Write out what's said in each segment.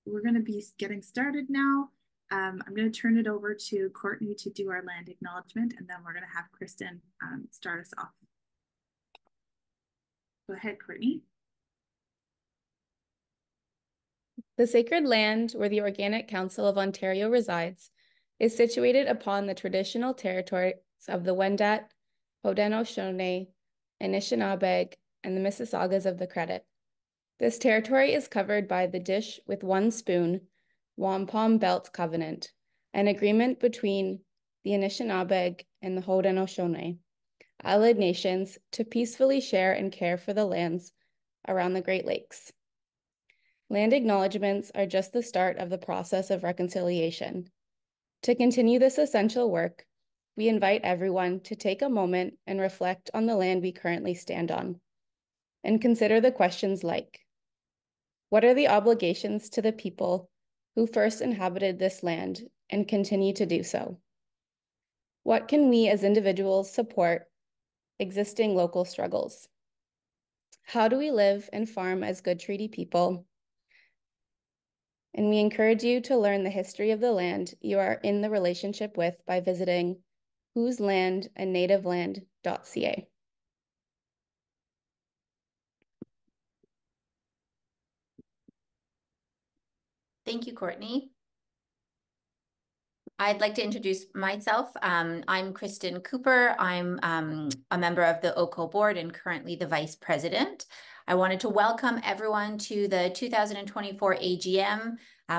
we're going to be getting started now. I'm going to turn it over to Courtney to do our land acknowledgement, and then we're going to have Krysten start us off. Go ahead, Courtney. The sacred land where the Organic Council of Ontario resides is situated upon the traditional territories of the Wendat, Haudenosaunee, Anishinaabeg, and the Mississaugas of the Credit. This territory is covered by the Dish with One Spoon, Wampum Belt Covenant, an agreement between the Anishinaabeg and the Haudenosaunee, allied nations, to peacefully share and care for the lands around the Great Lakes. Land acknowledgements are just the start of the process of reconciliation. To continue this essential work, we invite everyone to take a moment and reflect on the land we currently stand on, and consider the questions like, what are the obligations to the people who first inhabited this land and continue to do so? What can we as individuals support existing local struggles? How do we live and farm as good treaty people? And we encourage you to learn the history of the land you are in the relationship with by visiting whoselandandnativeland.ca. Thank you, Courtney. I'd like to introduce myself. I'm Krysten Cooper. I'm a member of the OCO board and currently the vice president. I wanted to welcome everyone to the 2024 AGM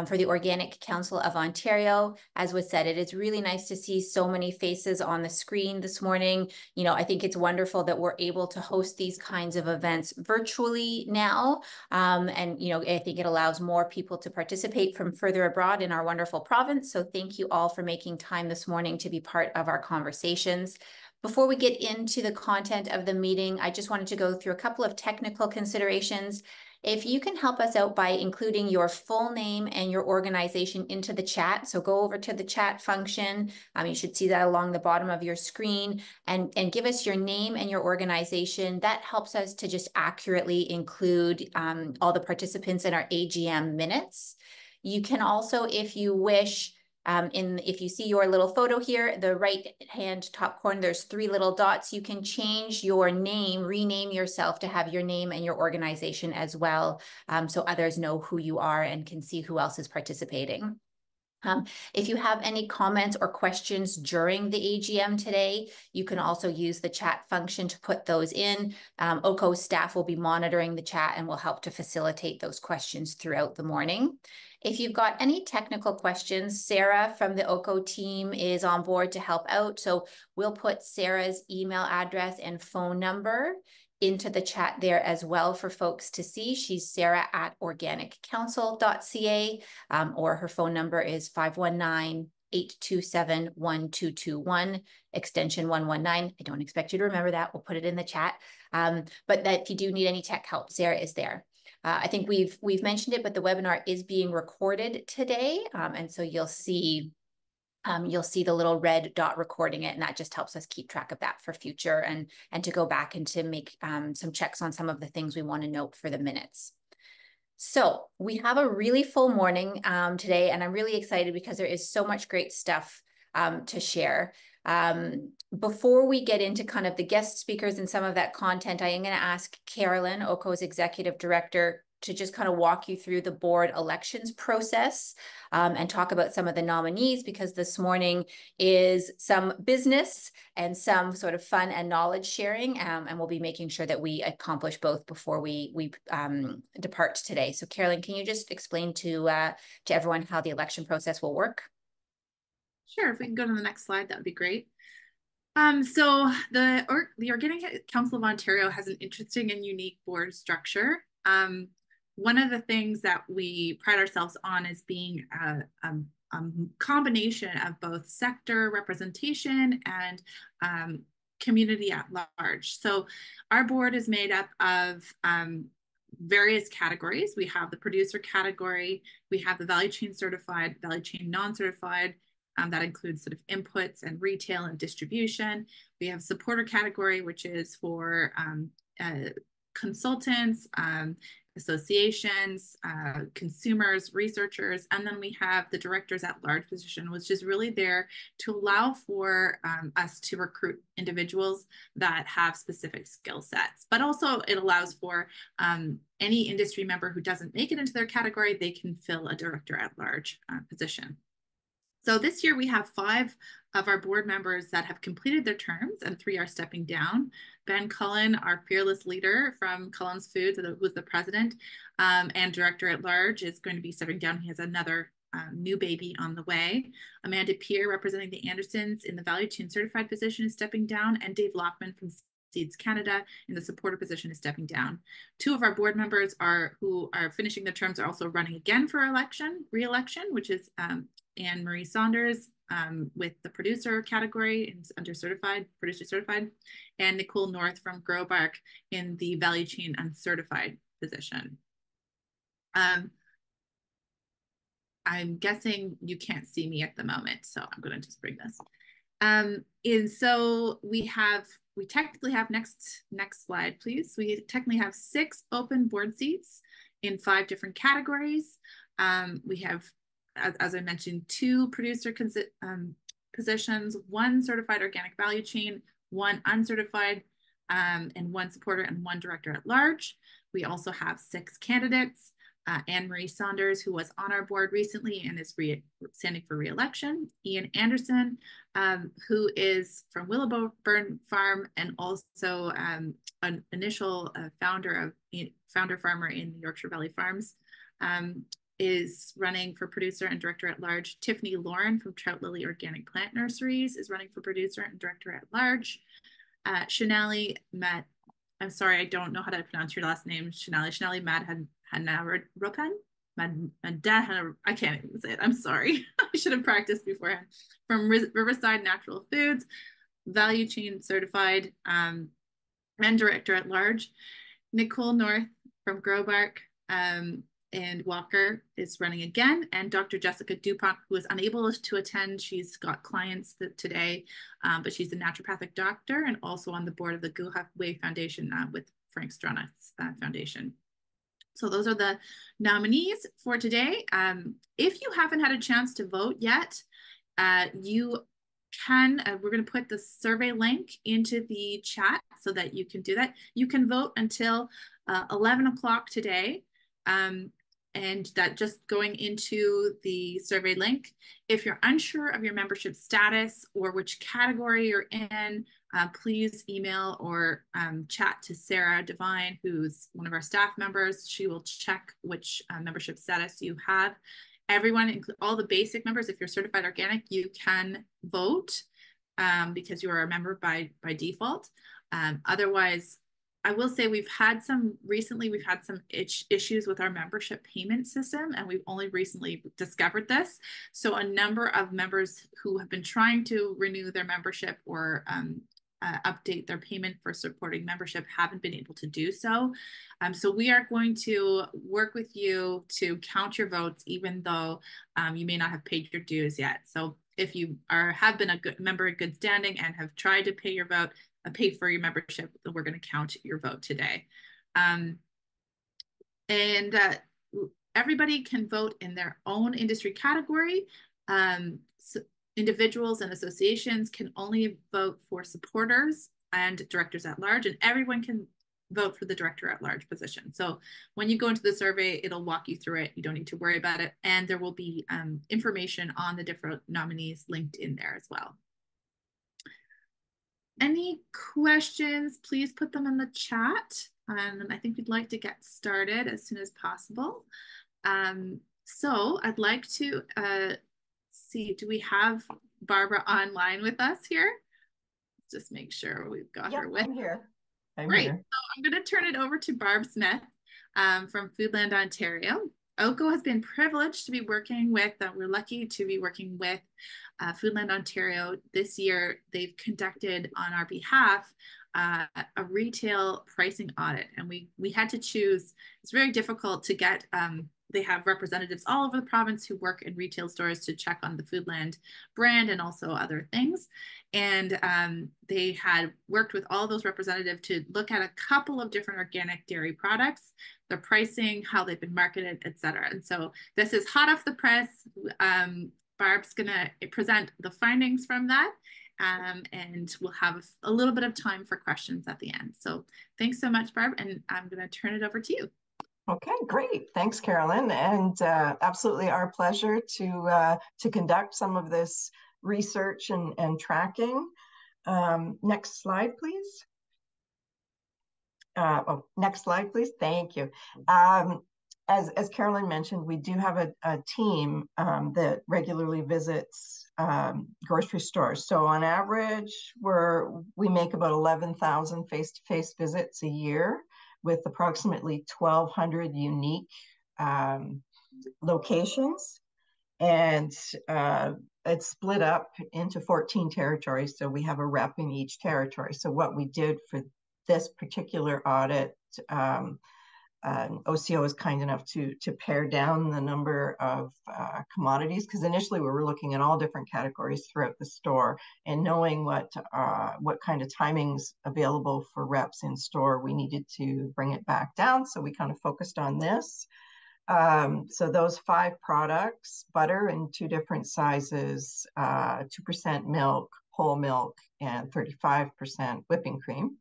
for the Organic Council of Ontario. As was said, it is really nice to see so many faces on the screen this morning. You know, I think it's wonderful that we're able to host these kinds of events virtually now. And, you know, I think it allows more people to participate from further abroad in our wonderful province. So thank you all for making time this morning to be part of our conversations. Before we get into the content of the meeting, I just wanted to go through a couple of technical considerations. If you can help us out by including your full name and your organization into the chat, so go over to the chat function. You should see that along the bottom of your screen, and give us your name and your organization. That helps us to just accurately include all the participants in our AGM minutes. You can also, if you wish, if you see your little photo here, the right hand top corner, there's 3 little dots. You can change your name, rename yourself to have your name and your organization as well, so others know who you are and can see who else is participating. If you have any comments or questions during the AGM today, you can also use the chat function to put those in. OCO staff will be monitoring the chat and will help to facilitate those questions throughout the morning. If you've got any technical questions, Sarah from the OCO team is on board to help out. So we'll put Sarah's email address and phone number into the chat there as well for folks to see. She's sarah@organiccouncil.ca, or her phone number is 519-827-1221, extension 119. I don't expect you to remember that. We'll put it in the chat. But that if you do need any tech help, Sarah is there. I think we've mentioned it, but the webinar is being recorded today. And so you'll see the little red dot recording it, and that just helps us keep track of that for future and to go back and to make some checks on some of the things we want to note for the minutes. So we have a really full morning today, and I'm really excited because there is so much great stuff to share. Before we get into kind of the guest speakers and some of that content, I am going to ask Carolyn, OCO's executive director, to just kind of walk you through the board elections process and talk about some of the nominees, because this morning is some business and some sort of fun and knowledge sharing, and we'll be making sure that we accomplish both before we depart today. So Carolyn, can you just explain to everyone how the election process will work? Sure, if we can go to the next slide, that would be great. So the Organic Council of Ontario has an interesting and unique board structure. One of the things that we pride ourselves on is being a combination of both sector representation and community at large. So our board is made up of various categories. We have the producer category, we have the value chain certified, value chain non-certified. That includes sort of inputs and retail and distribution. We have supporter category, which is for consultants, associations, consumers, researchers, and then we have the directors at large position, which is really there to allow for us to recruit individuals that have specific skill sets. But also it allows for any industry member who doesn't make it into their category, they can fill a director at large position. So this year we have 5 of our board members that have completed their terms and 3 are stepping down. Ben Cullen, our fearless leader from Cullen's Foods, who was the president and director at large, is going to be stepping down. He has another new baby on the way. Amanda Peer, representing the Andersons in the value chain certified position, is stepping down, and Dave Lockman from Seeds Canada in the supporter position is stepping down. 2 of our board members who are finishing their terms are also running again for re-election, which is Anne Marie Saunders with the producer category under producer certified, and Nicole North from Growbark in the value chain uncertified position. I'm guessing you can't see me at the moment, so I'm going to just bring this. And so we technically have next slide, please. We technically have 6 open board seats in 5 different categories. We have, as I mentioned, 2 producer positions, 1 certified organic value chain, 1 uncertified, and 1 supporter and 1 director at large. We also have 6 candidates. Anne Marie Saunders, who was on our board recently and is standing for re-election. Ian Anderson, who is from Willowburn Farm and also an initial founder farmer in the Yorkshire Valley Farms, is running for producer and director at large. Tiffany Lauren from Trout Lily Organic Plant Nurseries is running for producer and director at large. Shanali Matt, I'm sorry, I don't know how to pronounce your last name. Shanali Madhanaropan. I can't even say it. I'm sorry. I should have practiced beforehand. From Riverside Natural Foods, value chain certified and director at large. Nicole North from Growbark and Walker is running again, and Dr. Jessica Dupont, who is unable to attend. She's got clients today, but she's a naturopathic doctor and also on the board of the Guha Way Foundation with Frank Stronach's foundation. So those are the nominees for today. If you haven't had a chance to vote yet, you can, we're going to put the survey link into the chat so that you can do that. You can vote until 11 o'clock today. And that just going into the survey link. If you're unsure of your membership status or which category you're in, please email or chat to Sarah Devine, who's one of our staff members. She will check which membership status you have. Everyone, all the basic members, if you're certified organic, you can vote because you are a member by default. Otherwise, I will say we've had some issues with our membership payment system, and we've only recently discovered this. So a number of members who have been trying to renew their membership or update their payment for supporting membership haven't been able to do so. So we are going to work with you to count your votes, even though you may not have paid your dues yet. So if you have been a good member in good standing and have tried to pay your vote, pay for your membership, we're going to count your vote today. Everybody can vote in their own industry category. So individuals and associations can only vote for supporters and directors at large, and everyone can vote for the director at large position. So when you go into the survey, it'll walk you through it. You don't need to worry about it. And there will be information on the different nominees linked in there as well. Any questions, please put them in the chat. I think we'd like to get started as soon as possible. So I'd like to see, do we have Barbara online with us here? Just make sure we've got her with. I'm here. Great. So I'm going to turn it over to Barb Smith from Foodland, Ontario. OCO has been privileged to be working with, we're lucky to be working with Foodland Ontario. This year, they've conducted on our behalf a retail pricing audit, and we had to choose. It's very difficult to get they have representatives all over the province who work in retail stores to check on the Foodland brand and also other things. And they had worked with all those representatives to look at a couple of different organic dairy products, their pricing, how they've been marketed, et cetera. And so this is hot off the press. Barb's going to present the findings from that. And we'll have a little bit of time for questions at the end. So thanks so much, Barb. And I'm going to turn it over to you. Okay, great. Thanks, Carolyn. And absolutely our pleasure to conduct some of this research and tracking. Next slide, please. Next slide, please. Thank you. As Carolyn mentioned, we do have a team that regularly visits grocery stores. So on average, we make about 11,000 face-to-face visits a year, with approximately 1,200 unique locations. And it's split up into 14 territories. So we have a rep in each territory. So what we did for this particular audit, OCO was kind enough to pare down the number of commodities, because initially we were looking at all different categories throughout the store, and knowing what kind of timings available for reps in store, we needed to bring it back down. So we kind of focused on this. So those 5 products: butter in 2 different sizes, 2% milk, whole milk, and 35% whipping cream.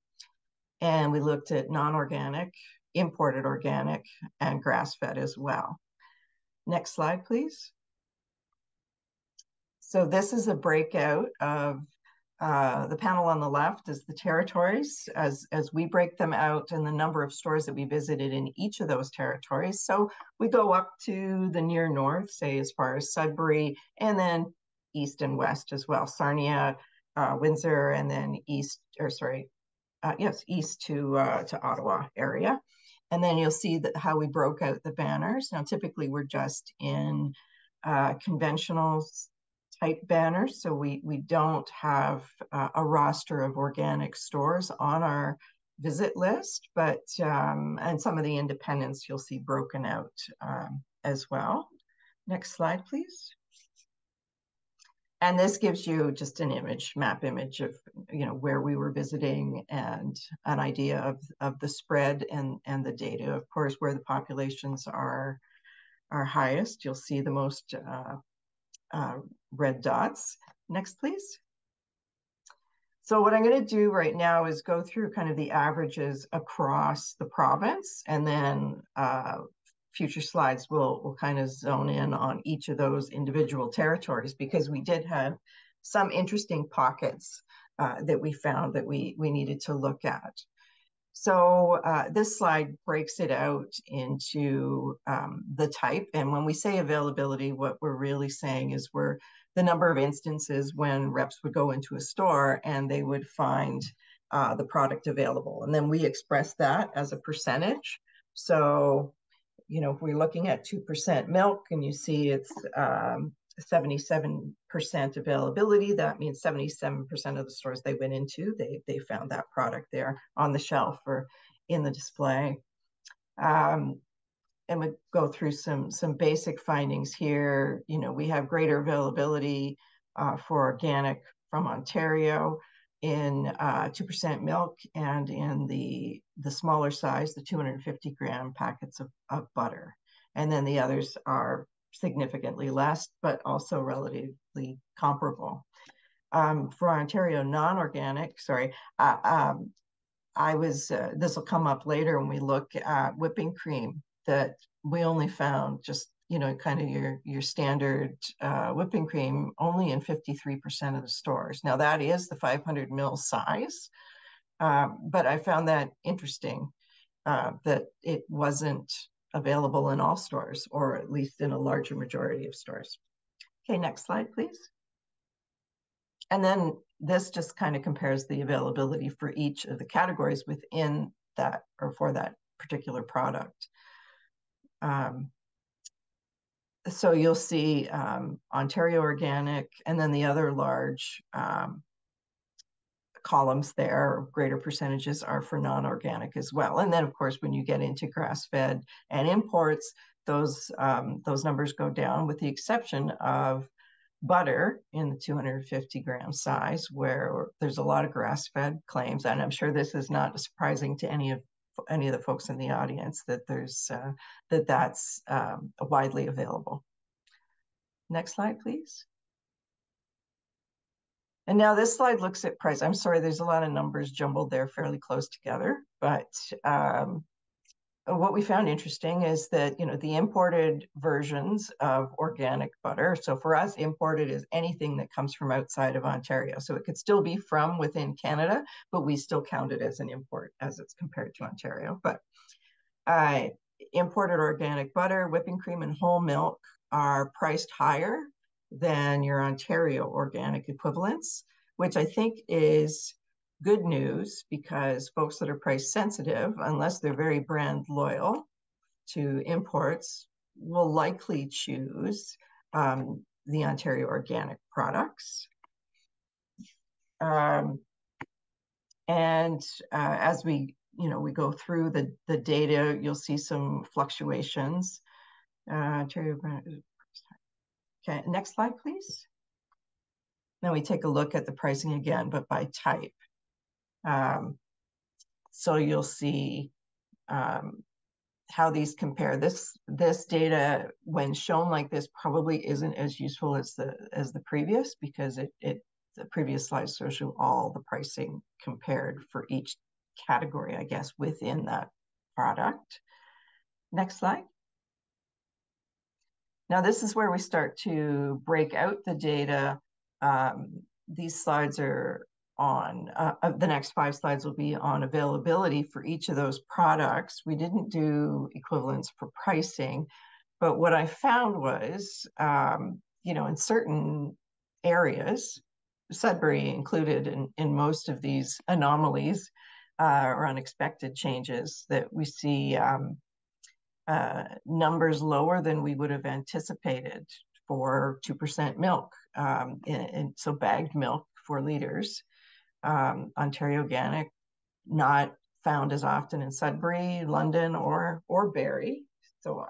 And we looked at non-organic, imported organic, and grass-fed as well. Next slide, please. So this is a breakout of the panel on the left is the territories as we break them out, and the number of stores that we visited in each of those territories. So we go up to the near north, say as far as Sudbury, and then east and west as well, Sarnia, Windsor, and then east to Ottawa area. And then you'll see that how we broke out the banners. Now, typically we're just in conventional type banners, so we don't have a roster of organic stores on our visit list, but and some of the independents you'll see broken out as well. Next slide, please. And this gives you just an map image of, where we were visiting, and an idea of the spread and the data. Of course, where the populations are highest, you'll see the most red dots. Next, please. So what I'm going to do right now is go through kind of the averages across the province, and then future slides will kind of zone in on each of those individual territories, because we did have some interesting pockets that we found that we needed to look at. So this slide breaks it out into the type. And when we say availability, what we're really saying is the number of instances when reps would go into a store and they would find the product available. And then we express that as a percentage. So if we're looking at 2% milk and you see it's 77% availability, that means 77% of the stores they went into, they found that product there on the shelf or in the display. And we go through some basic findings here. We have greater availability for organic from Ontario in 2% milk, and in the smaller size, the 250 gram packets of butter. And then the others are significantly less, but also relatively comparable. For Ontario non-organic, this will come up later when we look at whipping cream, that we only found just kind of your standard whipping cream only in 53% of the stores. Now that is the 500 ml size, but I found that interesting, that it wasn't available in all stores, or at least in a larger majority of stores. Okay, next slide, please. And then this just kind of compares the availability for each of the categories within that, or for that particular product. So you'll see Ontario organic, and then the other large columns there, greater percentages are for non-organic as well. And then of course, when you get into grass-fed and imports, those numbers go down, with the exception of butter in the 250 gram size, where there's a lot of grass-fed claims, and I'm sure this is not surprising to any of the folks in the audience that that's widely available. Next slide, please. And now this slide looks at price. I'm sorry, there's a lot of numbers jumbled there, fairly close together, but what we found interesting is that, you know, the imported versions of organic butter, so for us, imported is anything that comes from outside of Ontario. So it could still be from within Canada, but we still count it as an import as it's compared to Ontario. But imported organic butter, whipping cream, and whole milk are priced higher than your Ontario organic equivalents, which I think is good news, because folks that are price sensitive, unless they're very brand loyal to imports, will likely choose the Ontario organic products. As we go through the data, you'll see some fluctuations. Ontario. Okay, next slide, please. Then we take a look at the pricing again, but by type. So you'll see how these compare. This data, when shown like this, probably isn't as useful as the previous, because the previous slides shows you all the pricing compared for each category, I guess, within that product. Next slide. Now this is where we start to break out the data. These slides are on, the next 5 slides will be on availability for each of those products. We didn't do equivalents for pricing, but what I found was, in certain areas, Sudbury included in most of these anomalies or unexpected changes, that we see numbers lower than we would have anticipated for 2% milk, and so bagged milk 4 liters. Ontario organic, not found as often in Sudbury, London, or Barrie. So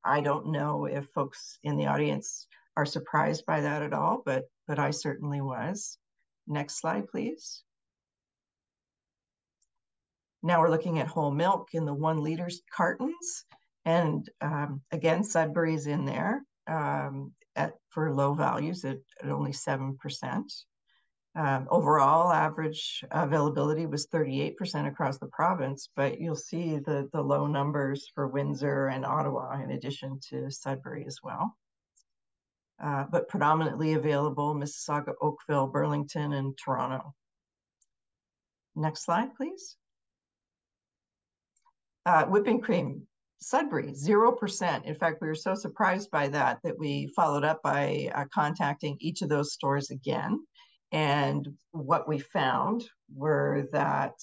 I don't know if folks in the audience are surprised by that at all, but I certainly was. Next slide, please. Now we're looking at whole milk in the 1 liter cartons. And again, Sudbury's in there for low values at only 7%. Overall, average availability was 38% across the province, but you'll see the low numbers for Windsor and Ottawa, in addition to Sudbury as well. But predominantly available Mississauga, Oakville, Burlington, and Toronto. Next slide, please. Whipping cream, Sudbury, 0%. In fact, we were so surprised by that we followed up by contacting each of those stores again. And what we found were that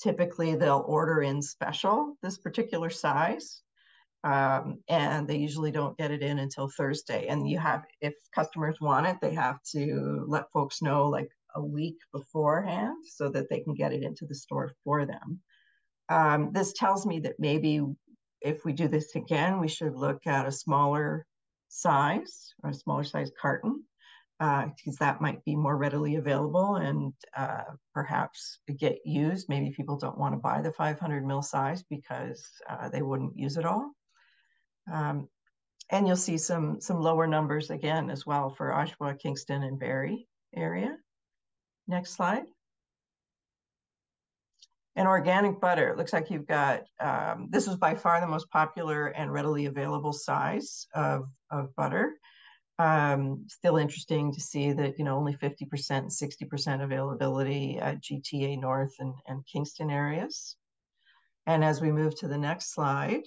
typically they'll order in special this particular size, and they usually don't get it in until Thursday. And if customers want it, they have to let folks know like a week beforehand so that they can get it into the store for them. This tells me that maybe if we do this again, we should look at a smaller size, or a smaller size carton, because that might be more readily available and perhaps get used. Maybe people don't want to buy the 500 ml size because they wouldn't use it all. And you'll see some lower numbers again as well for Oshawa, Kingston, and Barrie area. Next slide. And organic butter, it looks like you've got, this was by far the most popular and readily available size of butter. Still interesting to see that, only 50%, 60% availability at GTA North and Kingston areas. And as we move to the next slide,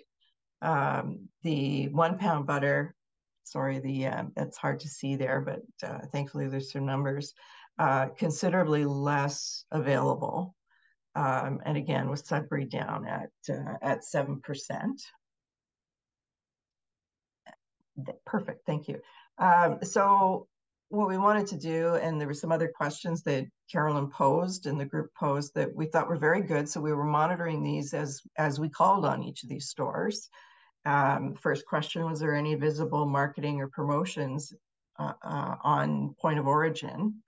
the 1 pound butter, sorry, that's hard to see there, but thankfully there's some numbers, considerably less available. And again, with Sudbury down at 7%. Perfect, thank you. So what we wanted to do, and there were some other questions that Carolyn posed and the group posed that we thought were very good. So we were monitoring these as we called on each of these stores. First question, was there any visible marketing or promotions on point of origin?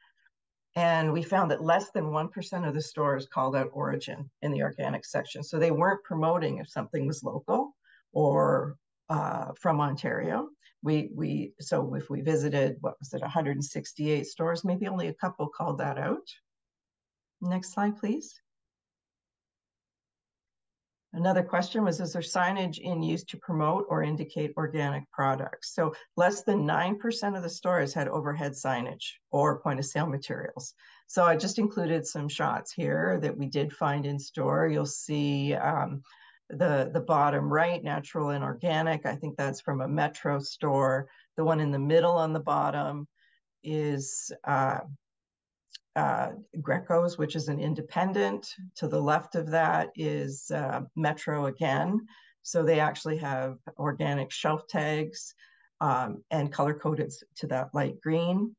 And we found that less than 1% of the stores called out origin in the organic section. So they weren't promoting if something was local or from Ontario. So if we visited, what was it, 168 stores, maybe only a couple called that out. Next slide, please. Another question was, is there signage in use to promote or indicate organic products? So less than 9% of the stores had overhead signage or point of sale materials. So I just included some shots here that we did find in store. You'll see the bottom right, natural and organic. I think that's from a Metro store. The one in the middle on the bottom is Greco's, which is an independent. To the left of that is Metro again. So they actually have organic shelf tags and color-coded to that light green.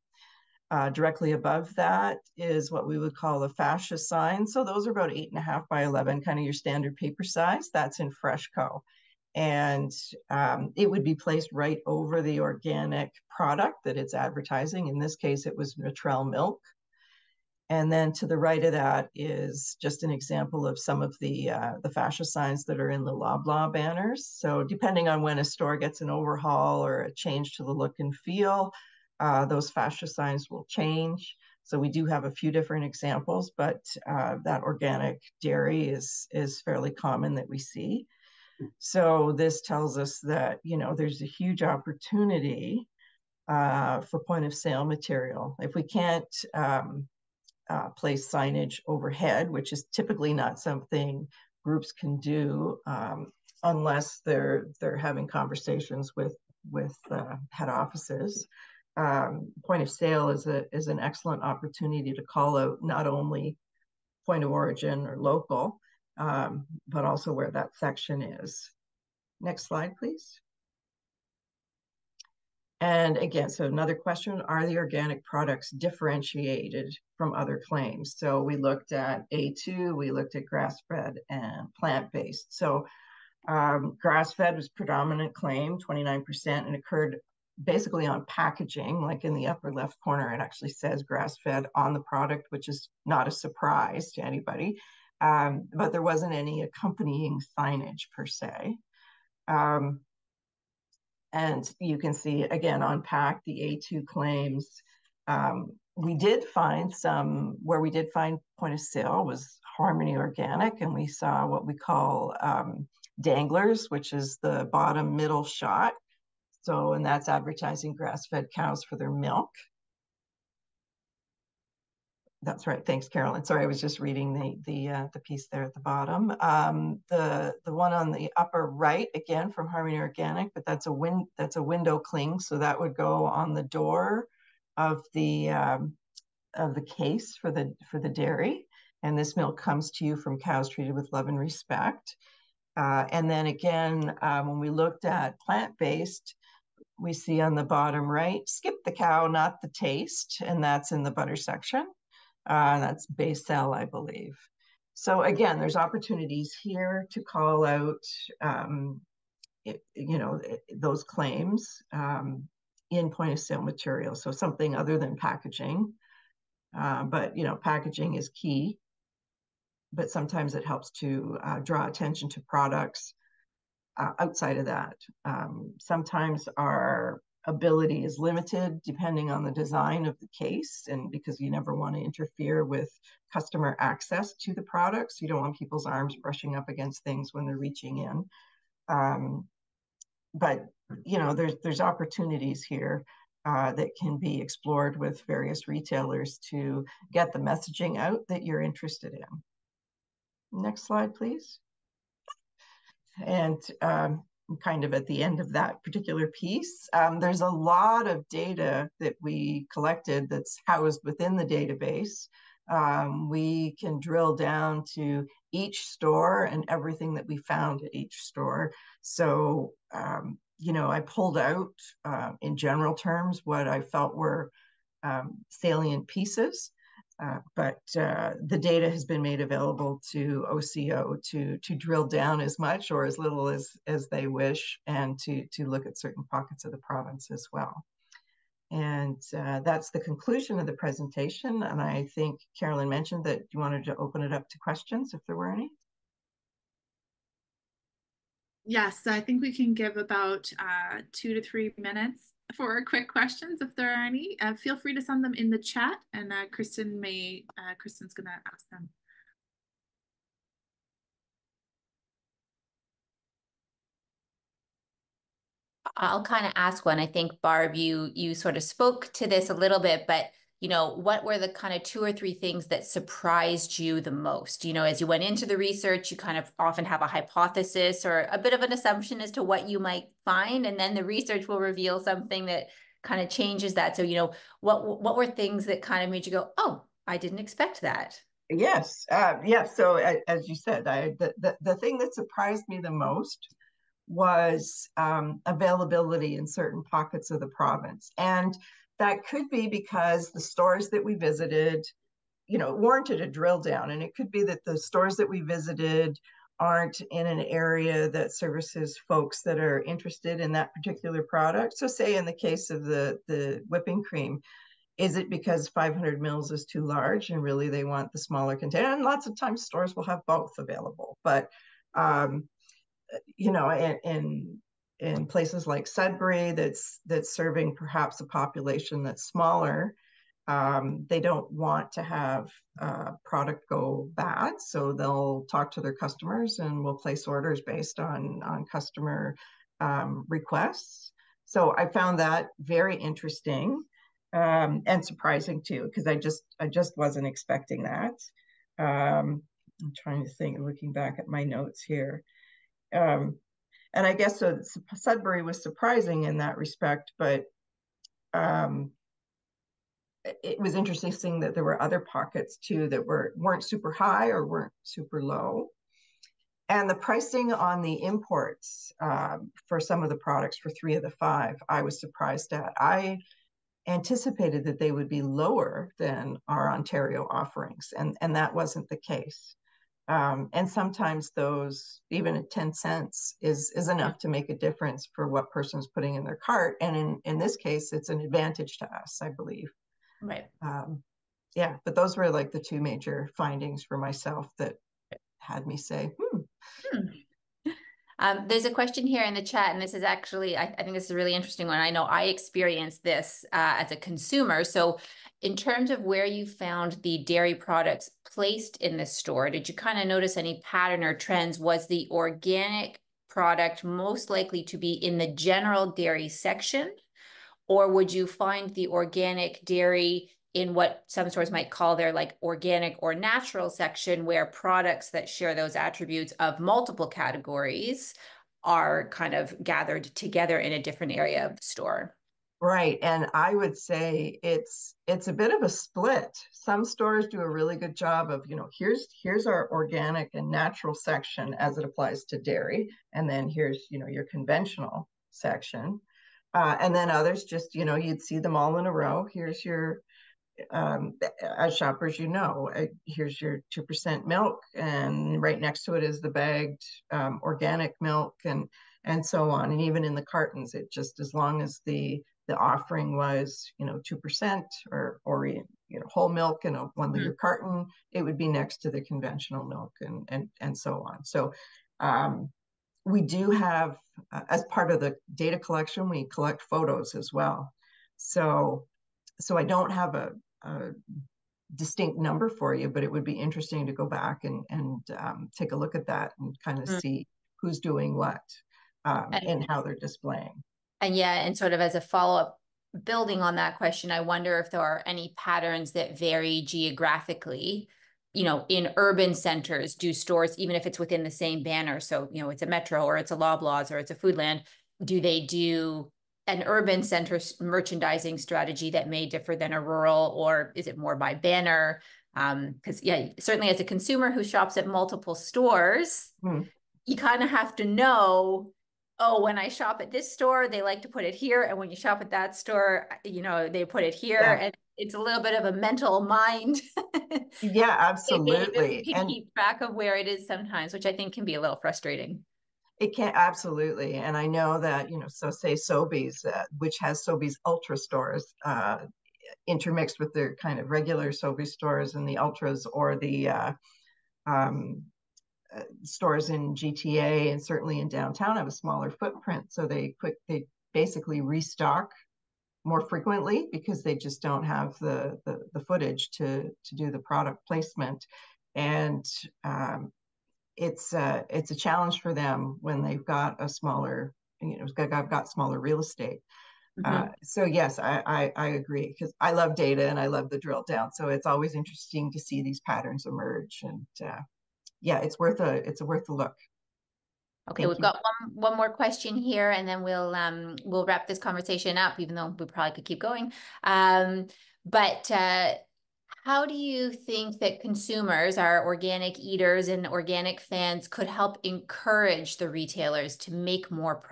Directly above that is what we would call a fascia sign. So those are about 8.5 by 11, kind of your standard paper size. That's in Freshco. And it would be placed right over the organic product that it's advertising. In this case, it was Natrel milk. And then to the right of that is just an example of some of the fascia signs that are in the Loblaw banners. So depending on when a store gets an overhaul or a change to the look and feel, those fascia signs will change. So we do have a few different examples, but that organic dairy is fairly common that we see. So this tells us that, you know, there's a huge opportunity for point of sale material. If we can't place signage overhead, which is typically not something groups can do unless they're having conversations with head offices. Point of sale is an excellent opportunity to call out not only point of origin or local, but also where that section is. Next slide, please. And again, so another question, are the organic products differentiated from other claims? So we looked at A2, we looked at grass-fed and plant-based. So grass-fed was predominant claim, 29%, and occurred basically on packaging, like in the upper left corner, it actually says grass-fed on the product, which is not a surprise to anybody. But there wasn't any accompanying signage per se. And you can see, again, on pack, the A2 claims. We did find some, where we did find point of sale was Harmony Organic, and we saw what we call danglers, which is the bottom middle shot. So, and that's advertising grass-fed cows for their milk. That's right. Thanks, Carolyn. Sorry, I was just reading the piece there at the bottom. The one on the upper right, again from Harmony Organic, but that's a window cling, so that would go on the door of the case for the dairy. And this milk comes to you from cows treated with love and respect. And then again, when we looked at plant-based, we see on the bottom right, skip the cow, not the taste, and that's in the butter section. That's base cell, I believe. So again, there's opportunities here to call out, those claims in point of sale material. So something other than packaging, but packaging is key. But sometimes it helps to draw attention to products outside of that. Sometimes our ability is limited depending on the design of the case, and because you never want to interfere with customer access to the products. You don't want people's arms brushing up against things when they're reaching in. But there's opportunities here that can be explored with various retailers to get the messaging out that you're interested in. Next slide, please. And kind of at the end of that particular piece, there's a lot of data that we collected that's housed within the database. We can drill down to each store and everything that we found at each store. So, I pulled out in general terms what I felt were salient pieces. But the data has been made available to OCO to drill down as much or as little as they wish, and to look at certain pockets of the province as well. And that's the conclusion of the presentation. And I think Carolyn mentioned that you wanted to open it up to questions if there were any. Yes, I think we can give about 2 to 3 minutes for quick questions if there are any. Feel free to send them in the chat, and Krysten's going to ask them. I'll kind of ask one. I think, Barb, you sort of spoke to this a little bit, but what were the kind of 2 or 3 things that surprised you the most? As you went into the research, you kind of often have a hypothesis or a bit of an assumption as to what you might find, and then the research will reveal something that kind of changes that. So, what were things that kind of made you go, oh, I didn't expect that? Yes, yes. So as you said, the thing that surprised me the most was availability in certain pockets of the province. And that could be because the stores that we visited, warranted a drill down. And it could be that the stores that we visited aren't in an area that services folks that are interested in that particular product. So say in the case of the whipping cream, is it because 500 mils is too large and really they want the smaller container? And lots of times stores will have both available. But in places like Sudbury that's serving perhaps a population that's smaller, they don't want to have product go bad, so they'll talk to their customers and will place orders based on customer requests. So I found that very interesting and surprising too, because I just wasn't expecting that. I'm trying to think, looking back at my notes here. And I guess so Sudbury was surprising in that respect, but it was interesting seeing that there were other pockets too that weren't super high or weren't super low. And the pricing on the imports for some of the products, for 3 of the 5, I was surprised at. I anticipated that they would be lower than our Ontario offerings, and that wasn't the case. And sometimes those, even at 10 cents, is enough to make a difference for what person's putting in their cart. And in this case, it's an advantage to us, I believe. Right. Yeah, but those were like the 2 major findings for myself that had me say, There's a question here in the chat, and this is actually, I think this is a really interesting one. I know I experienced this as a consumer. So in terms of where you found the dairy products placed in the store, did you kind of notice any pattern or trends? Was the organic product most likely to be in the general dairy section, or would you find the organic dairy in what some stores might call their like organic or natural section, where products that share those attributes of multiple categories are kind of gathered together in a different area of the store? Right. And I would say it's a bit of a split. Some stores do a really good job of, here's our organic and natural section as it applies to dairy. And then here's, your conventional section. And then others just, you'd see them all in a row. Here's your, as shoppers, here's your 2% milk, and right next to it is the bagged organic milk, and so on. And even in the cartons, it just, as long as the offering was 2% or whole milk in a 1-liter carton, it would be next to the conventional milk, and so on. So we do have, as part of the data collection, we collect photos as well. So I don't have a distinct number for you, but it would be interesting to go back and take a look at that and kind of see who's doing what and how they're displaying. And sort of as a follow-up, building on that question, I wonder if there are any patterns that vary geographically. In urban centers, do stores, even if it's within the same banner, so it's a Metro or it's a Loblaws or it's a Foodland, do they do an urban center merchandising strategy that may differ than a rural, or is it more by banner? Because certainly as a consumer who shops at multiple stores, you kind of have to know oh, when I shop at this store, they like to put it here. And when you shop at that store, you know, they put it here. Yeah. And it's a little bit of a mental mind Yeah, game if you absolutely. can And keep track of where it is sometimes, which I think can be a little frustrating. it can absolutely. And I know that, so say Sobeys, which has Sobeys Ultra stores, intermixed with their kind of regular Sobeys stores and the Ultras, or the um, stores in GTA and certainly in downtown have a smaller footprint. So they basically restock more frequently because they just don't have the footage to do the product placement. And it's a challenge for them when they've got a smaller, got smaller real estate. So yes, I agree, because I love data and I love the drill down. So it's always interesting to see these patterns emerge, and yeah, it's worth a look. Okay, Thank we've you. got one more question here, and then we'll wrap this conversation up, even though we probably could keep going. But how do you think that consumers, our organic eaters and organic fans, could help encourage the retailers to make more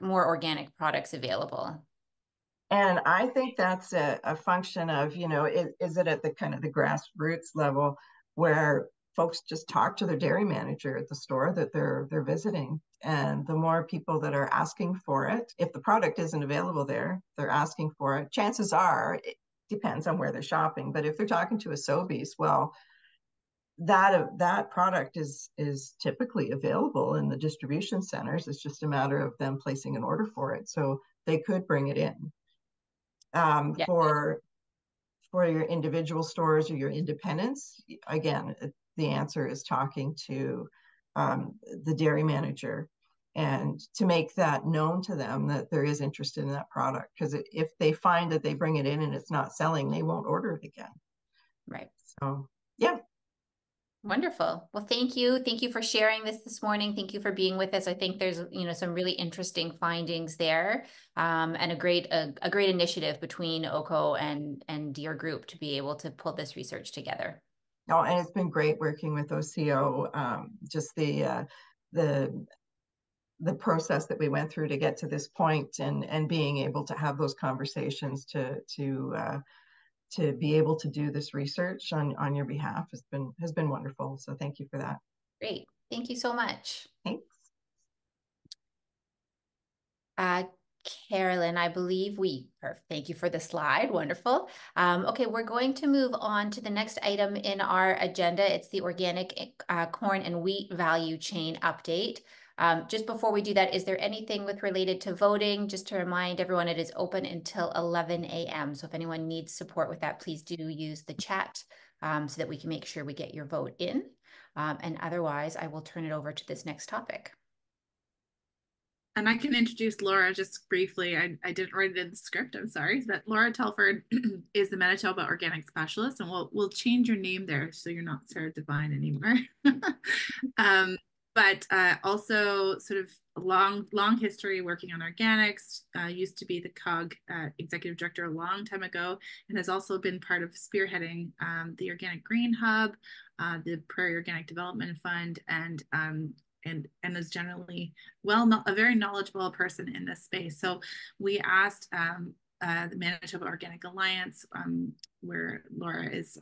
organic products available? And I think that's a function of, is it at the kind of the grassroots level where folks just talk to their dairy manager at the store that they're visiting. And the more people that are asking for it, if the product isn't available there, they're asking for it. Chances are, it depends on where they're shopping, but if they're talking to a Sobeys, well, that product is typically available in the distribution centers. It's just a matter of them placing an order for it. So they could bring it in. Yeah. For your individual stores or your independents, again, the answer is talking to the dairy manager, and to make that known to them that there is interest in that product. Because if they find that they bring it in and it's not selling, they won't order it again. Right. So yeah. Wonderful. Well, thank you. Thank you for sharing this morning. Thank you for being with us. I think there's, some really interesting findings there, and a great initiative between OCO and your group to be able to pull this research together. Oh, and it's been great working with OCO. Just the process that we went through to get to this point, and being able to have those conversations to be able to do this research on your behalf has been wonderful. So thank you for that. Great. Thank you so much. Thanks. Carolyn, I believe thank you for the slide. Wonderful. Okay, we're going to move on to the next item in our agenda. It's the organic corn and wheat value chain update. Just before we do that, is there anything related to voting? Just to remind everyone, it is open until 11 a.m. So if anyone needs support with that, please do use the chat so that we can make sure we get your vote in. And otherwise, I will turn it over to this next topic. And I can introduce Laura just briefly. I didn't write it in the script, I'm sorry, but Laura Telford is the Manitoba Organic Specialist, and we'll change your name there so you're not Sarah Devine anymore. But also sort of a long history working on organics, used to be the COG executive director a long time ago, and has also been part of spearheading the Organic Green Hub, the Prairie Organic Development Fund, and is generally a very knowledgeable person in this space. So we asked the Manitoba Organic Alliance, where Laura is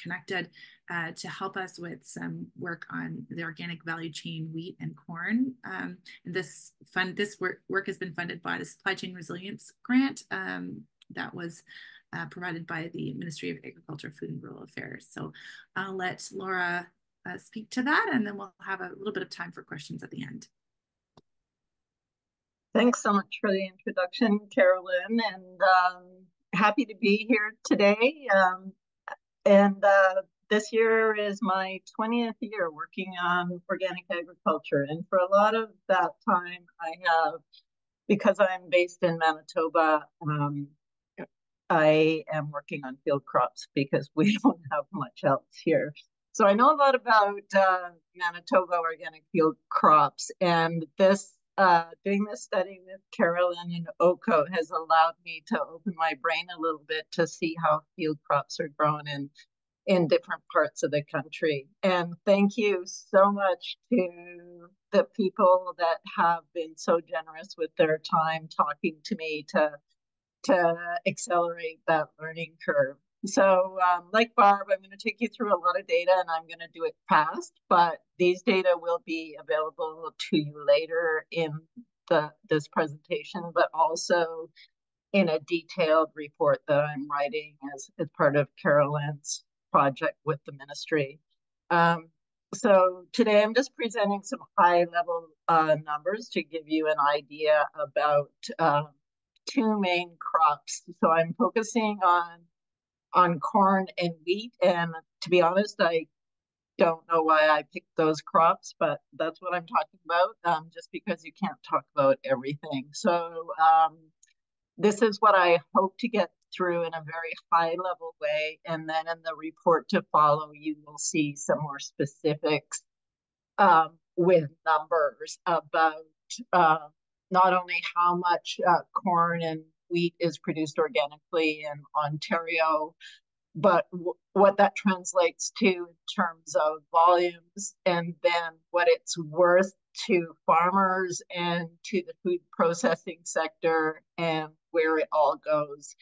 connected, to help us with some work on the organic value chain, wheat and corn. And this work has been funded by the Supply Chain Resilience Grant that was provided by the Ministry of Agriculture, Food and Rural Affairs. So I'll let Laura speak to that, and then we'll have a little bit of time for questions at the end. Thanks so much for the introduction, Carolyn, and happy to be here today. This year is my 20th year working on organic agriculture. And for a lot of that time, because I'm based in Manitoba, I am working on field crops because we don't have much else here. So I know a lot about Manitoba organic field crops, and doing this study with Carolyn and OCO has allowed me to open my brain a little bit to see how field crops are grown in in different parts of the country. And thank you so much to the people that have been so generous with their time talking to me to accelerate that learning curve. So like Barb, I'm going to take you through a lot of data and I'm going to do it fast, but these data will be available to you later in this presentation, but also in a detailed report that I'm writing as part of Carolyn's project with the ministry. So today I'm just presenting some high-level numbers to give you an idea about two main crops. So I'm focusing on corn and wheat, and to be honest, I don't know why I picked those crops, but that's what I'm talking about, just because you can't talk about everything. So this is what I hope to get through in a very high level way. And then in the report to follow, you will see some more specifics with numbers about not only how much corn and wheat is produced organically in Ontario, but what that translates to in terms of volumes, and then what it's worth to farmers and to the food processing sector, and where it all goes.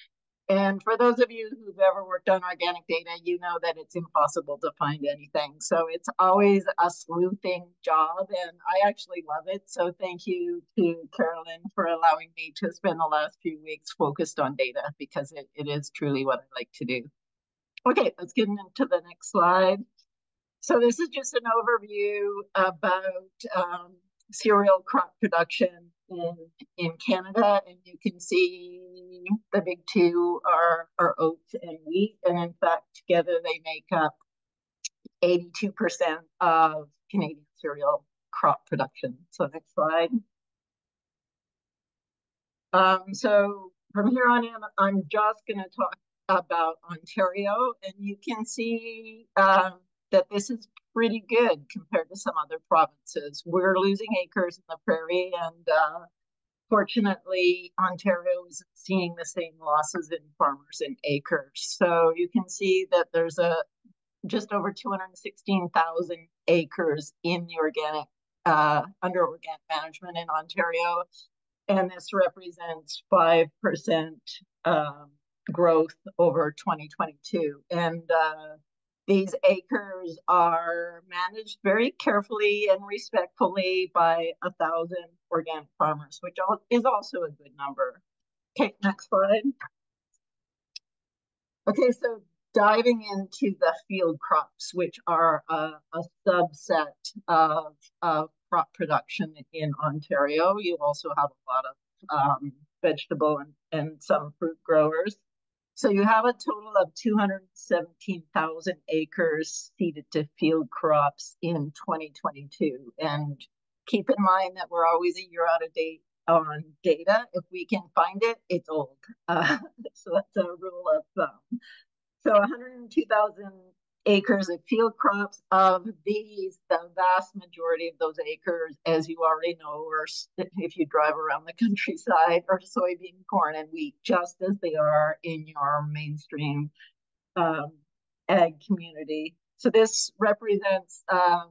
And for those of you who've ever worked on organic data, you know that it's impossible to find anything. So it's always a sleuthing job, and I actually love it. So thank you to Carolyn for allowing me to spend the last few weeks focused on data, because it is truly what I like to do. Okay, let's get into the next slide. So this is just an overview about cereal crop production in Canada, and you can see the big two are oats and wheat, and in fact together they make up 82% of Canadian cereal crop production. So next slide. So from here on in, I'm just going to talk about Ontario, and you can see that this is pretty good compared to some other provinces. We're losing acres in the prairie, and fortunately, Ontario isn't seeing the same losses in farmers in acres. So you can see that there's just over 216,000 acres in the organic under organic management in Ontario, and this represents 5% growth over 2022. And these acres are managed very carefully and respectfully by 1,000 organic farmers, which is also a good number. Okay, next slide. Okay, so diving into the field crops, which are a subset of crop production in Ontario. You also have a lot of vegetable and some fruit growers. So you have a total of 217,000 acres seeded to field crops in 2022. And keep in mind that we're always a year out of date on data. If we can find it, it's old. So that's a rule of thumb. So 102,000 acres of field crops. Of these, the vast majority of those acres, as you already know, or if you drive around the countryside, are soybean, corn, and wheat, just as they are in your mainstream ag community. So this represents 9%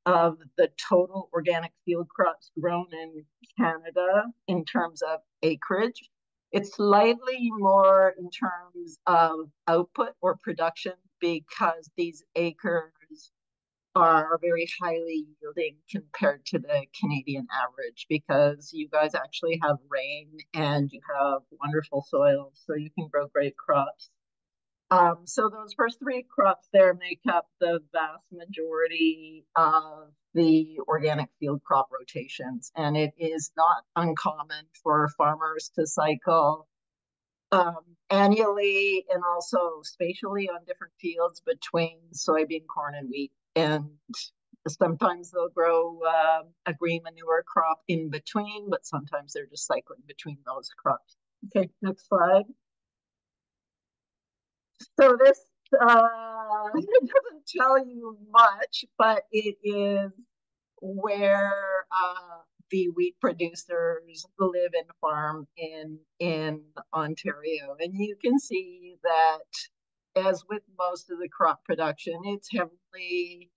of the total organic field crops grown in Canada in terms of acreage. It's slightly more in terms of output or production, because these acres are very highly yielding compared to the Canadian average, because you guys actually have rain and you have wonderful soil, so you can grow great crops. So those first three crops there make up the vast majority of the organic field crop rotations. And it is not uncommon for farmers to cycle annually and also spatially on different fields between soybean, corn, and wheat. And sometimes they'll grow a green manure crop in between, but sometimes they're just cycling between those crops. Okay, next slide. So this doesn't tell you much, but it is where the wheat producers live and farm in Ontario. And you can see that as with most of the crop production, it's heavily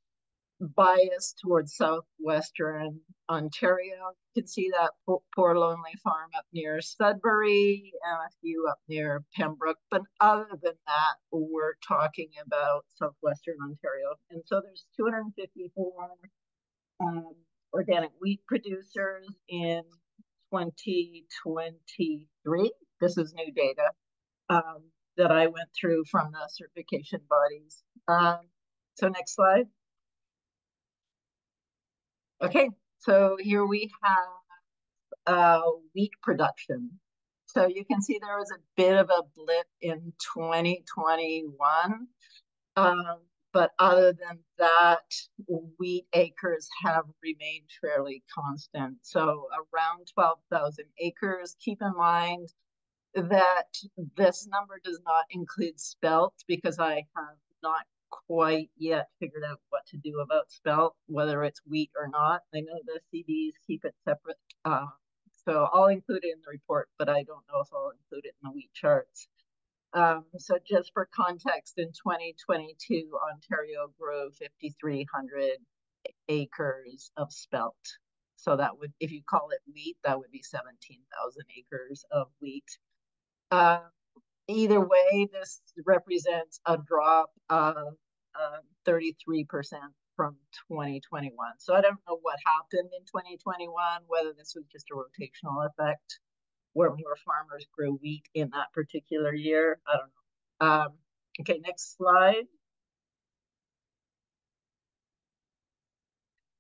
biased towards southwestern Ontario. You can see that poor lonely farm up near Sudbury and a few up near Pembroke. But other than that, we're talking about southwestern Ontario. And so there's 254 organic wheat producers in 2023. This is new data that I went through from the certification bodies. So next slide. Okay, so here we have wheat production. So you can see there was a bit of a blip in 2021. But other than that, wheat acres have remained fairly constant. So around 12,000 acres. Keep in mind that this number does not include spelt because I have not quite yet figured out what to do about spelt, whether it's wheat or not. I know the CBs keep it separate. So I'll include it in the report, but I don't know if I'll include it in the wheat charts. So just for context, in 2022, Ontario grew 5,300 acres of spelt. So that would, if you call it wheat, that would be 17,000 acres of wheat. Either way, this represents a drop of 33% from 2021. So I don't know what happened in 2021, whether this was just a rotational effect where more farmers grew wheat in that particular year. I don't know. Okay, next slide.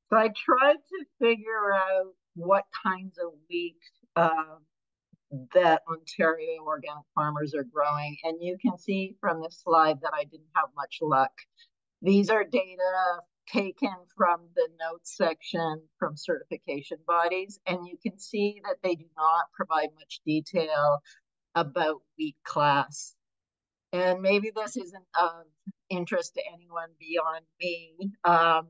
So I tried to figure out what kinds of wheat that Ontario organic farmers are growing. And you can see from this slide that I didn't have much luck. These are data taken from the notes section from certification bodies, and you can see that they do not provide much detail about wheat class. And maybe this isn't of interest to anyone beyond me, but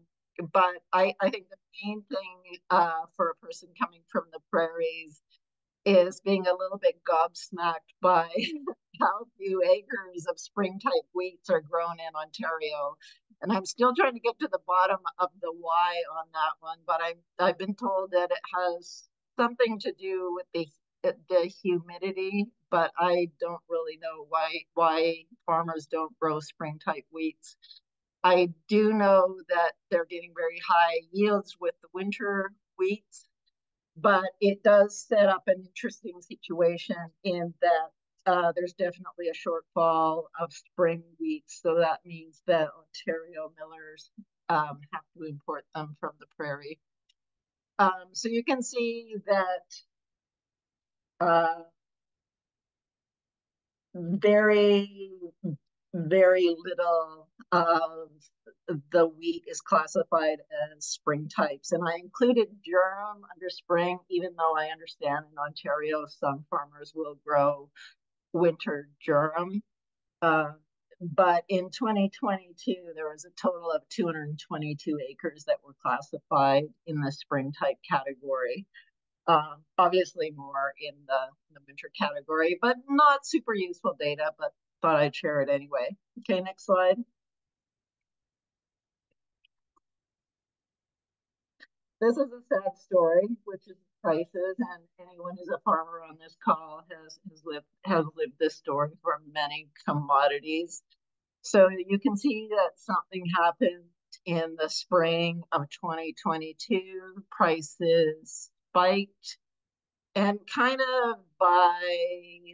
I think the main thing for a person coming from the prairies is being a little bit gobsmacked by how few acres of spring type wheats are grown in Ontario. And I'm still trying to get to the bottom of the why on that one, but I've been told that it has something to do with the humidity, but I don't really know why farmers don't grow spring type wheats. I do know that they're getting very high yields with the winter wheats, but it does set up an interesting situation in that there's definitely a shortfall of spring wheat. So that means that Ontario millers have to import them from the prairie. So you can see that very little of the wheat is classified as spring types. And I included durum under spring, even though I understand in Ontario some farmers will grow winter durum. But in 2022, there was a total of 222 acres that were classified in the spring type category. Obviously more in the winter category, but not super useful data, but thought I'd share it anyway. Okay, next slide. This is a sad story, which is prices, and anyone who's a farmer on this call has lived this story for many commodities. So you can see that something happened in the spring of 2022. Prices spiked, and kind of by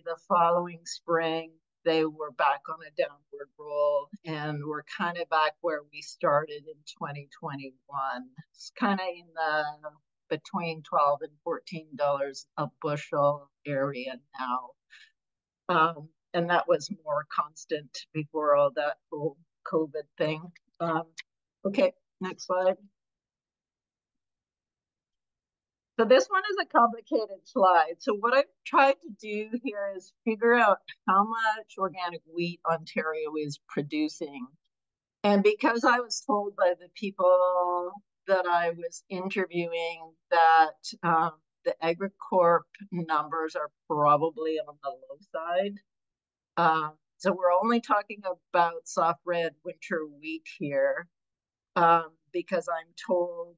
the following spring, they were back on a downward roll, and we're kind of back where we started in 2021. It's kind of in the between $12 and $14 a bushel area now. And that was more constant before all that whole COVID thing. Okay, next slide. So this one is a complicated slide. So what I've tried to do here is figure out how much organic wheat Ontario is producing. And because I was told by the people that I was interviewing that the AgriCorp numbers are probably on the low side, So we're only talking about soft red winter wheat here, because I'm told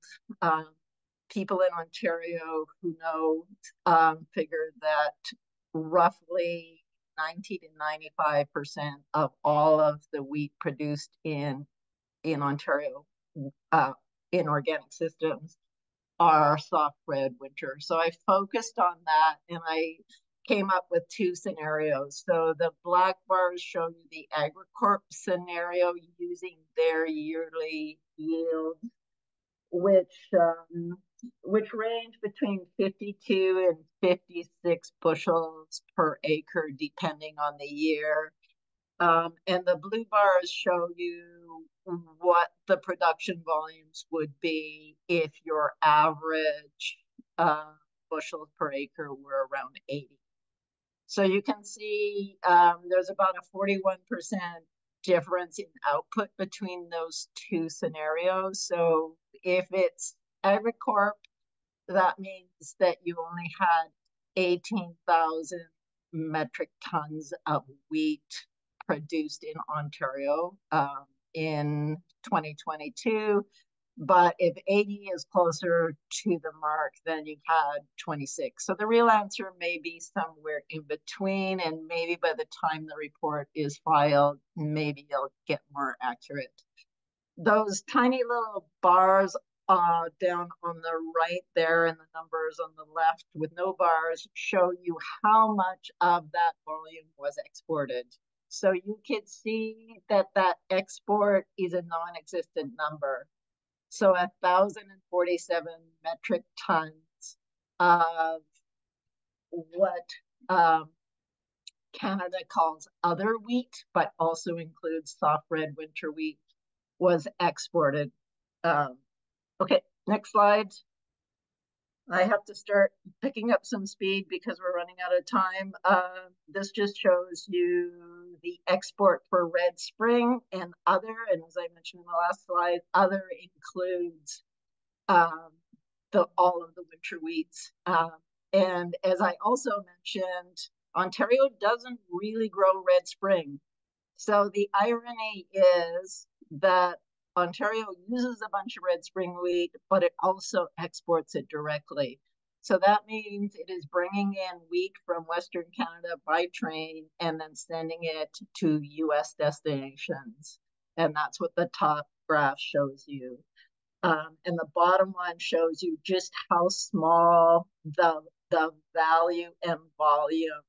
people in Ontario who know figure that roughly 90 to 95% of all of the wheat produced in Ontario in organic systems are soft red winter. So I focused on that and I came up with two scenarios. So the black bars show you the AgriCorp scenario using their yearly yield, which range between 52 and 56 bushels per acre, depending on the year. And the blue bars show you what the production volumes would be if your average bushels per acre were around 80. So you can see there's about a 41% difference in output between those two scenarios. So if it's AgriCorp, that means that you only had 18,000 metric tons of wheat produced in Ontario in 2022. But if 80 is closer to the mark, then you had 26. So the real answer may be somewhere in between, and maybe by the time the report is filed, maybe you'll get more accurate. Those tiny little bars down on the right there and the numbers on the left with no bars show you how much of that volume was exported. So you could see that that export is a non-existent number. So 1,047 metric tons of what Canada calls other wheat, but also includes soft red winter wheat, was exported. Okay, next slide. I have to start picking up some speed because we're running out of time. This just shows you the export for Red Spring and other, and as I mentioned in the last slide, other includes all of the winter wheats. And as I also mentioned, Ontario doesn't really grow Red Spring. So the irony is that Ontario uses a bunch of Red Spring wheat, but it also exports it directly. So that means it is bringing in wheat from Western Canada by train and then sending it to US destinations. And that's what the top graph shows you. And the bottom one shows you just how small the value and volume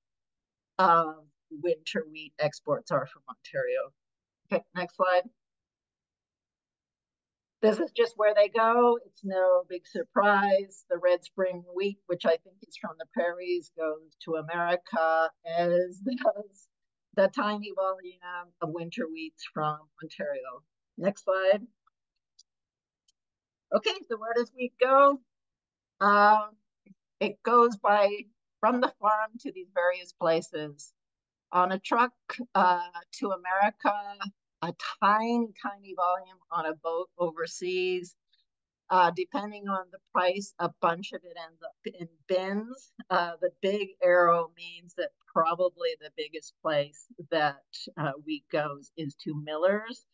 of winter wheat exports are from Ontario. Okay, next slide. This is just where they go. It's no big surprise. The Red Spring wheat, which I think is from the prairies, goes to America, as does the tiny volume of winter wheats from Ontario. Next slide. Okay, so where does wheat go? It goes from the farm to these various places. On a truck to America, a tiny volume on a boat overseas. Depending on the price, a bunch of it ends up in bins. The big arrow means that probably the biggest place that wheat goes is to millers.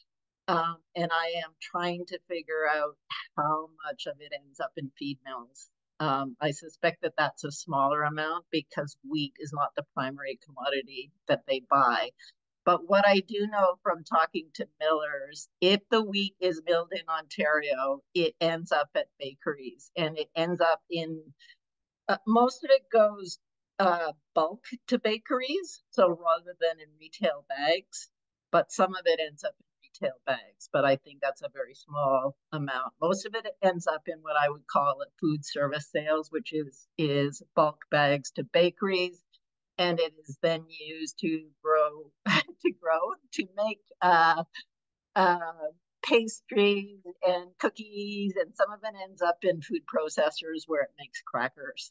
And I am trying to figure out how much of it ends up in feed mills. I suspect that that's a smaller amount because wheat is not the primary commodity that they buy. But what I do know from talking to millers, if the wheat is milled in Ontario, it ends up at bakeries and it ends up in, most of it goes bulk to bakeries, so rather than in retail bags, but some of it ends up in retail bags, but I think that's a very small amount. Most of it ends up in what I would call a food service sales, which is bulk bags to bakeries. And it is then used to make pastries and cookies, and some of it ends up in food processors where it makes crackers.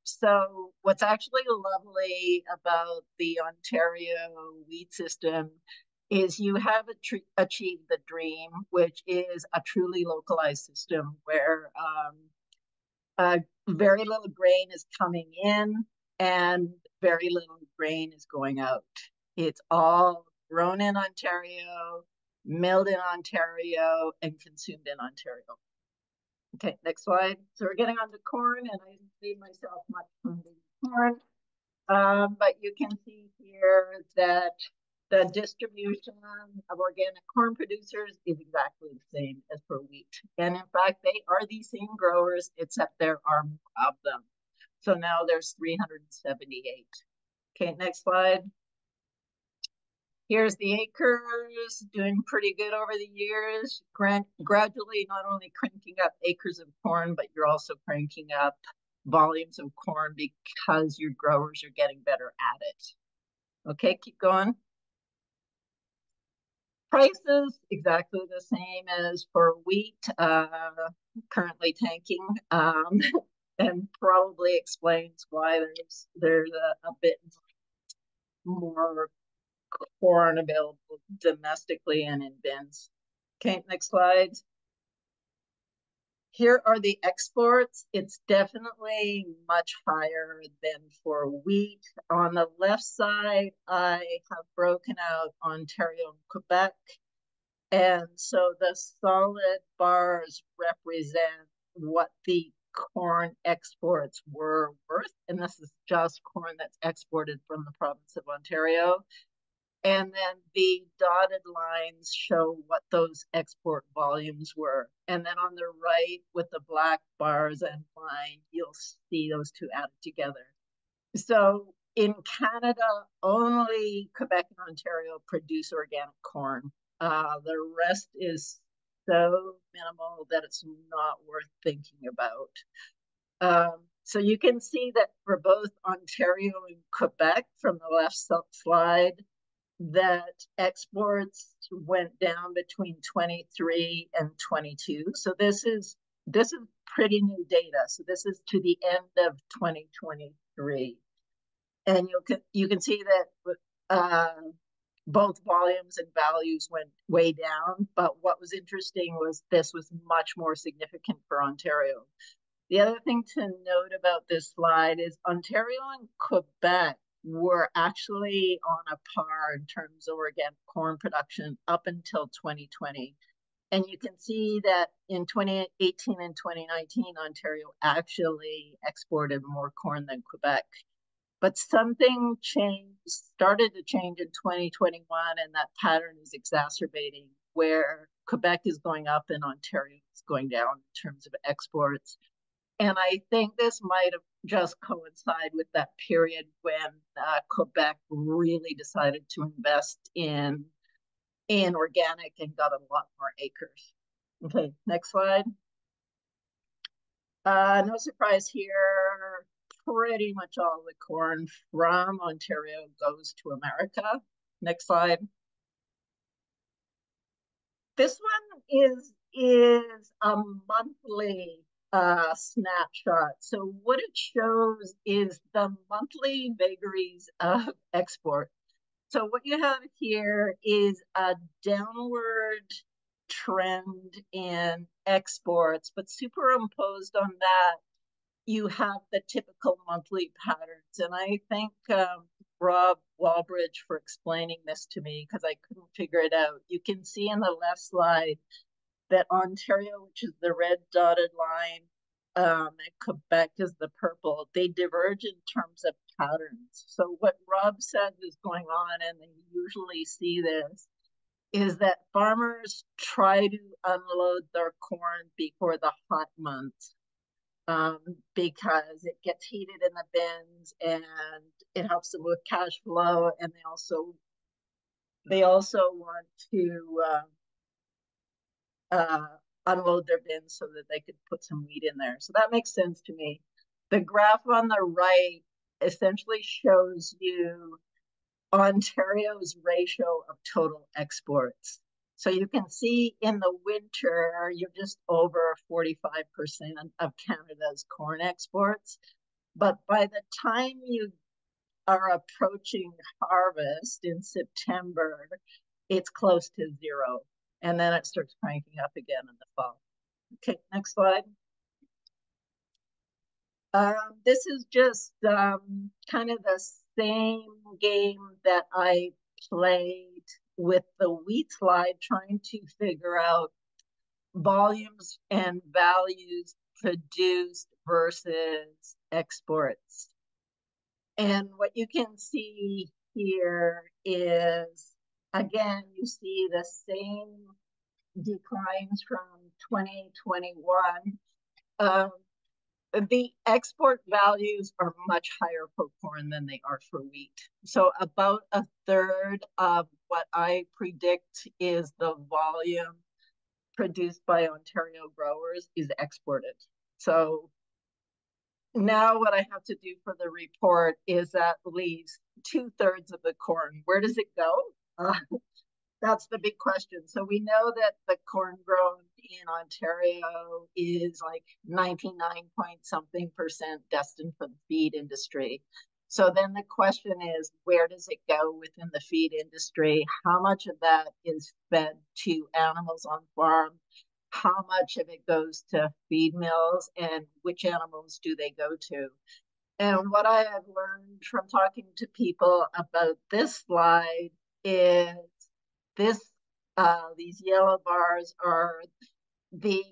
So what's actually lovely about the Ontario wheat system is you have achieved the dream, which is a truly localized system where very little grain is coming in and very little grain is going out. It's all grown in Ontario, milled in Ontario, and consumed in Ontario. Okay, next slide. So we're getting on to corn, and I didn't leave myself much from the corn. But you can see here that the distribution of organic corn producers is exactly the same as for wheat. And in fact, they are the same growers, except there are more of them. So now there's 378. Okay, next slide. Here's the acres, doing pretty good over the years. Gradually, not only cranking up acres of corn, but you're also cranking up volumes of corn because your growers are getting better at it. Okay, keep going. Prices, exactly the same as for wheat, currently tanking, and probably explains why there's a bit more corn available domestically and in bins. Okay, next slide. Here are the exports. It's definitely much higher than for wheat. On the left side, I have broken out Ontario and Quebec. And so the solid bars represent what the corn exports were worth. And this is just corn that's exported from the province of Ontario. And then the dotted lines show what those export volumes were. And then on the right with the black bars and line, you'll see those two added together. So in Canada, only Quebec and Ontario produce organic corn. The rest is so minimal that it's not worth thinking about. So you can see that for both Ontario and Quebec from the left slide, that exports went down between 23 and 22. So this is pretty new data. So this is to the end of 2023. And you can see that both volumes and values went way down. But what was interesting was this was much more significant for Ontario. The other thing to note about this slide is Ontario and Quebec were actually on a par in terms of organic corn production up until 2020. And you can see that in 2018 and 2019, Ontario actually exported more corn than Quebec. But something started to change in 2021, and that pattern is exacerbating, where Quebec is going up and Ontario is going down in terms of exports. And I think this might have just coincided with that period when Quebec really decided to invest in organic and got a lot more acres. Okay, next slide. No surprise here, pretty much all the corn from Ontario goes to America. Next slide. This one is a monthly snapshot. So what it shows is the monthly vagaries of export. So what you have here is a downward trend in exports, but superimposed on that, you have the typical monthly patterns. And I thank Rob Walbridge for explaining this to me because I couldn't figure it out. You can see in the left slide that Ontario, which is the red dotted line, and Quebec is the purple, they diverge in terms of patterns. So what Rob said is going on, and they usually see this, is that farmers try to unload their corn before the hot months because it gets heated in the bins and it helps them with cash flow, and they also want to unload their bins so that they could put some wheat in there. So that makes sense to me. The graph on the right essentially shows you Ontario's ratio of total exports. So you can see in the winter, you're just over 45% of Canada's corn exports. But by the time you are approaching harvest in September, it's close to zero. And then it starts cranking up again in the fall. Okay, next slide. This is just kind of the same game that I played with the wheat slide, trying to figure out volumes and values produced versus exports. And what you can see here is, again, you see the same declines from 2021. The export values are much higher for corn than they are for wheat. So about a third of what I predict is the volume produced by Ontario growers is exported. So now what I have to do for the report is that leaves 2/3 of the corn. Where does it go? That's the big question. So we know that the corn grown in Ontario is like 99 point something percent destined for the feed industry. So then the question is, where does it go within the feed industry? How much of that is fed to animals on farm? How much of it goes to feed mills, and which animals do they go to? And what I have learned from talking to people about this slide is these yellow bars are the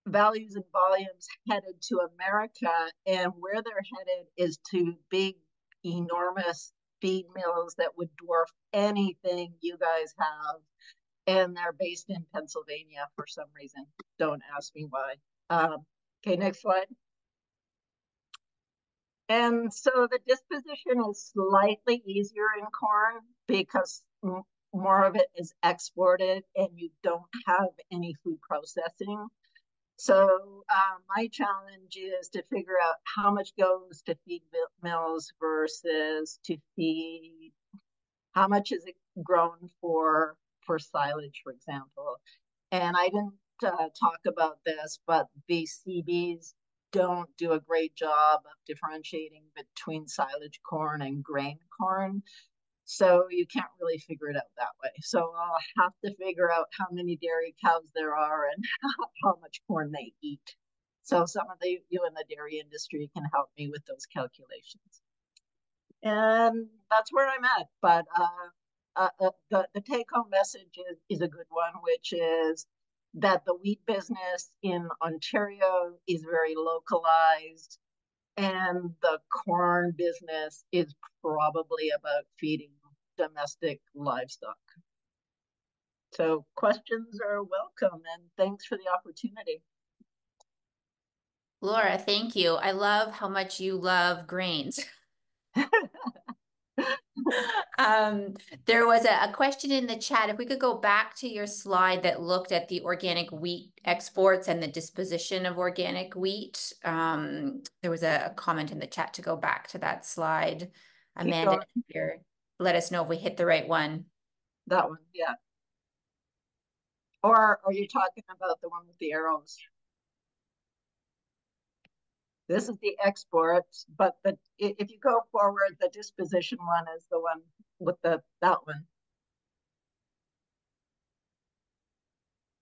values and volumes headed to America, and where they're headed is to big, enormous feed mills that would dwarf anything you guys have. And they're based in Pennsylvania for some reason. Don't ask me why. Okay, next slide. And so the disposition is slightly easier in corn because more of it is exported and you don't have any food processing. So my challenge is to figure out how much goes to feed mills versus to feed, how much is it grown for silage, for example. And I didn't talk about this, but the CBs don't do a great job of differentiating between silage corn and grain corn. So you can't really figure it out that way. So I'll have to figure out how many dairy cows there are and how much corn they eat. So some of you in the dairy industry can help me with those calculations. And that's where I'm at. But the take-home message is a good one, which is that the wheat business in Ontario is very localized, and the corn business is probably about feeding domestic livestock. So questions are welcome, and thanks for the opportunity. Laura, thank you. I love how much you love grains. There was a question in the chat. If we could go back to your slide that looked at the organic wheat exports and the disposition of organic wheat. There was a comment in the chat to go back to that slide. Amanda, here, let us know if we hit the right one. That one, yeah. Or are you talking about the one with the arrows? This is the exports, but if you go forward, the disposition one is the one with that one.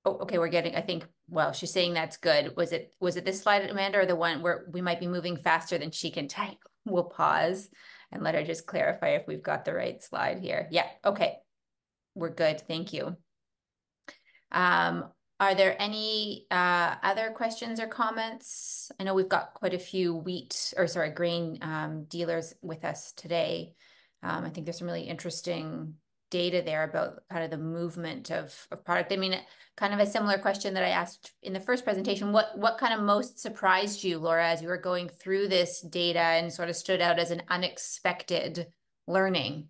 Oh, okay, we're getting, I think, well, she's saying that's good. Was it this slide, Amanda, or the one where we might be moving faster than she can type? We'll pause and let her just clarify if we've got the right slide here. Yeah, okay. We're good, thank you. Are there any other questions or comments? I know we've got quite a few grain dealers with us today. I think there's some really interesting data there about kind of the movement of product. I mean, kind of a similar question that I asked in the first presentation. What kind of most surprised you, Laura, as you were going through this data and sort of stood out as an unexpected learning?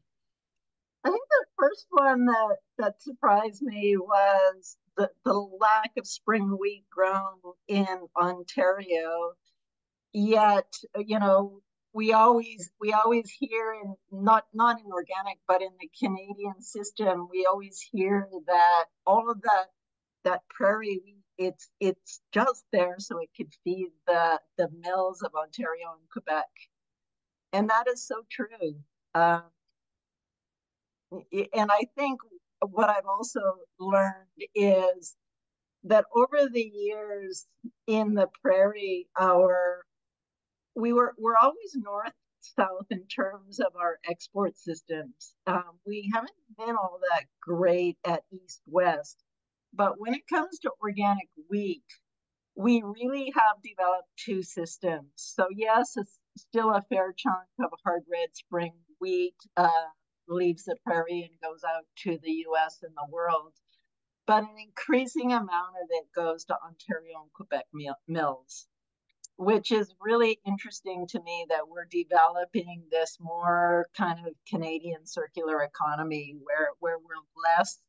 I think the first one that surprised me was the lack of spring wheat grown in Ontario. Yet, you know, we always hear not in organic, but in the Canadian system, we always hear that all of that prairie wheat, it's just there so it could feed the mills of Ontario and Quebec, and that is so true. And I think what I've also learned is that over the years in the prairie, we're always north south in terms of our export systems. We haven't been all that great at east-west, but when it comes to organic wheat, we really have developed two systems. So yes, it's still a fair chunk of hard red spring wheat leaves the prairie and goes out to the US and the world, but an increasing amount of it goes to Ontario and Quebec mills, which is really interesting to me that we're developing this more kind of Canadian circular economy where we're less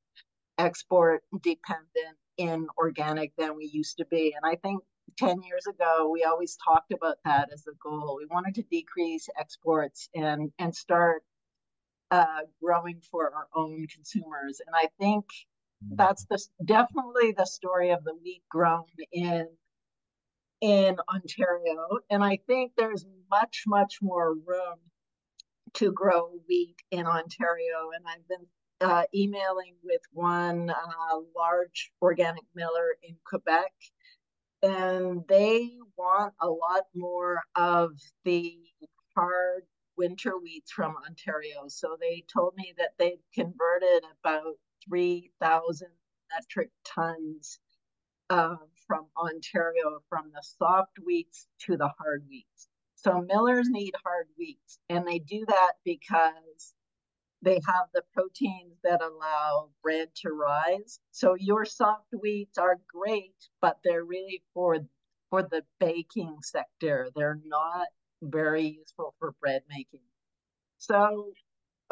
export dependent in organic than we used to be. And I think 10 years ago, we always talked about that as a goal. We wanted to decrease exports and start growing for our own consumers. And I think that's definitely the story of the wheat grown in Ontario. And I think there's much, much more room to grow wheat in Ontario. And I've been emailing with one large organic miller in Quebec, and they want a lot more of the hard winter wheats from Ontario. So they told me that they've converted about 3,000 metric tons from Ontario, from the soft wheats to the hard wheats. So millers need hard wheats, and they do that because they have the proteins that allow bread to rise. So your soft wheats are great, but they're really for the baking sector. They're not very useful for bread making. So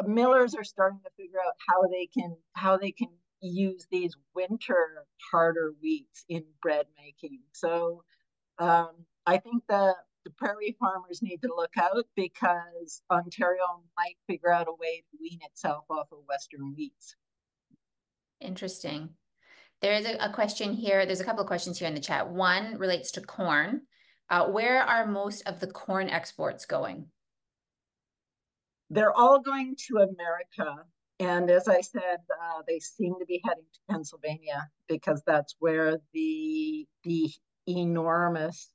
millers are starting to figure out how they can use these winter harder wheats in bread making. So I think the prairie farmers need to look out because Ontario might figure out a way to wean itself off of Western wheats. Interesting. There is a question here. There's a couple of questions here in the chat. One relates to corn. Where are most of the corn exports going? They're all going to America. And as I said, they seem to be heading to Pennsylvania because that's where the enormous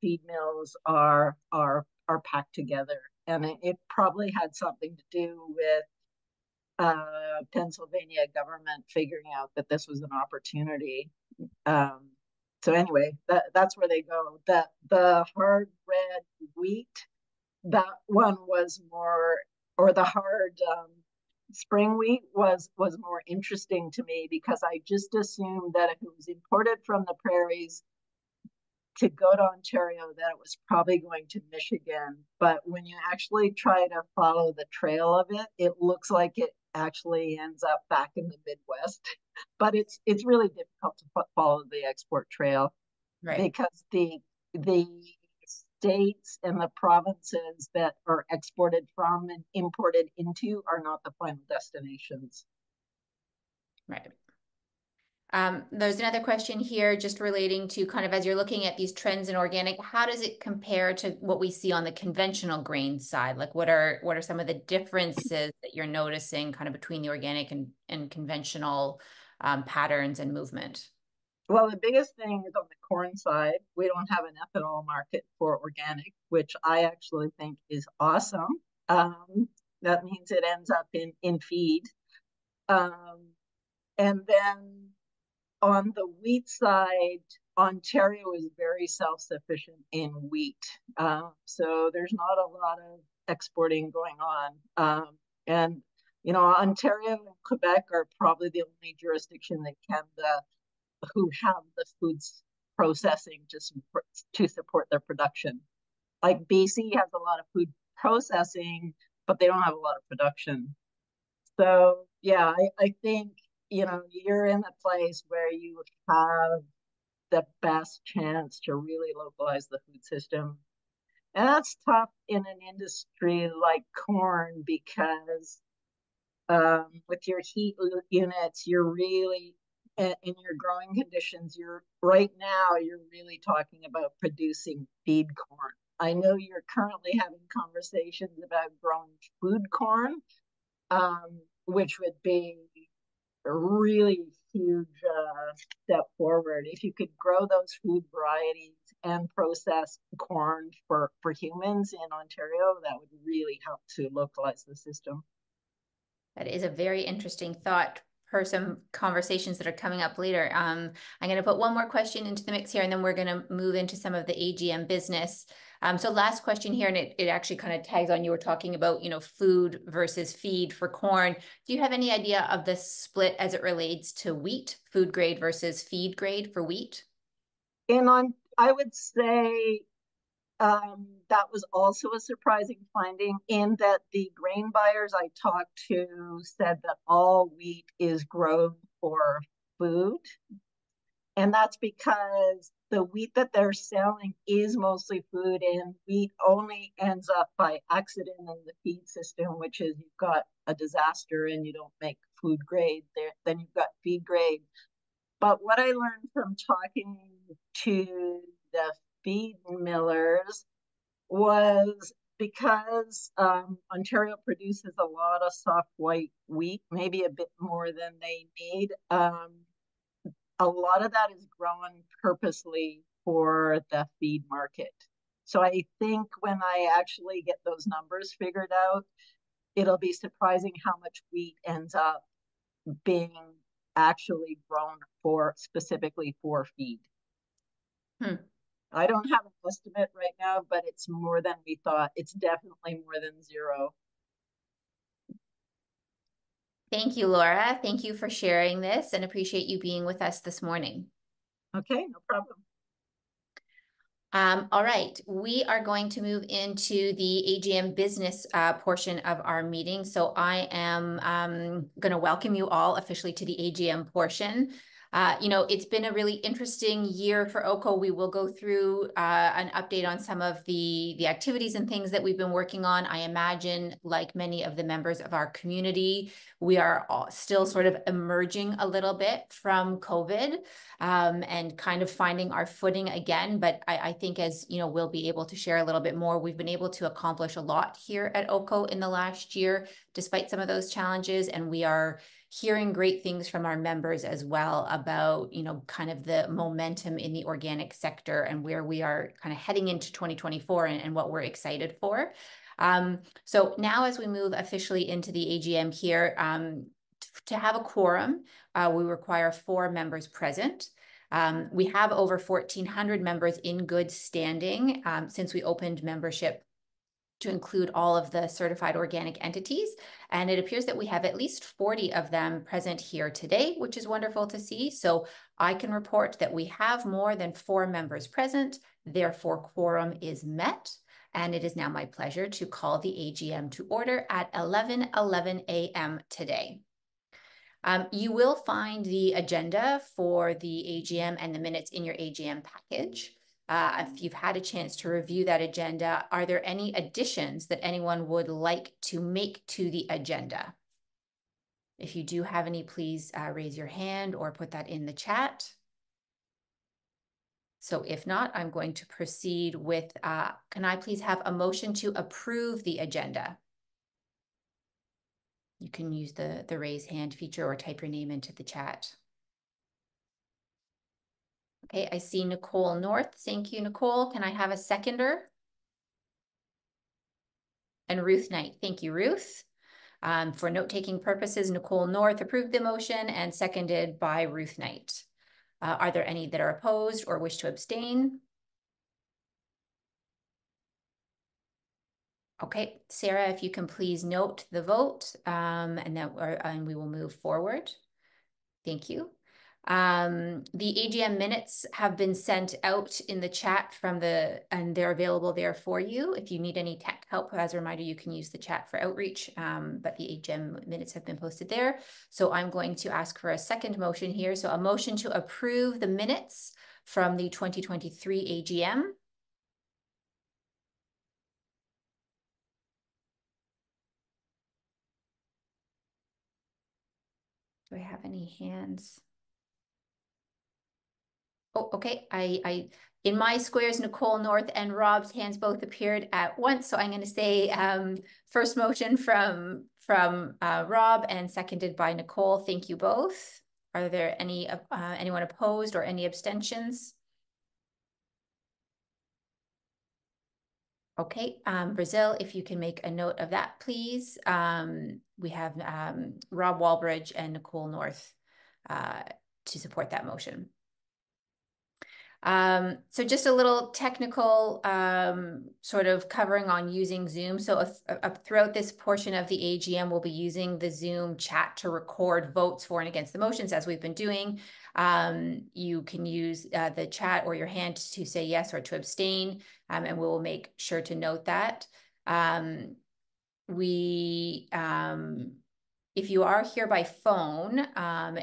feed mills are packed together. And it probably had something to do with Pennsylvania government figuring out that this was an opportunity. So anyway, that's where they go. The hard red wheat, that one was more, or the hard spring wheat was more interesting to me because I just assumed that if it was imported from the prairies to go to Ontario, that it was probably going to Michigan. But when you actually try to follow the trail of it, it looks like it actually ends up back in the Midwest. But it's really difficult to follow the export trail, right? Because the states and the provinces that are exported from and imported into are not the final destinations. Right. There's another question here just relating to kind of as you're looking at these trends in organic, how does it compare to what we see on the conventional grain side? Like what are some of the differences that you're noticing kind of between the organic and conventional patterns and movement? Well, the biggest thing is on the corn side, we don't have an ethanol market for organic, which I actually think is awesome. That means it ends up in feed. And then on the wheat side, Ontario is very self-sufficient in wheat. So there's not a lot of exporting going on. And, you know, Ontario and Quebec are probably the only jurisdiction in Canada who have the foods processing to support their production. Like BC has a lot of food processing, but they don't have a lot of production. So yeah, I think, you know, you're in a place where you have the best chance to really localize the food system. And that's tough in an industry like corn because with your heat units, you're really, in your growing conditions, you're really talking about producing feed corn. I know you're currently having conversations about growing food corn, which would be a really huge step forward. If you could grow those food varieties and processed corn for humans in Ontario. That would really help to localize the system. That is a very interesting thought for some conversations that are coming up later. I'm going to put one more question into the mix here, and then we're going to move into some of the AGM business. So last question here, and it actually kind of tags on, you were talking about, food versus feed for corn. Do you have any idea of the split as it relates to wheat, food grade versus feed grade for wheat? I would say that was also a surprising finding, in that the grain buyers I talked to said that all wheat is grown for food. And that's because the wheat that they're selling is mostly food, and wheat only ends up by accident in the feed system, which is you've got a disaster and you don't make food grade, then you've got feed grade. But what I learned from talking to the feed millers was, because Ontario produces a lot of soft white wheat, maybe a bit more than they need. A lot of that is grown purposely for the feed market. So I think when I actually get those numbers figured out, it'll be surprising how much wheat ends up being actually grown specifically for feed. I don't have an estimate right now, but it's more than we thought. It's definitely more than zero. Thank you, Laura. Thank you for sharing this, and appreciate you being with us this morning. Okay, no problem. All right, we are going to move into the AGM business portion of our meeting. So I am going to welcome you all officially to the AGM portion. It's been a really interesting year for OCO. We will go through an update on some of the activities and things that we've been working on. I imagine, like many of the members of our community, we are all still sort of emerging a little bit from COVID and kind of finding our footing again. But I think, as we'll be able to share a little bit more, we've been able to accomplish a lot here at OCO in the last year, despite some of those challenges. And we are hearing great things from our members as well about, kind of the momentum in the organic sector and where we are kind of heading into 2024 and what we're excited for. So now, as we move officially into the AGM here, to have a quorum, we require 4 members present. We have over 1,400 members in good standing since we opened membership to include all of the certified organic entities. And it appears that we have at least 40 of them present here today, which is wonderful to see. So I can report that we have more than 4 members present, therefore quorum is met. And it is now my pleasure to call the AGM to order at 11:11 a.m. today. You will find the agenda for the AGM and the minutes in your AGM package. If you've had a chance to review that agenda, are there any additions that anyone would like to make to the agenda? If you do have any, please raise your hand or put that in the chat. So if not, I'm going to proceed with, can I please have a motion to approve the agenda? You can use the raise hand feature or type your name into the chat. Okay, I see Nicole North. Thank you, Nicole. Can I have a seconder? And Ruth Knight. Thank you, Ruth. For note-taking purposes, Nicole North approved the motion and seconded by Ruth Knight. Are there any that are opposed or wish to abstain? Okay, Sarah, if you can please note the vote, and we will move forward. Thank you. The AGM minutes have been sent out in the chat and they're available there for you. If you need any tech help, as a reminder, you can use the chat for outreach, but the AGM minutes have been posted there. So I'm going to ask for a second motion here. So a motion to approve the minutes from the 2023 AGM. Do I have any hands? Oh, okay. I in my squares, Nicole North and Rob's hands both appeared at once. So I'm going to say first motion from Rob and seconded by Nicole. Thank you both. Are there any anyone opposed or any abstentions? Okay, Brazil, if you can make a note of that, please. We have Rob Walbridge and Nicole North to support that motion. So just a little technical sort of covering on using Zoom. So throughout this portion of the AGM, we'll be using the Zoom chat to record votes for and against the motions as we've been doing. You can use the chat or your hand to say yes or to abstain, and we will make sure to note that. If you are here by phone,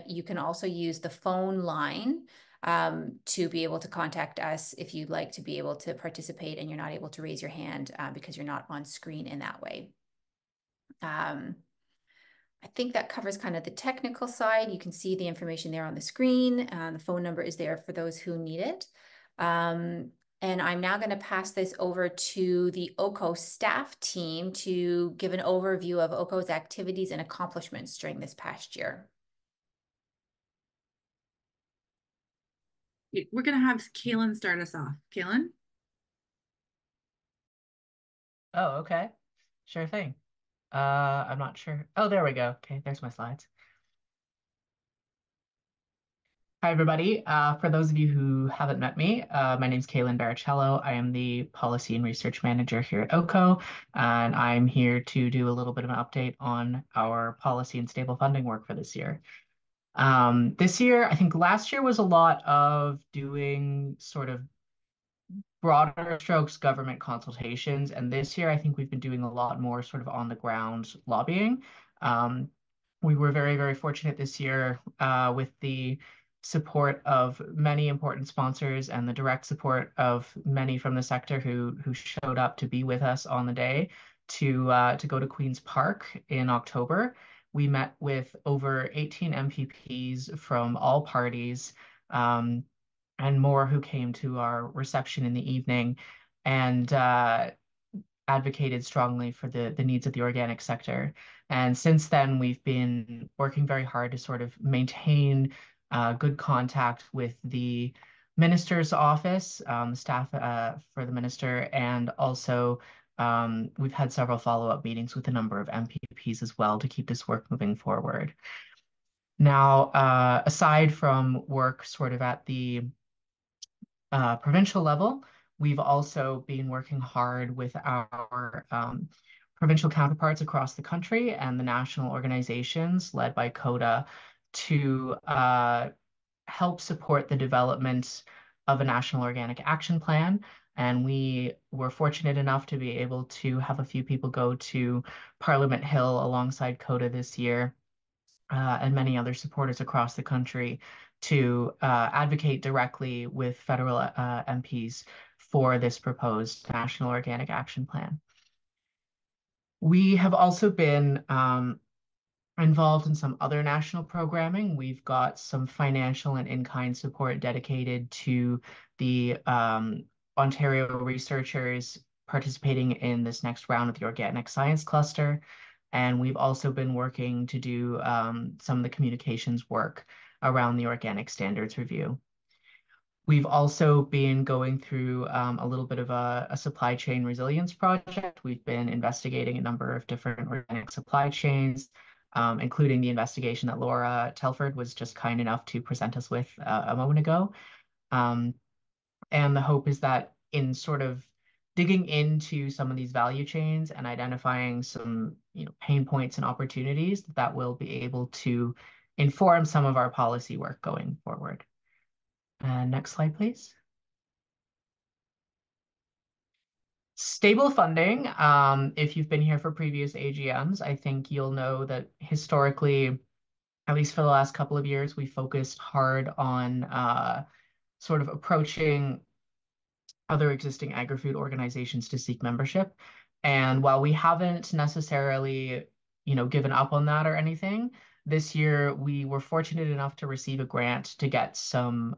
you can also use the phone line to be able to contact us if you'd like to be able to participate and you're not able to raise your hand because you're not on screen in that way. I think that covers kind of the technical side. You can see the information there on the screen. The phone number is there for those who need it. And I'm now going to pass this over to the OCO staff team to give an overview of OCO's activities and accomplishments during this past year. We're going to have Kaylin start us off. Kaylin? Oh, okay. Sure thing. I'm not sure. Oh, there we go. Okay, there's my slides. Hi, everybody. For those of you who haven't met me, my name is Kaylin Baricello. I am the Policy and Research Manager here at OCO, and I'm here to do a little bit of an update on our policy and stable funding work for this year. This year, I think last year was a lot of doing sort of broader strokes government consultations, and this year I think we've been doing a lot more sort of on the ground lobbying. We were very, very fortunate this year with the support of many important sponsors and the direct support of many from the sector who showed up to be with us on the day to go to Queen's Park in October. We met with over 18 MPPs from all parties, and more who came to our reception in the evening and advocated strongly for the needs of the organic sector. And since then, we've been working very hard to sort of maintain good contact with the minister's office, staff for the minister, and also we've had several follow-up meetings with a number of MPPs as well to keep this work moving forward. Now, aside from work sort of at the provincial level, we've also been working hard with our provincial counterparts across the country and the national organizations led by COTA to help support the development of a national organic action plan. And we were fortunate enough to be able to have a few people go to Parliament Hill alongside COTA this year, and many other supporters across the country to advocate directly with federal MPs for this proposed National Organic Action Plan. We have also been involved in some other national programming. We've got some financial and in-kind support dedicated to the Ontario researchers participating in this next round of the Organic Science Cluster. And we've also been working to do some of the communications work around the Organic Standards Review. We've also been going through a little bit of a supply chain resilience project. We've been investigating a number of different organic supply chains, including the investigation that Laura Telford was just kind enough to present us with a moment ago. And the hope is that in sort of digging into some of these value chains and identifying some pain points and opportunities that will be able to inform some of our policy work going forward. Next slide, please. Stable funding. If you've been here for previous AGMs, I think you'll know that historically, at least for the last couple of years, we focused hard on sort of approaching other existing agri-food organizations to seek membership. And while we haven't necessarily, given up on that or anything, this year we were fortunate enough to receive a grant to get some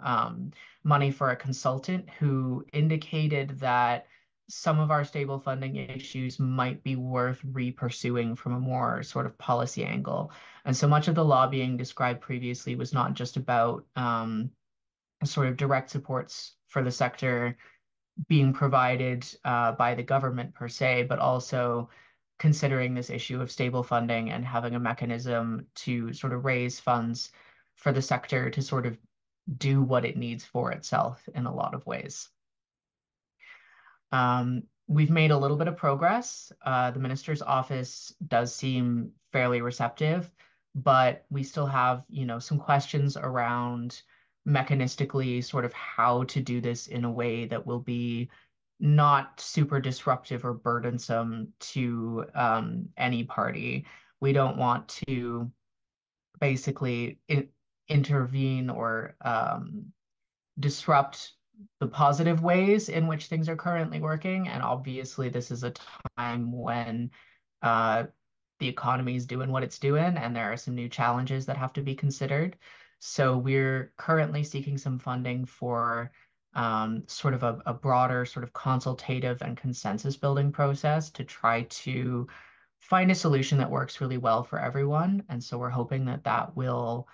money for a consultant who indicated that some of our stable funding issues might be worth re-pursuing from a more sort of policy angle. And so much of the lobbying described previously was not just about sort of direct supports for the sector being provided by the government per se, but also considering this issue of stable funding and having a mechanism to sort of raise funds for the sector to sort of do what it needs for itself in a lot of ways. We've made a little bit of progress. The minister's office does seem fairly receptive, but we still have, some questions around mechanistically sort of how to do this in a way that will be not super disruptive or burdensome to any party. We don't want to basically intervene or disrupt the positive ways in which things are currently working. And obviously, this is a time when uh, the economy is doing what it's doing, and there are some new challenges that have to be considered. So we're currently seeking some funding for sort of a broader sort of consultative and consensus building process to try to find a solution that works really well for everyone. And so we're hoping that that will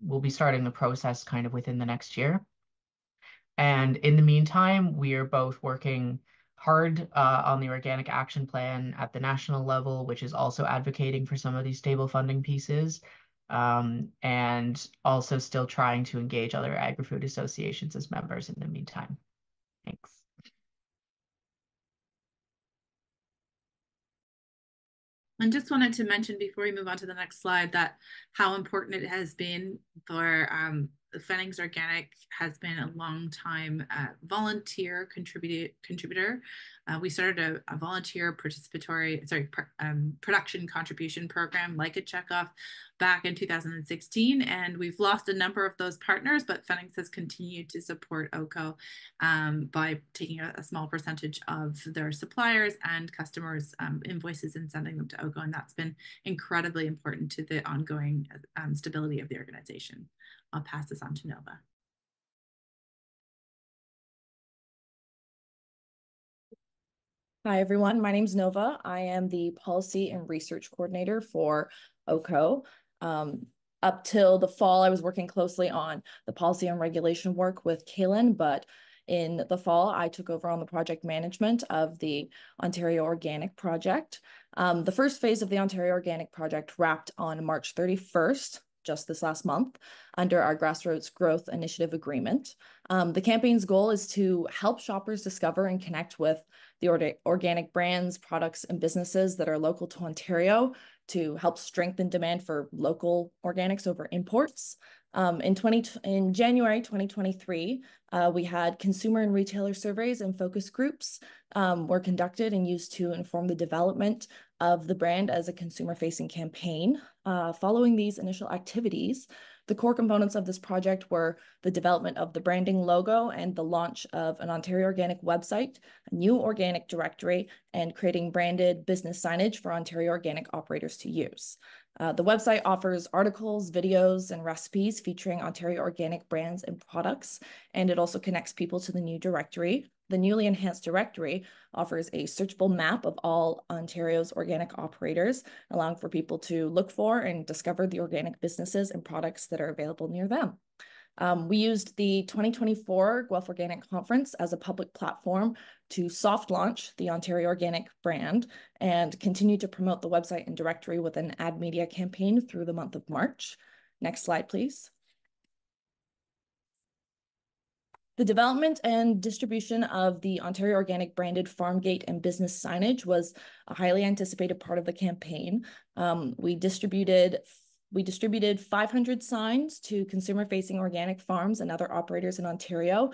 we'll be starting the process kind of within the next year. And in the meantime, we are both working hard on the organic action plan at the national level, which is also advocating for some of these stable funding pieces, and also still trying to engage other agri-food associations as members in the meantime. Thanks. And just wanted to mention before we move on to the next slide that how important it has been for Fennings Organic has been a long time volunteer contributor. We started a volunteer production contribution program like a checkoff back in 2016, and we've lost a number of those partners, but Fennings has continued to support OCO by taking a small percentage of their suppliers and customers' invoices and sending them to OCO, and that's been incredibly important to the ongoing stability of the organization. I'll pass this on to Nova. Hi, everyone. My name is Nova. I am the Policy and Research Coordinator for OCO. Up till the fall, I was working closely on the policy and regulation work with Kaylin, but in the fall, I took over on the project management of the Ontario Organic Project. The first phase of the Ontario Organic Project wrapped on March 31st, just this last month, under our Grassroots Growth Initiative Agreement. The campaign's goal is to help shoppers discover and connect with the organic brands, products, and businesses that are local to Ontario to help strengthen demand for local organics over imports. In January 2023, we had consumer and retailer surveys and focus groups were conducted and used to inform the development of the brand as a consumer-facing campaign. Following these initial activities, the core components of this project were the development of the branding logo and the launch of an Ontario Organic website, a new organic directory, and creating branded business signage for Ontario Organic operators to use. The website offers articles, videos, and recipes featuring Ontario Organic brands and products, and it also connects people to the new directory. The newly enhanced directory offers a searchable map of all Ontario's organic operators, allowing for people to look for and discover the organic businesses and products that are available near them. We used the 2024 Guelph Organic Conference as a public platform to soft launch the Ontario Organic brand and continue to promote the website and directory with an ad media campaign through the month of March. Next slide, please. The development and distribution of the Ontario Organic branded farm gate and business signage was a highly anticipated part of the campaign. We distributed 500 signs to consumer-facing organic farms and other operators in Ontario,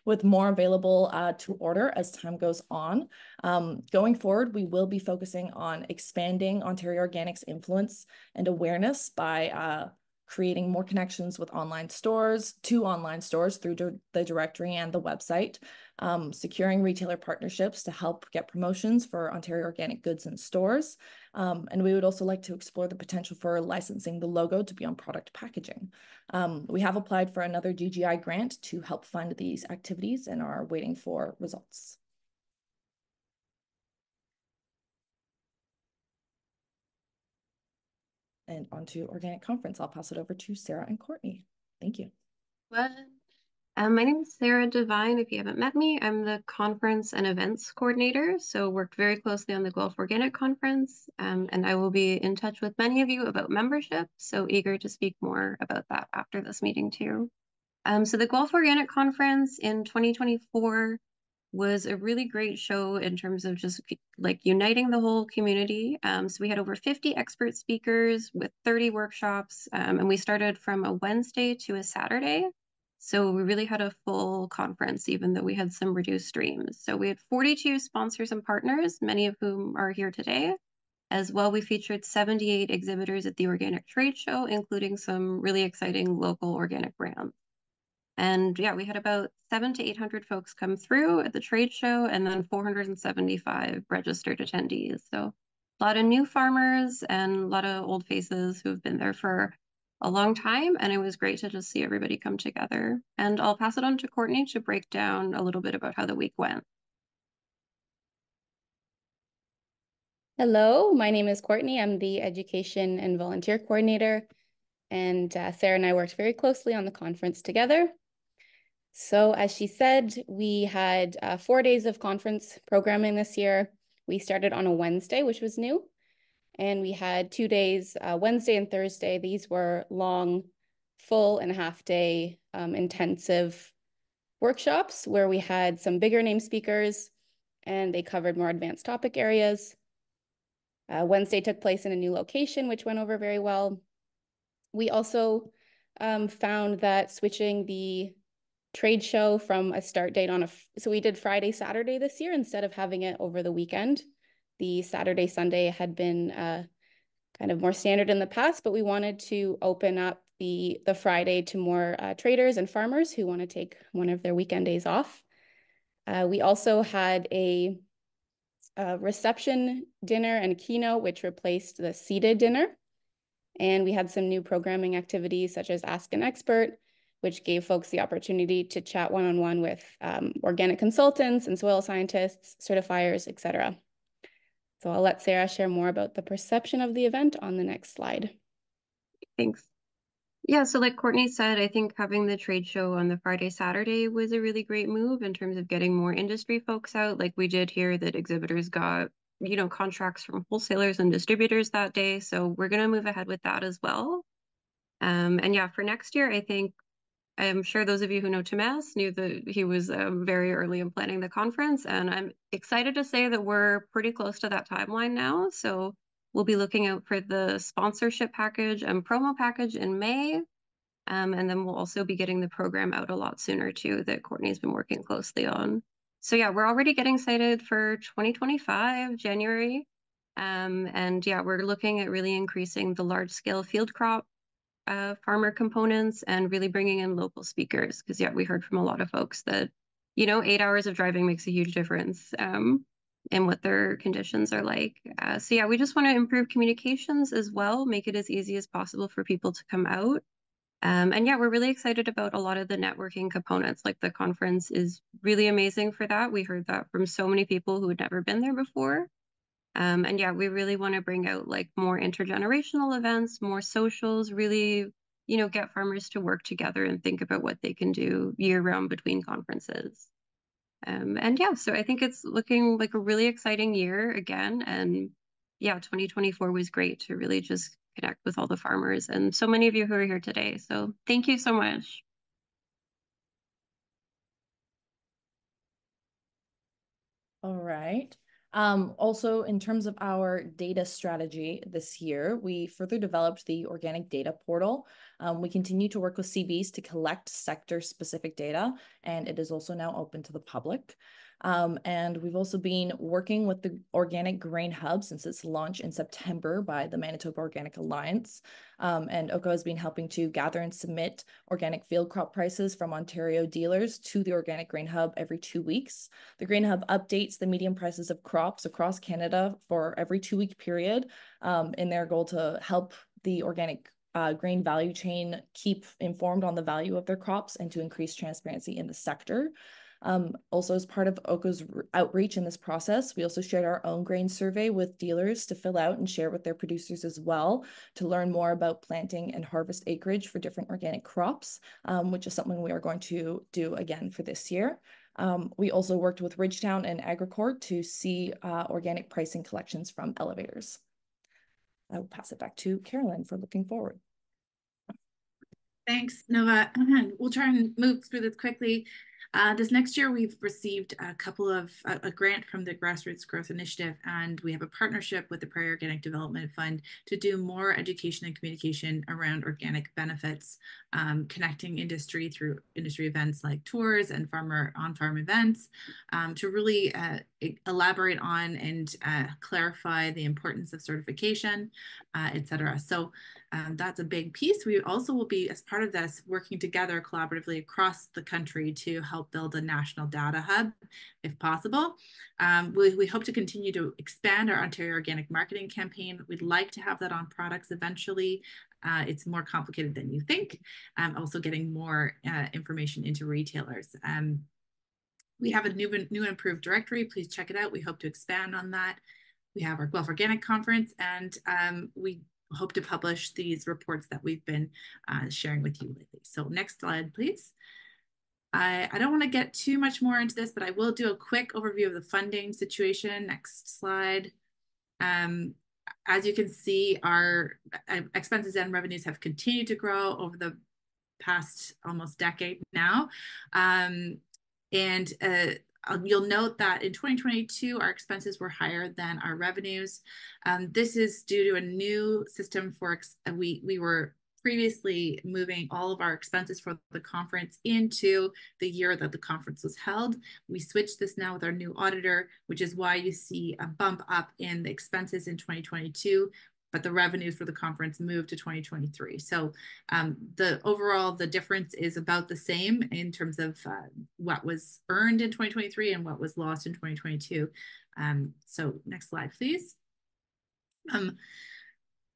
with more available to order as time goes on. Going forward, we will be focusing on expanding Ontario Organic's influence and awareness by creating more connections with online stores through the directory and the website, securing retailer partnerships to help get promotions for Ontario Organic goods in stores. And we would also like to explore the potential for licensing the logo to be on product packaging. We have applied for another GGI grant to help fund these activities and are waiting for results. And on to Organic Conference. I'll pass it over to Sarah and Courtney. Thank you. What? My name is Sarah Devine. If you haven't met me, I'm the conference and events coordinator. So worked very closely on the Guelph Organic Conference. And I will be in touch with many of you about membership. So eager to speak more about that after this meeting too. So the Guelph Organic Conference in 2024 was a really great show in terms of just like uniting the whole community. So we had over 50 expert speakers with 30 workshops, and we started from a Wednesday to a Saturday. So we really had a full conference, even though we had some reduced streams. So we had 42 sponsors and partners, many of whom are here today. As well, we featured 78 exhibitors at the organic trade show, including some really exciting local organic brands. And yeah, we had about 700 to 800 folks come through at the trade show, and then 475 registered attendees. So a lot of new farmers and a lot of old faces who have been there for a long time. And it was great to just see everybody come together. And I'll pass it on to Courtney to break down a little bit about how the week went. Hello, my name is Courtney. I'm the Education and Volunteer Coordinator, and Sarah and I worked very closely on the conference together. So as she said, we had 4 days of conference programming this year. We started on a Wednesday, which was new, and we had 2 days, Wednesday and Thursday. These were long, full and half day intensive workshops where we had some bigger name speakers and they covered more advanced topic areas. Wednesday took place in a new location, which went over very well. We also found that switching the trade show from a start date on so we did Friday, Saturday this year instead of having it over the weekend. The Saturday, Sunday had been kind of more standard in the past, but we wanted to open up the Friday to more traders and farmers who want to take one of their weekend days off. We also had a reception dinner and keynote, which replaced the seated dinner. And we had some new programming activities such as Ask an Expert, which gave folks the opportunity to chat one-on-one with organic consultants and soil scientists, certifiers, etc. So I'll let Sarah share more about the perception of the event on the next slide. Thanks. Yeah, so like Courtney said, I think having the trade show on the Friday, Saturday was a really great move in terms of getting more industry folks out. Like we did hear that exhibitors got, contracts from wholesalers and distributors that day. So we're going to move ahead with that as well. And yeah, for next year, I'm sure those of you who know Tomas knew that he was very early in planning the conference. And I'm excited to say that we're pretty close to that timeline now. So we'll be looking out for the sponsorship package and promo package in May. And then we'll also be getting the program out a lot sooner too, that Courtney's been working closely on. So yeah, we're already getting excited for 2025, January. And yeah, we're looking at really increasing the large scale field crop farmer components and really bringing in local speakers. Because yeah, we heard from a lot of folks that, 8 hours of driving makes a huge difference in what their conditions are like. So yeah, we just want to improve communications as well, make it as easy as possible for people to come out. And yeah, we're really excited about a lot of the networking components. Like the conference is really amazing for that. We heard that from so many people who had never been there before. And yeah, we really want to bring out like more intergenerational events, more socials, really, get farmers to work together and think about what they can do year round between conferences. And yeah, so I think it's looking like a really exciting year again. And yeah, 2024 was great to really just connect with all the farmers and so many of you who are here today. So thank you so much. All right. Also, in terms of our data strategy this year, we further developed the organic data portal. We continue to work with CBs to collect sector-specific data, and it is also now open to the public. And we've also been working with the Organic Grain Hub since its launch in September by the Manitoba Organic Alliance. And OCO has been helping to gather and submit organic field crop prices from Ontario dealers to the Organic Grain Hub every 2 weeks. The Grain Hub updates the median prices of crops across Canada for every 2-week period in their goal to help the organic grain value chain keep informed on the value of their crops and to increase transparency in the sector. Also, as part of OCO's outreach in this process, we also shared our own grain survey with dealers to fill out and share with their producers as well to learn more about planting and harvest acreage for different organic crops, which is something we are going to do again for this year. We also worked with Ridgetown and Agricourt to see organic pricing collections from elevators. I will pass it back to Carolyn for looking forward. Thanks, Nova. We'll try and move through this quickly. This next year, we've received a grant from the Grassroots Growth Initiative, and we have a partnership with the Prairie Organic Development Fund to do more education and communication around organic benefits, connecting industry through industry events like tours and on-farm events, to really elaborate on and clarify the importance of certification, et cetera. So that's a big piece. We also will be, as part of this, working together collaboratively across the country to help build a national data hub, if possible. We hope to continue to expand our Ontario Organic Marketing campaign. We'd like to have that on products eventually. It's more complicated than you think. Also getting more information into retailers. We have a new and improved directory. Please check it out. We hope to expand on that. We have our Guelph Organic Conference, and we hope to publish these reports that we've been sharing with you lately. So next slide, please. I don't want to get too much more into this, but I will do a quick overview of the funding situation. Next slide. As you can see, our expenses and revenues have continued to grow over the past almost decade now. You'll note that in 2022, our expenses were higher than our revenues. This is due to a new system for, we were previously moving all of our expenses for the conference into the year that the conference was held. We switched this now with our new auditor, which is why you see a bump up in the expenses in 2022, but the revenues for the conference moved to 2023. So the difference is about the same in terms of what was earned in 2023 and what was lost in 2022. So next slide, please.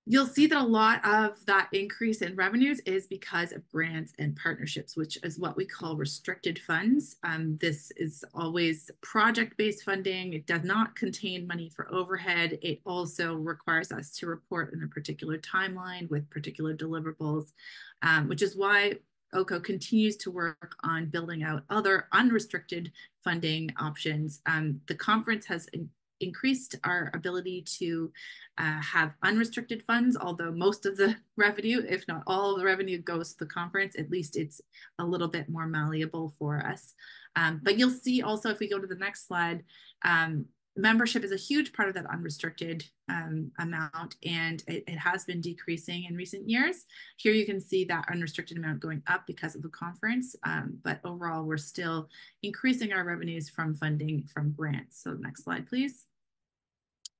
You'll see that a lot of that increase in revenues is because of grants and partnerships, which is what we call restricted funds. This is always project-based funding. It does not contain money for overhead. It also requires us to report in a particular timeline with particular deliverables, which is why OCO continues to work on building out other unrestricted funding options. The conference has increased our ability to have unrestricted funds, although most of the revenue, if not all of the revenue, goes to the conference. At least it's a little bit more malleable for us. But you'll see also, if we go to the next slide, membership is a huge part of that unrestricted amount, and it has been decreasing in recent years. Here you can see that unrestricted amount going up because of the conference, but overall we're still increasing our revenues from funding from grants. So next slide, please.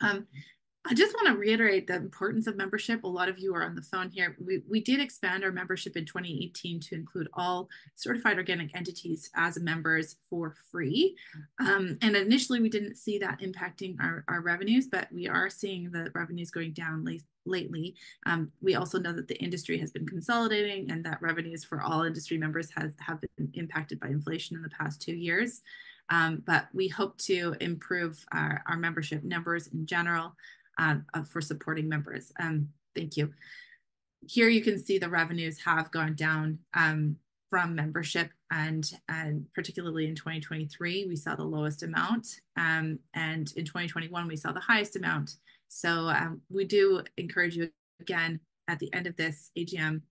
I just want to reiterate the importance of membership. A lot of you are on the phone here. We did expand our membership in 2018 to include all certified organic entities as members for free. And initially we didn't see that impacting our revenues, but we are seeing the revenues going down lately. We also know that the industry has been consolidating and that revenues for all industry members have been impacted by inflation in the past 2 years. But we hope to improve our membership numbers in general for supporting members. Thank you. Here you can see the revenues have gone down from membership, and particularly in 2023, we saw the lowest amount. And in 2021, we saw the highest amount. So we do encourage you again at the end of this AGM,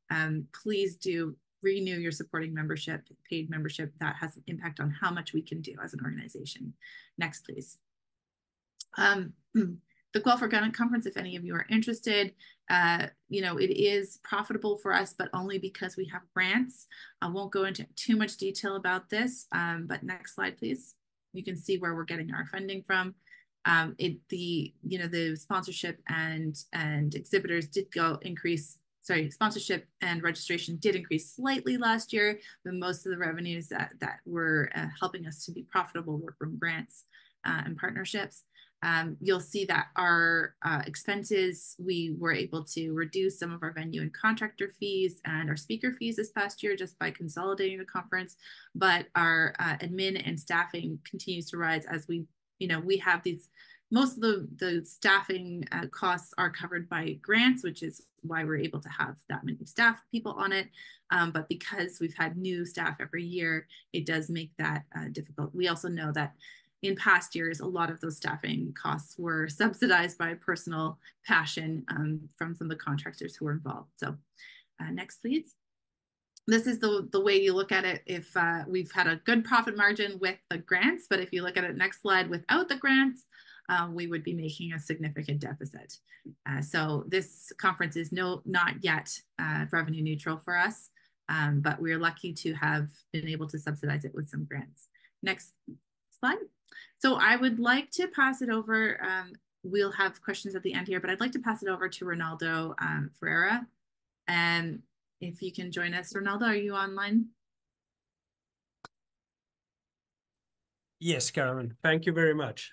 please do renew your supporting membership, paid membership. That has an impact on how much we can do as an organization. Next, please. The Guelph Organic Conference, if any of you are interested, it is profitable for us, but only because we have grants. I won't go into too much detail about this, but next slide, please. You can see where we're getting our funding from. The sponsorship and exhibitors did sponsorship and registration did increase slightly last year, but most of the revenues that were helping us to be profitable were from grants and partnerships. You'll see that our expenses, we were able to reduce some of our venue and contractor fees and our speaker fees this past year just by consolidating the conference. But our admin and staffing continues to rise as we have these, most of the staffing costs are covered by grants, which is why we're able to have that many staff people on it. But because we've had new staff every year, it does make that difficult. We also know that in past years, a lot of those staffing costs were subsidized by personal passion from some of the contractors who were involved. So next, please. This is the way you look at it if we've had a good profit margin with the grants, but if you look at it next slide without the grants, we would be making a significant deficit. So this conference is not yet revenue neutral for us, but we're lucky to have been able to subsidize it with some grants. Next slide. So I would like to pass it over. We'll have questions at the end here, but I'd like to pass it over to Ronaldo Ferreira. And if you can join us, Ronaldo, are you online? Yes, Carolyn, thank you very much.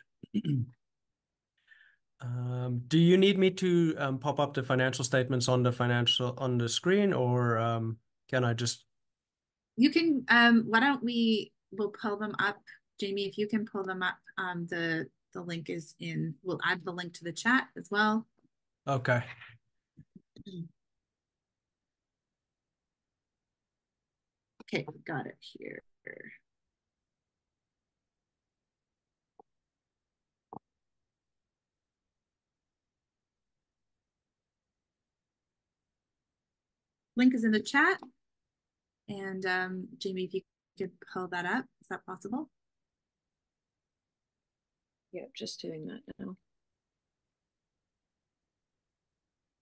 Do you need me to pop up the financial statements on the screen, or can I just? You can. Why don't we'll pull them up, Jamie? If you can pull them up, the link is in. We'll add the link to the chat as well. Okay. Okay, got it here. Link is in the chat. And Jamie, if you could pull that up, is that possible? Yeah, just doing that now.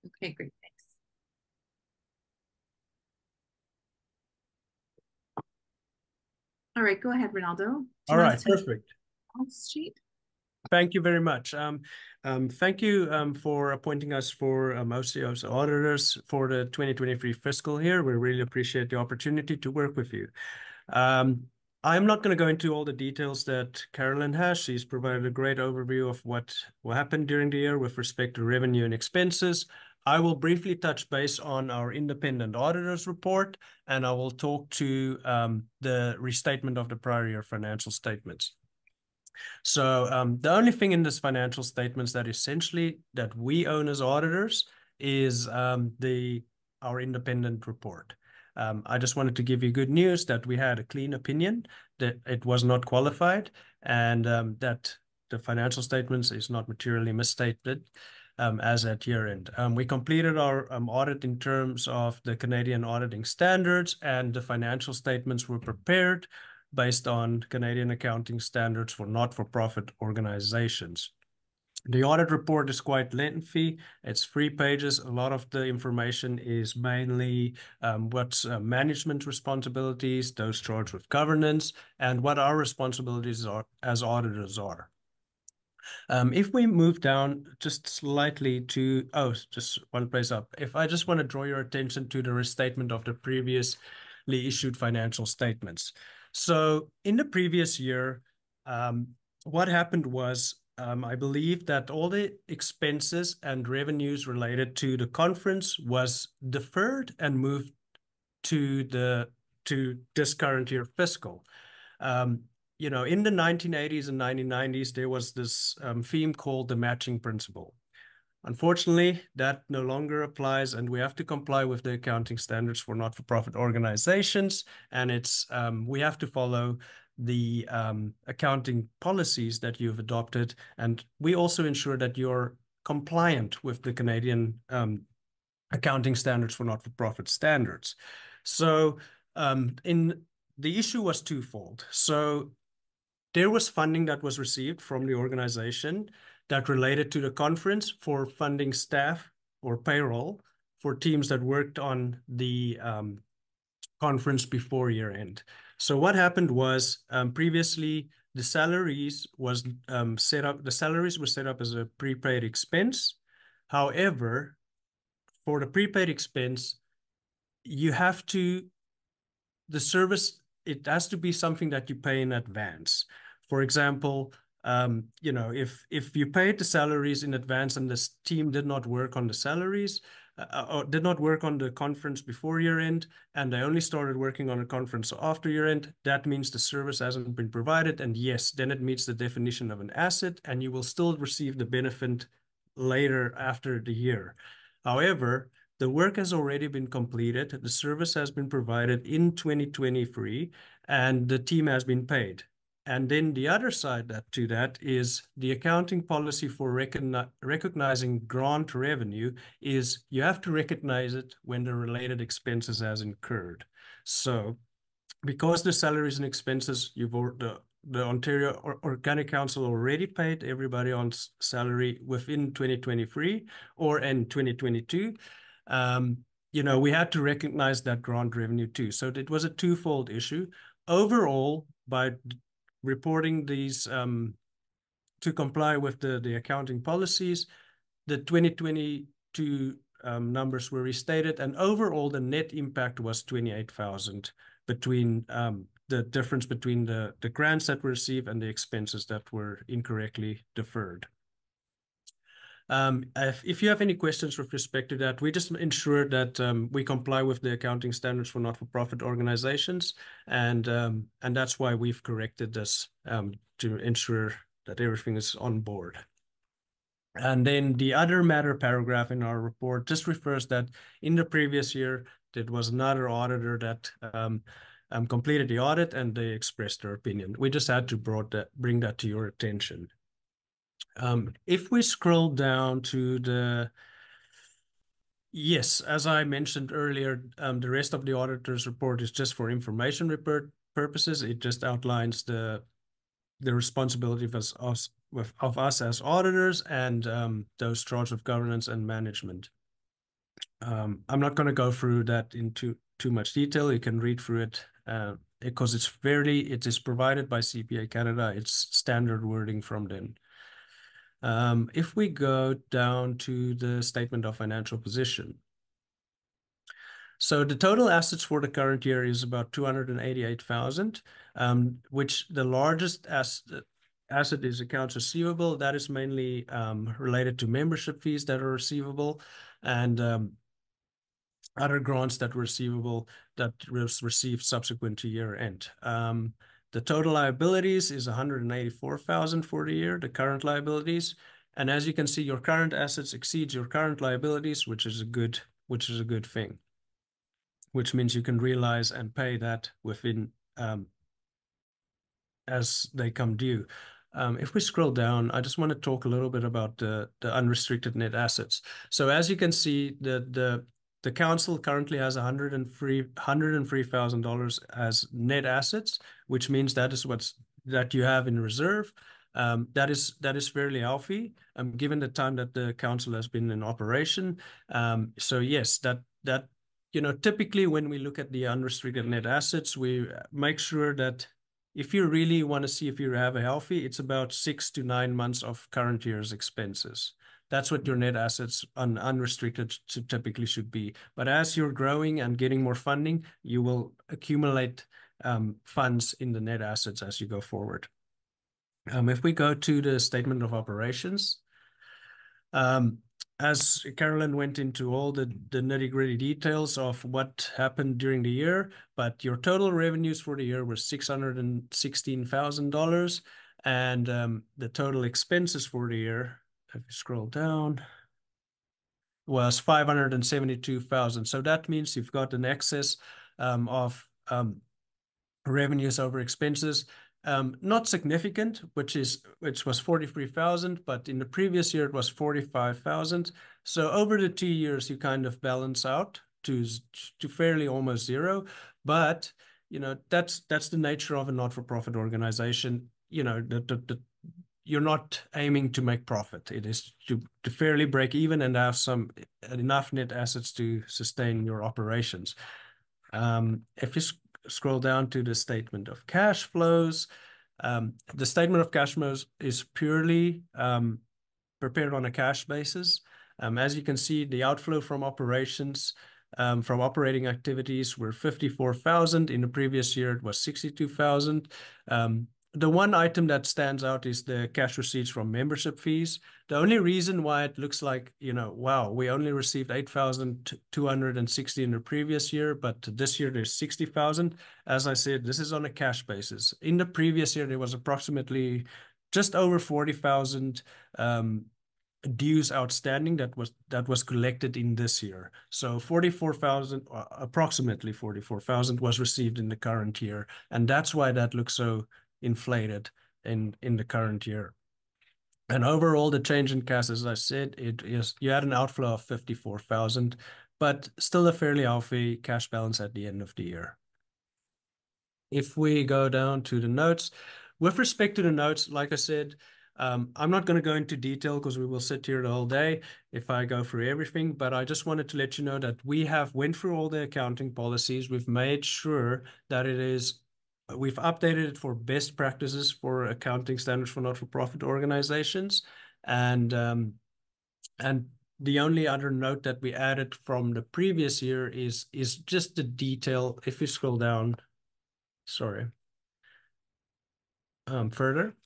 Okay, great, thanks. All right, go ahead, Ronaldo. All right, perfect. Sheet? Thank you very much. Thank you for appointing us for OCO's auditors for the 2023 fiscal year. We really appreciate the opportunity to work with you. I'm not going to go into all the details that Carolyn has. She's provided a great overview of what happened during the year with respect to revenue and expenses. I will briefly touch base on our independent auditor's report, and I will talk to the restatement of the prior year financial statements. So the only thing in this financial statements that essentially that we own as auditors is our independent report. I just wanted to give you good news that we had a clean opinion, that it was not qualified, and that the financial statements is not materially misstated as at year end. We completed our audit in terms of the Canadian auditing standards, and the financial statements were prepared based on Canadian accounting standards for not-for-profit organizations. The audit report is quite lengthy. It's 3 pages. A lot of the information is mainly what's management responsibilities, those charged with governance, and what our responsibilities are as auditors are. If we move down just slightly to, just one place up. If I just want to draw your attention to the restatement of the previously issued financial statements. So in the previous year, what happened was, I believe that all the expenses and revenues related to the conference was deferred and moved to this current year fiscal. You know, in the 1980s and 1990s, there was this theme called the matching principle. Unfortunately, that no longer applies, and we have to comply with the accounting standards for not-for-profit organizations, and we have to follow the accounting policies that you've adopted, and we also ensure that you're compliant with the Canadian accounting standards for not-for-profit standards. So the issue was twofold. So there was funding that was received from the organization that related to the conference for funding staff or payroll for teams that worked on the conference before year end. So what happened was previously the salaries were set up as a prepaid expense. However, for the prepaid expense, it has to be something that you pay in advance. For example, You know, if you paid the salaries in advance and this team did not work on the salaries, or did not work on the conference before year end, and they only started working on a conference after year end, that means the service hasn't been provided. And yes, then it meets the definition of an asset, and you will still receive the benefit later after the year. However, the work has already been completed, the service has been provided in 2023, and the team has been paid. And then the other side to that is the accounting policy for recognizing grant revenue is you have to recognize it when the related expenses has incurred. So because the salaries and expenses, the Ontario Organic Council already paid everybody on salary within 2023 or in 2022, you know, we had to recognize that grant revenue too. So it was a twofold issue. Overall, by reporting these to comply with the accounting policies, the 2022 numbers were restated, and overall the net impact was 28,000 between the difference between the grants that were received and the expenses that were incorrectly deferred. If you have any questions with respect to that, we just ensure that we comply with the accounting standards for not-for-profit organizations, and that's why we've corrected this to ensure that everything is on board. And then the other matter paragraph in our report just refers that in the previous year, there was another auditor that completed the audit and they expressed their opinion. We just had to bring that to your attention. If we scroll down to yes, as I mentioned earlier, the rest of the auditor's report is just for information purposes. It just outlines the responsibility of us as auditors and those charged with governance and management. I'm not going to go through that in too much detail. You can read through it because it is provided by CPA Canada. It's standard wording from them. If we go down to the statement of financial position. So the total assets for the current year is about 288,000, which the largest asset is accounts receivable. That is mainly related to membership fees that are receivable and other grants that were receivable that was received subsequent to year end. The total liabilities is 184,000 for the year, the current liabilities. And as you can see, your current assets exceeds your current liabilities, which is a good thing, which means you can realize and pay that within as they come due. If we scroll down, I just want to talk a little bit about the unrestricted net assets. So as you can see, the council currently has $103,000 as net assets, which means that is that you have in reserve. That is fairly healthy, given the time that the council has been in operation. So yes, that you know, typically when we look at the unrestricted net assets, we make sure that if you really want to see if you have a healthy, it's about 6 to 9 months of current year's expenses. That's what your net assets unrestricted typically should be. But as you're growing and getting more funding, you will accumulate funds in the net assets as you go forward. If we go to the statement of operations, as Carolyn went into all the nitty-gritty details of what happened during the year, but your total revenues for the year were $616,000, and the total expenses for the year, if you scroll down, was $572,000. So that means you've got an excess of revenues over expenses. Not significant, which was 43,000, but in the previous year it was 45,000. So over the 2 years, you kind of balance out to fairly almost zero. But you know, that's the nature of a not-for-profit organization. You know, you're not aiming to make profit. It is to fairly break even and have enough net assets to sustain your operations. If you scroll down to the statement of cash flows, the statement of cash flows is purely prepared on a cash basis. As you can see, the outflow from operations, from operating activities were 54,000. In the previous year, it was 62,000. the one item that stands out is the cash receipts from membership fees. The only reason why it looks like, wow, we only received 8,260 in the previous year, but this year there's 60,000. As I said, this is on a cash basis. In the previous year, there was approximately just over 40,000 dues outstanding that was collected in this year. So 44,000, approximately 44,000 was received in the current year. And that's why that looks so inflated in the current year. And overall, the change in cash, as I said, you had an outflow of 54,000, but still a fairly healthy cash balance at the end of the year. If we go down to the notes, with respect to the notes, like I said, I'm not going to go into detail because we will sit here the whole day if I go through everything, but I just wanted to let you know that we have went through all the accounting policies. We've made sure that we've updated it for best practices for accounting standards for not-for-profit organizations. And the only other note that we added from the previous year is just the detail. If you scroll down, sorry, further.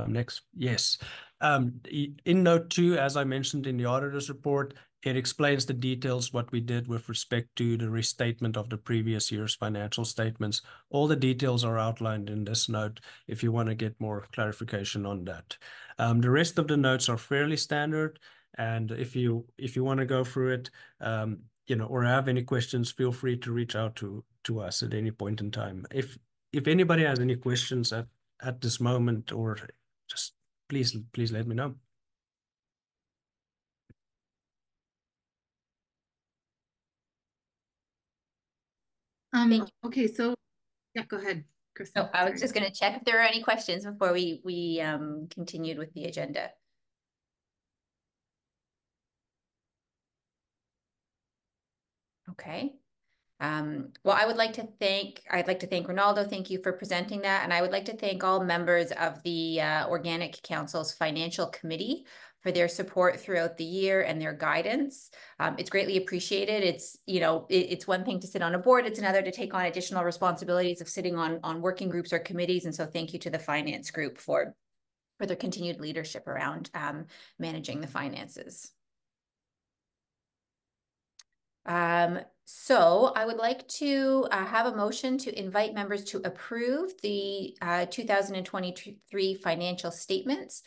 Next, yes. In note 2, as I mentioned in the auditor's report, it explains the details what we did with respect to the restatement of the previous year's financial statements. All the details are outlined in this note if you want to get more clarification on that. The rest of the notes are fairly standard, and if you want to go through it, or have any questions, feel free to reach out to us at any point in time. If anybody has any questions at this moment, or just please let me know. Okay, so yeah, go ahead, Krysten. No, I was just going to check if there are any questions before we continued with the agenda. Okay. Well, I'd like to thank Ronaldo. Thank you for presenting that. And I would like to thank all members of the Organic Council's Financial Committee for their support throughout the year and their guidance. It's greatly appreciated. It's one thing to sit on a board. It's another to take on additional responsibilities of sitting on working groups or committees. And so thank you to the finance group for their continued leadership around managing the finances. So I would like to have a motion to invite members to approve the 2023 financial statements.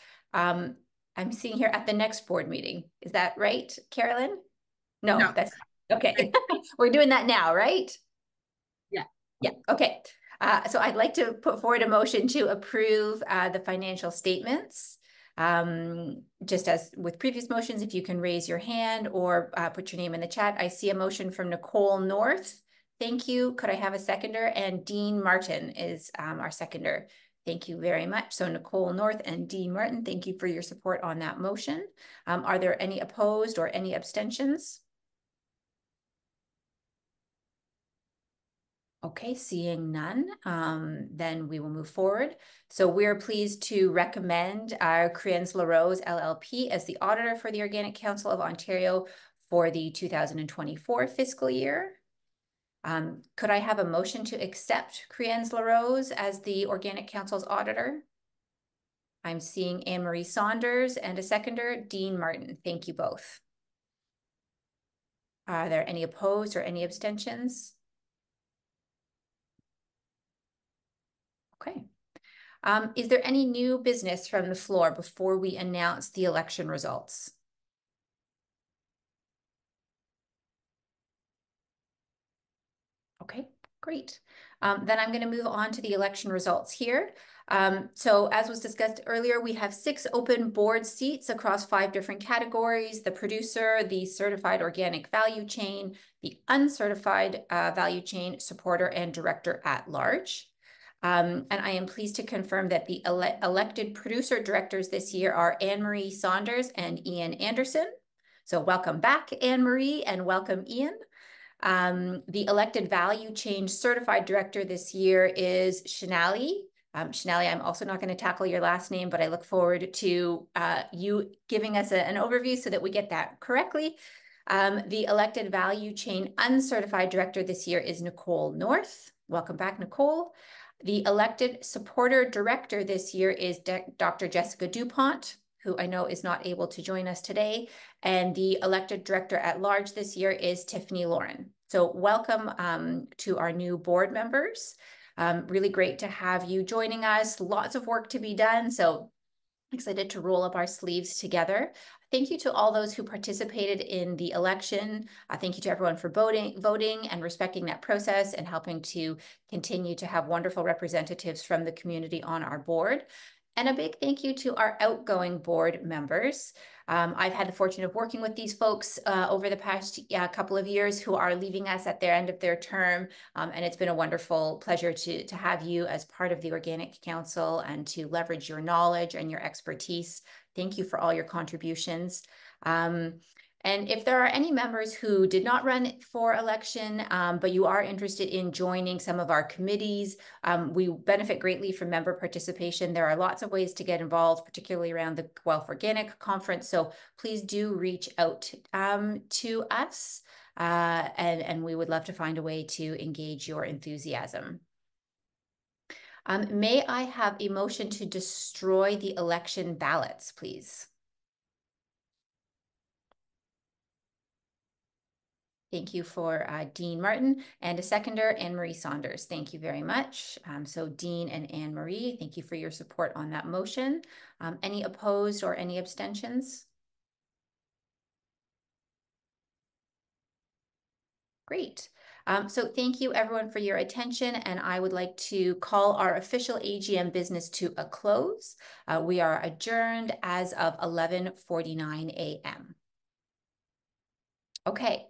I'm seeing here at the next board meeting. Is that right, Carolyn? No. That's okay. We're doing that now, right? Yeah. Yeah. Okay. So I'd like to put forward a motion to approve the financial statements. Just as with previous motions, if you can raise your hand or put your name in the chat. I see a motion from Nicole North. Thank you. Could I have a seconder? And Dean Martin is our seconder. Thank you very much. So Nicole North and Dean Martin, thank you for your support on that motion. Are there any opposed or any abstentions? Okay, seeing none, then we will move forward. So we're pleased to recommend our Krysten LaRose LLP as the auditor for the Organic Council of Ontario for the 2024 fiscal year. Could I have a motion to accept Krysten LaRose as the Organic Council's auditor? I'm seeing Anne-Marie Saunders and a seconder, Dean Martin. Thank you both. Are there any opposed or any abstentions? Okay. Is there any new business from the floor before we announce the election results? Okay, great. Then I'm going to move on to the election results here. So as was discussed earlier, we have 6 open board seats across 5 different categories: the producer, the certified organic value chain, the uncertified value chain, supporter, and director at large. And I am pleased to confirm that the elected producer directors this year are Anne-Marie Saunders and Ian Anderson. So welcome back, Anne-Marie, and welcome, Ian. The elected value chain certified director this year is Shanali. Shanali, I'm also not going to tackle your last name, but I look forward to you giving us an overview so that we get that correctly. The elected value chain uncertified director this year is Nicole North. Welcome back, Nicole. The elected supporter director this year is Dr. Jessica DuPont, who I know is not able to join us today. And the elected director at large this year is Tiffany Lauren. So welcome to our new board members. Really great to have you joining us. Lots of work to be done. So excited to roll up our sleeves together. Thank you to all those who participated in the election. Thank you to everyone for voting and respecting that process and helping to continue to have wonderful representatives from the community on our board. And a big thank you to our outgoing board members. I've had the fortune of working with these folks over the past couple of years who are leaving us at their end of their term. And it's been a wonderful pleasure to have you as part of the Organic Council and to leverage your knowledge and your expertise. Thank you for all your contributions. And if there are any members who did not run for election, but you are interested in joining some of our committees, we benefit greatly from member participation. There are lots of ways to get involved, particularly around the Guelph Organic Conference. So please do reach out to us, and we would love to find a way to engage your enthusiasm. May I have a motion to destroy the election ballots, please? Thank you for Dean Martin, and a seconder, Anne-Marie Saunders. Thank you very much. So Dean and Anne-Marie, thank you for your support on that motion. Any opposed or any abstentions? Great. So thank you everyone for your attention, and I would like to call our official AGM business to a close. We are adjourned as of 11:49 a.m. Okay.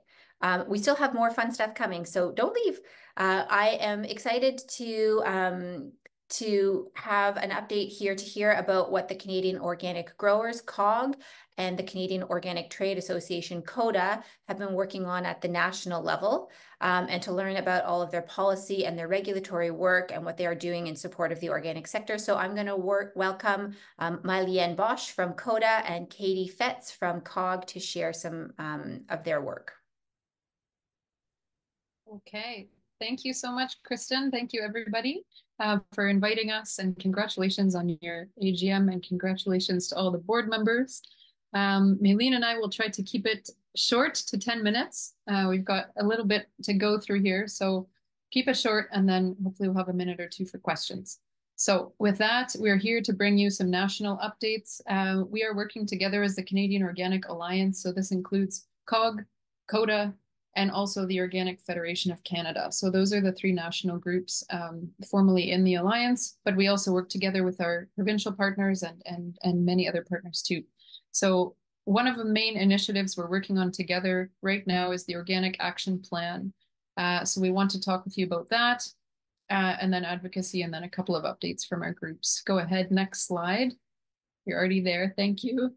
We still have more fun stuff coming, so don't leave. I am excited to have an update here to hear about what the Canadian Organic Growers, COG, and the Canadian Organic Trade Association, COTA, have been working on at the national level, and to learn about all of their policy and their regulatory work and what they are doing in support of the organic sector. So I'm going to welcome My-Lien Bosch from COTA and Katie Fettes from COG to share some of their work. Okay, thank you so much, Krysten. Thank you, everybody, for inviting us, and congratulations on your AGM, and congratulations to all the board members. My-Lien and I will try to keep it short to 10 minutes. We've got a little bit to go through here, so keep it short, and then hopefully we'll have a minute or two for questions. So with that, we're here to bring you some national updates. We are working together as the Canadian Organic Alliance, so this includes COG, COTA, and also the Organic Federation of Canada. So those are the three national groups formally in the Alliance, but we also work together with our provincial partners and many other partners too. So one of the main initiatives we're working on together right now is the Organic Action Plan. So we want to talk with you about that, and then advocacy, and then a couple of updates from our groups. Go ahead, next slide. You're already there, thank you.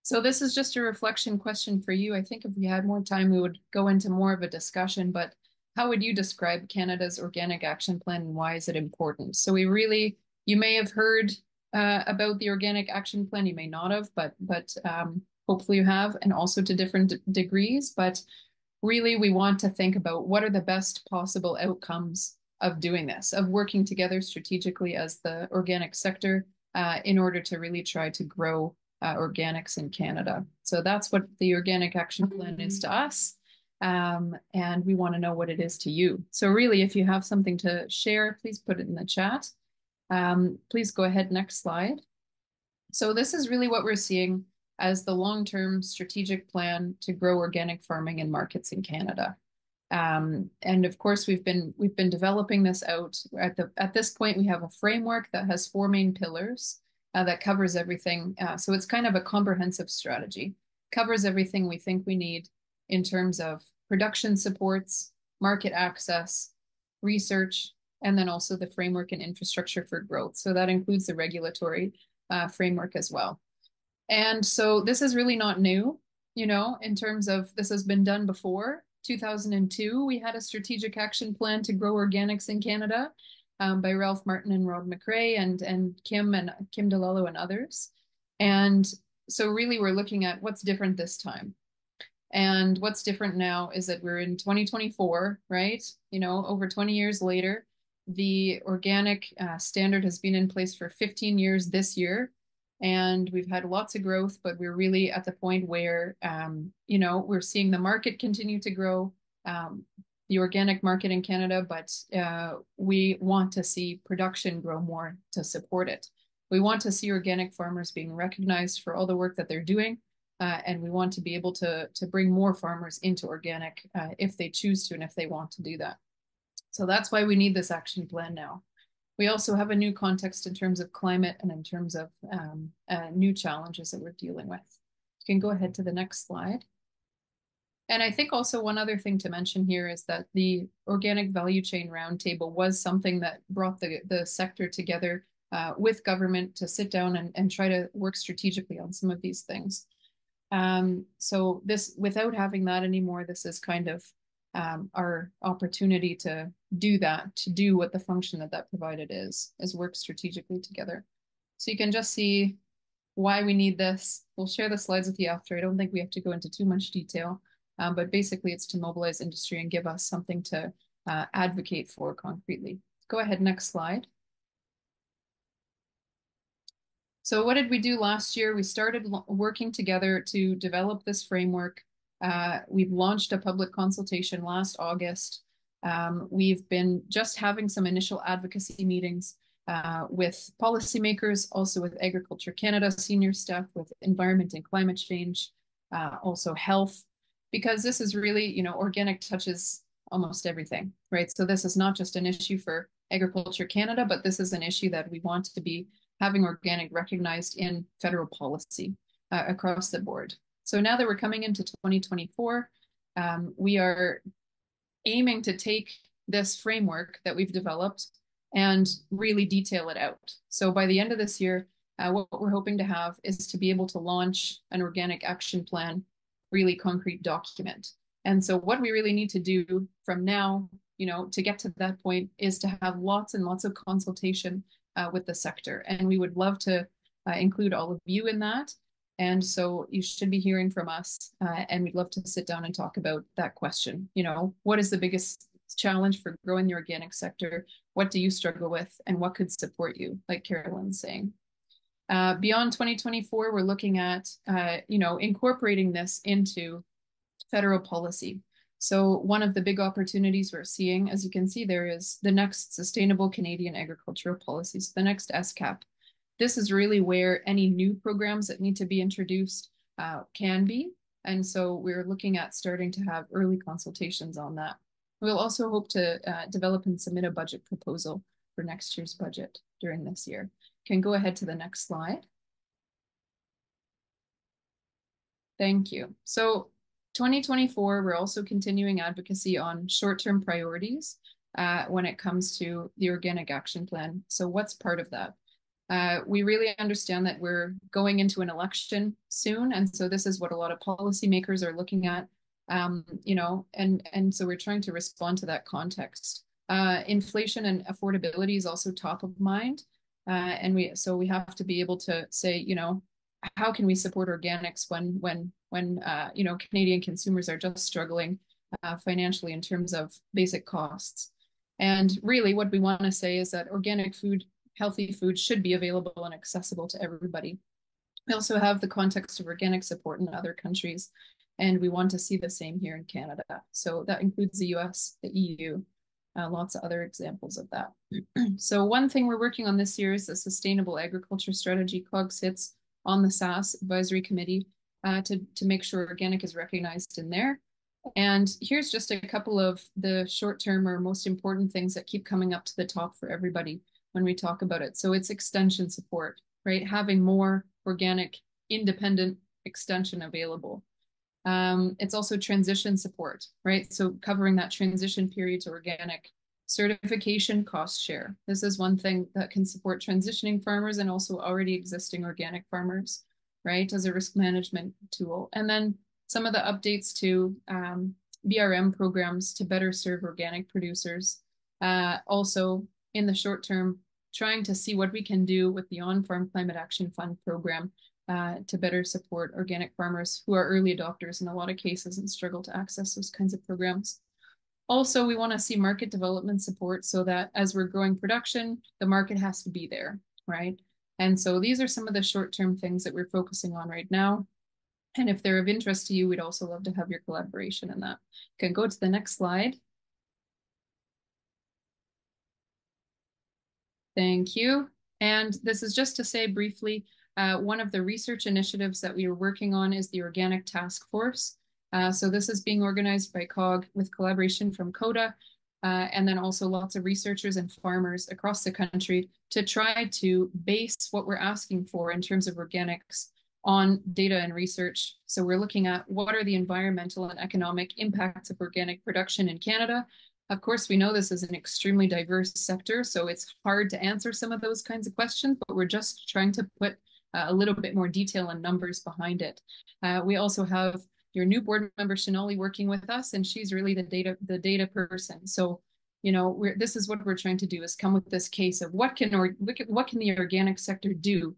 So this is just a reflection question for you. I think if we had more time, we would go into more of a discussion, but how would you describe Canada's Organic Action Plan, and why is it important? So you may have heard about the Organic Action Plan, you may not have, but hopefully you have, and also to different degrees. But really, we want to think about what are the best possible outcomes of doing this, of working together strategically as the organic sector in order to really try to grow organics in Canada. So that's what the Organic Action Plan is to us. And we want to know what it is to you. So really, if you have something to share, please put it in the chat. Please go ahead, next slide. So this is really what we're seeing as the long-term strategic plan to grow organic farming and markets in Canada. And of course, we've been developing this out. At this point, we have a framework that has 4 main pillars that covers everything. So it's kind of a comprehensive strategy, covers everything we think we need in terms of production supports, market access, research, and then also the framework and infrastructure for growth. So that includes the regulatory framework as well. And so this is really not new, in terms of this has been done before. 2002, we had a strategic action plan to grow organics in Canada by Ralph Martin and Rod McRae and Kim Dilaurio and others. And so really we're looking at what's different this time. And what's different now is that we're in 2024, right? Over 20 years later, The organic standard has been in place for 15 years this year, and we've had lots of growth, but we're really at the point where, you know, we're seeing the market continue to grow, the organic market in Canada, but we want to see production grow more to support it. We want to see organic farmers being recognized for all the work that they're doing, and we want to be able to bring more farmers into organic if they choose to and if they want to do that. So that's why we need this action plan now. We also have a new context in terms of climate and in terms of new challenges that we're dealing with. You can go ahead to the next slide. And I think also one other thing to mention here is that the Organic Value Chain Roundtable was something that brought the sector together with government to sit down and try to work strategically on some of these things. So this, without having that anymore, this is kind of our opportunity to do that, to do what the function that provided is work strategically together. So you can just see why we need this. We'll share the slides with you after. I don't think we have to go into too much detail, but basically it's to mobilize industry and give us something to advocate for concretely. Go ahead, next slide. So what did we do last year? We started working together to develop this framework. We've launched a public consultation last August. We've been just having some initial advocacy meetings with policymakers, also with Agriculture Canada senior staff, with environment and climate change, also health, because this is really, you know, organic touches almost everything, right? So this is not just an issue for Agriculture Canada, but this is an issue that we want to be having organic recognized in federal policy across the board. So now that we're coming into 2024, we are aiming to take this framework that we've developed and really detail it out. So by the end of this year, what we're hoping to have is to be able to launch an organic action plan, really concrete document. And so what we really need to do from now, you know, to get to that point is to have lots and lots of consultation with the sector. And we would love to include all of you in that. And so you should be hearing from us, and we'd love to sit down and talk about that question. You know, what is the biggest challenge for growing the organic sector? What do you struggle with, and what could support you, like Carolyn's saying? Beyond 2024, we're looking at, you know, incorporating this into federal policy. So one of the big opportunities we're seeing, as you can see, there is the next Sustainable Canadian Agricultural Policy, so the next SCAP. This is really where any new programs that need to be introduced can be. And so we're looking at starting to have early consultations on that. We'll also hope to develop and submit a budget proposal for next year's budget during this year. Can go ahead to the next slide. Thank you. So 2024, we're also continuing advocacy on short-term priorities when it comes to the Organic Action Plan. So what's part of that? We really understand that we're going into an election soon, and so this is what a lot of policymakers are looking at, you know, and so we're trying to respond to that context. Inflation and affordability is also top of mind, and we have to be able to say, you know, how can we support organics when you know, Canadian consumers are just struggling financially in terms of basic costs. And really what we want to say is that organic food, healthy food should be available and accessible to everybody. We also have the context of organic support in other countries, and we want to see the same here in Canada. So that includes the US, the EU, lots of other examples of that. So one thing we're working on this year is the Sustainable Agriculture Strategy. COG sits on the SAS Advisory Committee to make sure organic is recognized in there. And here's just a couple of the short-term or most important things that keep coming up to the top for everybody when we talk about it. So it's extension support, right? Having more organic, independent extension available. It's also transition support, right? So covering that transition period to organic. Certification cost share. This is one thing that can support transitioning farmers and also already existing organic farmers, right, as a risk management tool. And then some of the updates to BRM programs to better serve organic producers. Also, in the short term, trying to see what we can do with the On-Farm Climate Action Fund program to better support organic farmers who are early adopters in a lot of cases and struggle to access those kinds of programs. Also, we want to see market development support so that as we're growing production, the market has to be there, right? And so these are some of the short-term things that we're focusing on right now. And if they're of interest to you, we'd also love to have your collaboration in that. You can go to the next slide. Thank you. And this is just to say briefly, one of the research initiatives that we are working on is the Organic Task Force. So this is being organized by COG with collaboration from COTA, and then also lots of researchers and farmers across the country to try to base what we're asking for in terms of organics on data and research. So we're looking at what are the environmental and economic impacts of organic production in Canada. Of course, we know this is an extremely diverse sector, so it's hard to answer some of those kinds of questions, but we're just trying to put a little bit more detail and numbers behind it. We also have your new board member, Shanali, working with us, and she's really the data person. So, you know, this is what we're trying to do, is come with this case of what can the organic sector do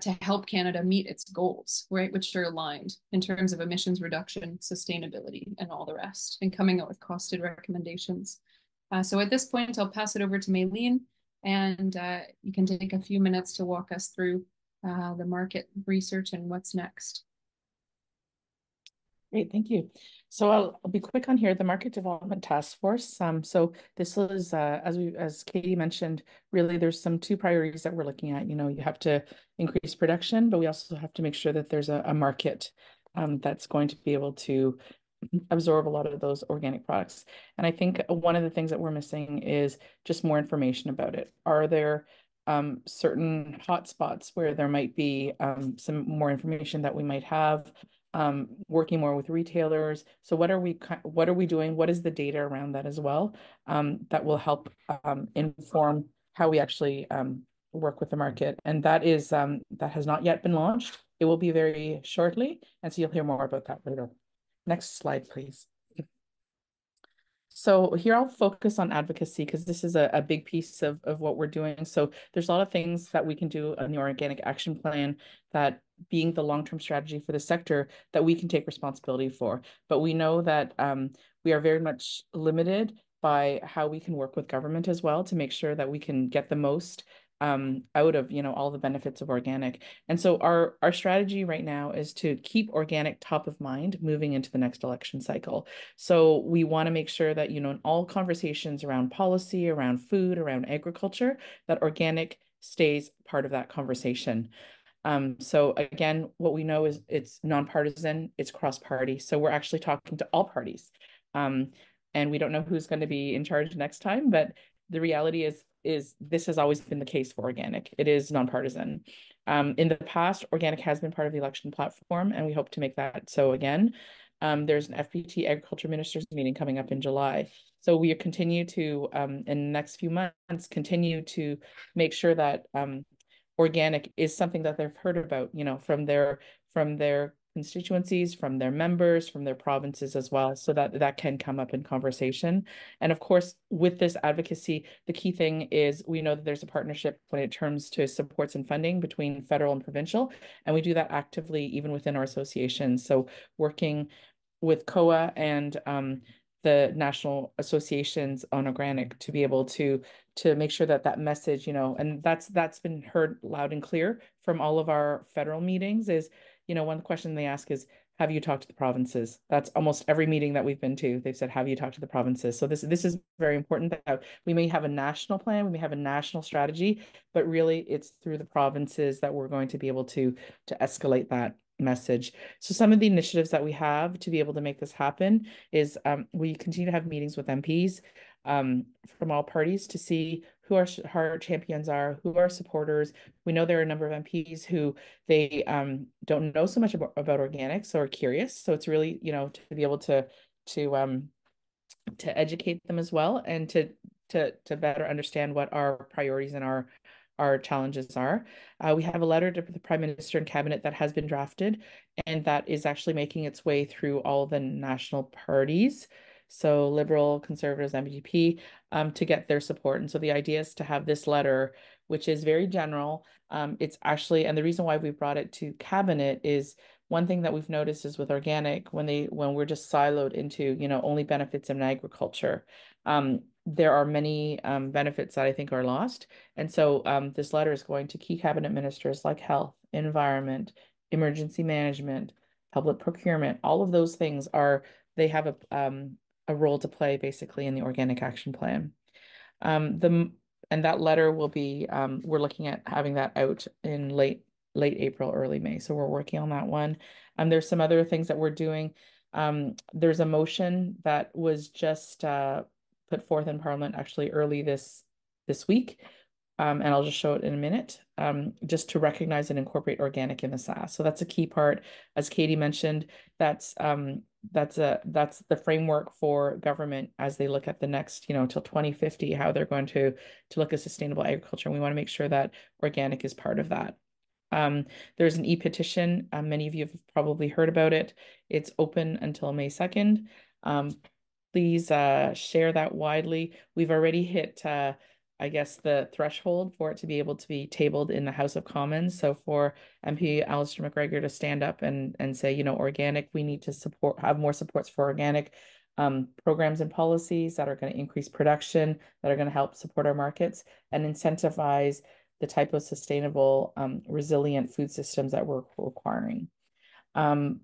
to help Canada meet its goals, right, which are aligned in terms of emissions reduction, sustainability, and all the rest, and coming out with costed recommendations. So at this point, I'll pass it over to My-Lien, and you can take a few minutes to walk us through the market research and what's next. Great, thank you. So I'll be quick on here. The Market Development Task Force. So this is, as Katie mentioned, really there's two priorities that we're looking at. You know, you have to increase production, but we also have to make sure that there's a market that's going to be able to absorb a lot of those organic products. And I think one of the things that we're missing is just more information about it. Are there certain hotspots where there might be some more information that we might have? Working more with retailers. So what are we doing? What is the data around that as well? That will help inform how we actually work with the market. And that has not yet been launched. It will be very shortly. And so you'll hear more about that later. Next slide, please. So here I'll focus on advocacy because this is a big piece of what we're doing. So there's a lot of things that we can do on the Organic Action Plan, that being the long-term strategy for the sector, that we can take responsibility for. But we know that we are very much limited by how we can work with government as well to make sure that we can get the most out of, you know, all the benefits of organic. And so our strategy right now is to keep organic top of mind moving into the next election cycle. So we want to make sure that, you know, in all conversations around policy, around food, around agriculture, that organic stays part of that conversation. So again, what we know is it's nonpartisan, it's cross-party. So we're actually talking to all parties. And we don't know who's going to be in charge next time, but the reality is this has always been the case for organic. It is nonpartisan. In the past, organic has been part of the election platform, and we hope to make that so again. There's an FPT Agriculture Ministers meeting coming up in July. So we continue to, in the next few months, continue to make sure that organic is something that they've heard about, you know, from their constituencies, from their members, from their provinces as well, so that can come up in conversation. And of course, with this advocacy, the key thing is we know that there's a partnership when it comes to supports and funding between federal and provincial, and we do that actively even within our associations. So working with COA and the national associations on organic to be able to make sure that message, you know, and that's been heard loud and clear from all of our federal meetings is, you know, one question they ask is, have you talked to the provinces? That's almost every meeting that we've been to. They've said, have you talked to the provinces? So this is very important that we may have a national plan, we may have a national strategy, but really it's through the provinces that we're going to be able to escalate that message. So some of the initiatives that we have to be able to make this happen is we continue to have meetings with MPs from all parties to see who our champions are, who our supporters. We know there are a number of MPs who they don't know so much about organics or are curious. So it's really, you know, to be able to educate them as well and to better understand what our priorities and our challenges are. We have a letter to the Prime Minister and Cabinet that has been drafted, and that is actually making its way through all the national parties, so Liberal, Conservatives, NDP, to get their support. And so the idea is to have this letter, which is very general. It's actually, and the reason why we brought it to Cabinet is one thing that we've noticed is with organic, when we're just siloed into, only benefits in agriculture, there are many benefits that I think are lost. And so this letter is going to key cabinet ministers like health, environment, emergency management, public procurement. All of those things they have a role to play basically in the organic action plan. And that letter will be, we're looking at having that out in late April, early May. So we're working on that one. There's some other things that we're doing. There's a motion that was just put forth in Parliament actually early this week. And I'll just show it in a minute, just to recognize and incorporate organic in the SAS. So that's a key part. As Katie mentioned, that's the framework for government as they look at the next, till 2050, how they're going to look at sustainable agriculture. And we want to make sure that organic is part of that. There's an e-petition. Many of you have probably heard about it. It's open until May 2nd. Please share that widely. We've already hit, I guess, the threshold for it to be able to be tabled in the House of Commons. So for MP Alistair McGregor to stand up and say, organic, we need to have more supports for organic programs and policies that are going to increase production, that are going to help support our markets and incentivize the type of sustainable, resilient food systems that we're requiring.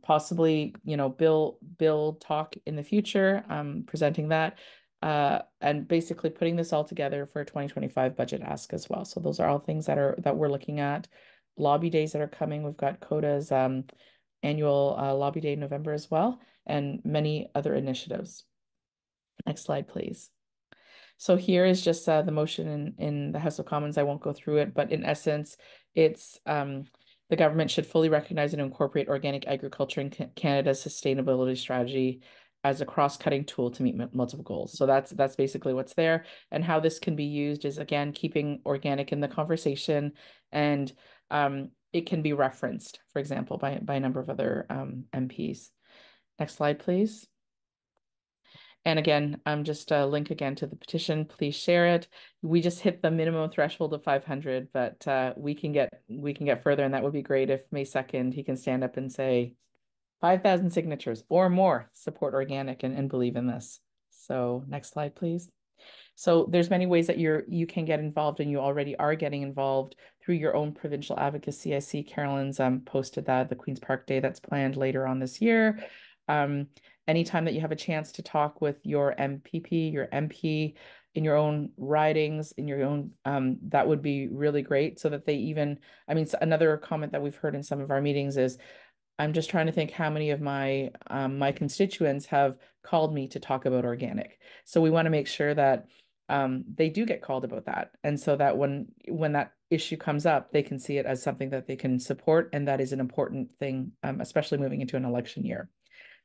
Possibly, bill talk in the future, presenting that. And basically putting this all together for a 2025 budget ask as well. So those are all things that we're looking at. Lobby days that are coming. We've got COTA's annual lobby day in November as well, and many other initiatives. Next slide, please. So here is just the motion in the House of Commons. I won't go through it, but in essence, it's the government should fully recognize and incorporate organic agriculture in Canada's sustainability strategy as a cross-cutting tool to meet multiple goals. So that's basically what's there. And how this can be used is, again, keeping organic in the conversation, and it can be referenced, for example, by a number of other MPs. Next slide, please. And again, just a link again to the petition. Please share it. We just hit the minimum threshold of 500, but we can get further, and that would be great if May 2nd he can stand up and say 5,000 signatures or more support organic and believe in this. So next slide, please. So there's many ways that you can get involved, and you already are getting involved through your own provincial advocacy. I see Carolyn's posted that the Queen's Park Day that's planned later on this year. Anytime that you have a chance to talk with your MPP, your MP in your own ridings, in your own, that would be really great, so that they even, another comment that we've heard in some of our meetings is, I'm just trying to think how many of my my constituents have called me to talk about organic. So we want to make sure that they do get called about that. And so that when that issue comes up, they can see it as something that they can support. And that is an important thing, especially moving into an election year.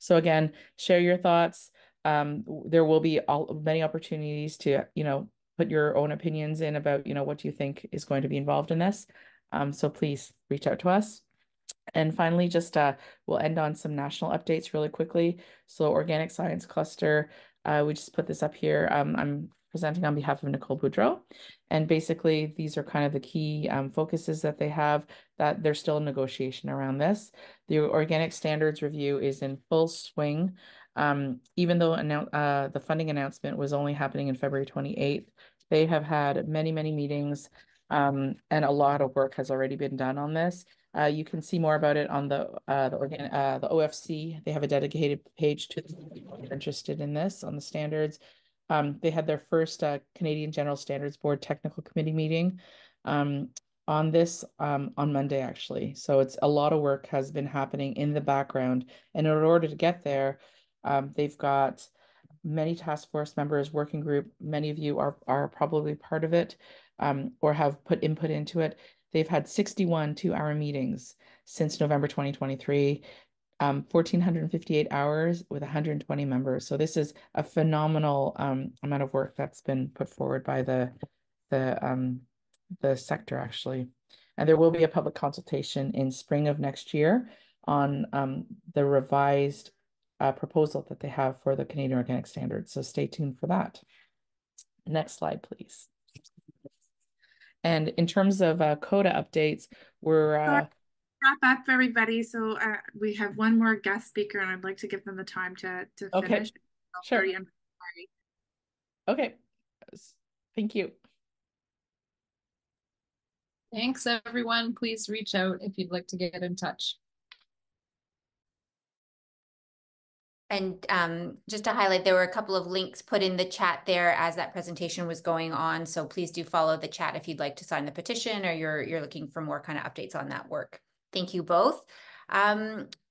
So again, share your thoughts. There will be many opportunities to, put your own opinions in about, what you think is going to be involved in this. So please reach out to us. And finally, just we'll end on some national updates really quickly. So Organic Science Cluster, we just put this up here. I'm presenting on behalf of Nicole Boudreau. And basically, these are kind of the key focuses that they have, that there's still a negotiation around this. The Organic Standards Review is in full swing. Even though the funding announcement was only happening in February 28th, they have had many, many meetings, and a lot of work has already been done on this. You can see more about it on the OFC. They have a dedicated page to people who are interested in this, on the standards. They had their first Canadian General Standards Board Technical Committee meeting on this on Monday, actually. So it's a lot of work has been happening in the background. And in order to get there, they've got many task force members, working group. Many of you are probably part of it, or have put input into it. They've had 61 two-hour meetings since November 2023, 1,458 hours with 120 members. So this is a phenomenal amount of work that's been put forward by the sector, actually. And there will be a public consultation in spring of next year on the revised proposal that they have for the Canadian Organic Standards. So stay tuned for that. Next slide, please. And in terms of COTA updates, we're wrap up, everybody. So we have one more guest speaker, and I'd like to give them the time to Okay, finish. sure. I'm sorry. Okay, thank you. Thanks, everyone. Please reach out if you'd like to get in touch. And just to highlight, there were a couple of links put in the chat there as that presentation was going on. So please do follow the chat if you'd like to sign the petition or you're looking for more kind of updates on that work. Thank you both.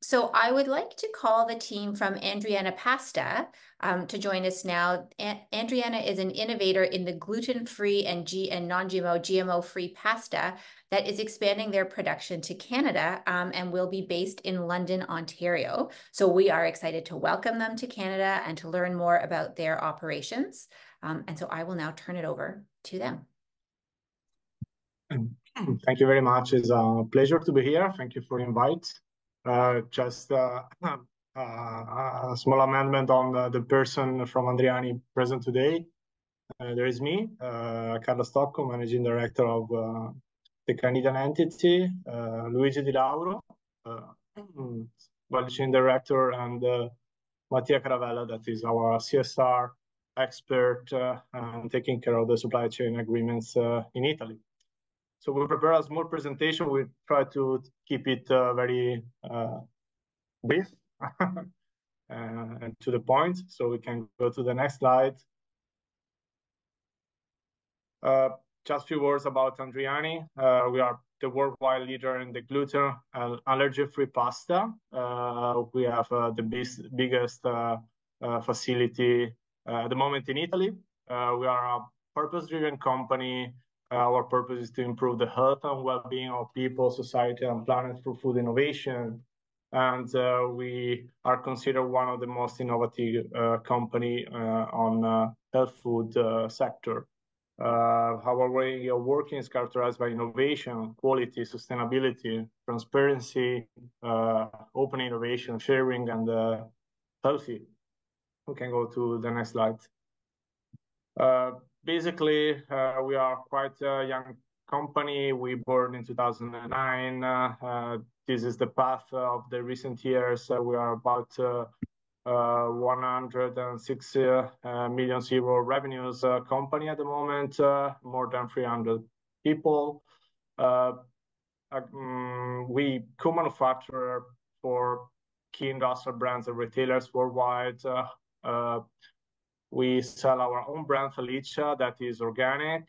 So I would like to call the team from Andriani Pasta to join us now. Andriani is an innovator in the gluten-free and non-GMO, GMO-free pasta that is expanding their production to Canada and will be based in London, Ontario. So we are excited to welcome them to Canada and to learn more about their operations. And so I will now turn it over to them. Thank you very much. It's a pleasure to be here. Thank you for the invite. Just a small amendment on the person from Andriani present today. There is me, Carlo Stocco, Managing Director of the Canadian entity, Luigi Dilaurio, Managing Director, and Mattia Caravella, that is our CSR expert and taking care of the supply chain agreements in Italy. So we prepare a small presentation. We try to keep it very brief and to the point. So we can go to the next slide. Just a few words about Andriani. We are the worldwide leader in the gluten and allergy-free pasta. We have the biggest facility at the moment in Italy. We are a purpose-driven company. Our purpose is to improve the health and well-being of people, society, and planet through food innovation. And we are considered one of the most innovative company on health food sector. Our way of working is characterized by innovation, quality, sustainability, transparency, open innovation, sharing, and healthy. We can go to the next slide. Basically, we are quite a young company. We born in 2009. This is the path of the recent years. We are about 106 million euro revenues company at the moment, more than 300 people. We co-manufacture for key industrial brands and retailers worldwide. We sell our own brand, Felicia, that is organic.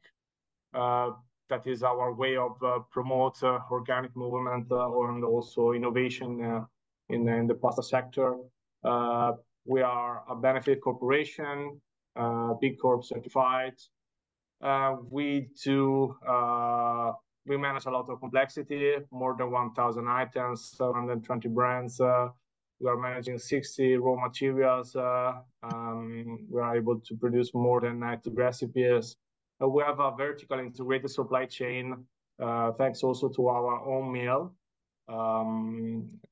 That is our way of promote organic movement and also innovation in the pasta sector. We are a benefit corporation, B Corp certified. We manage a lot of complexity, more than 1,000 items, 720 brands. We are managing 60 raw materials. We are able to produce more than 90 recipes. We have a vertical integrated supply chain, thanks also to our own mill,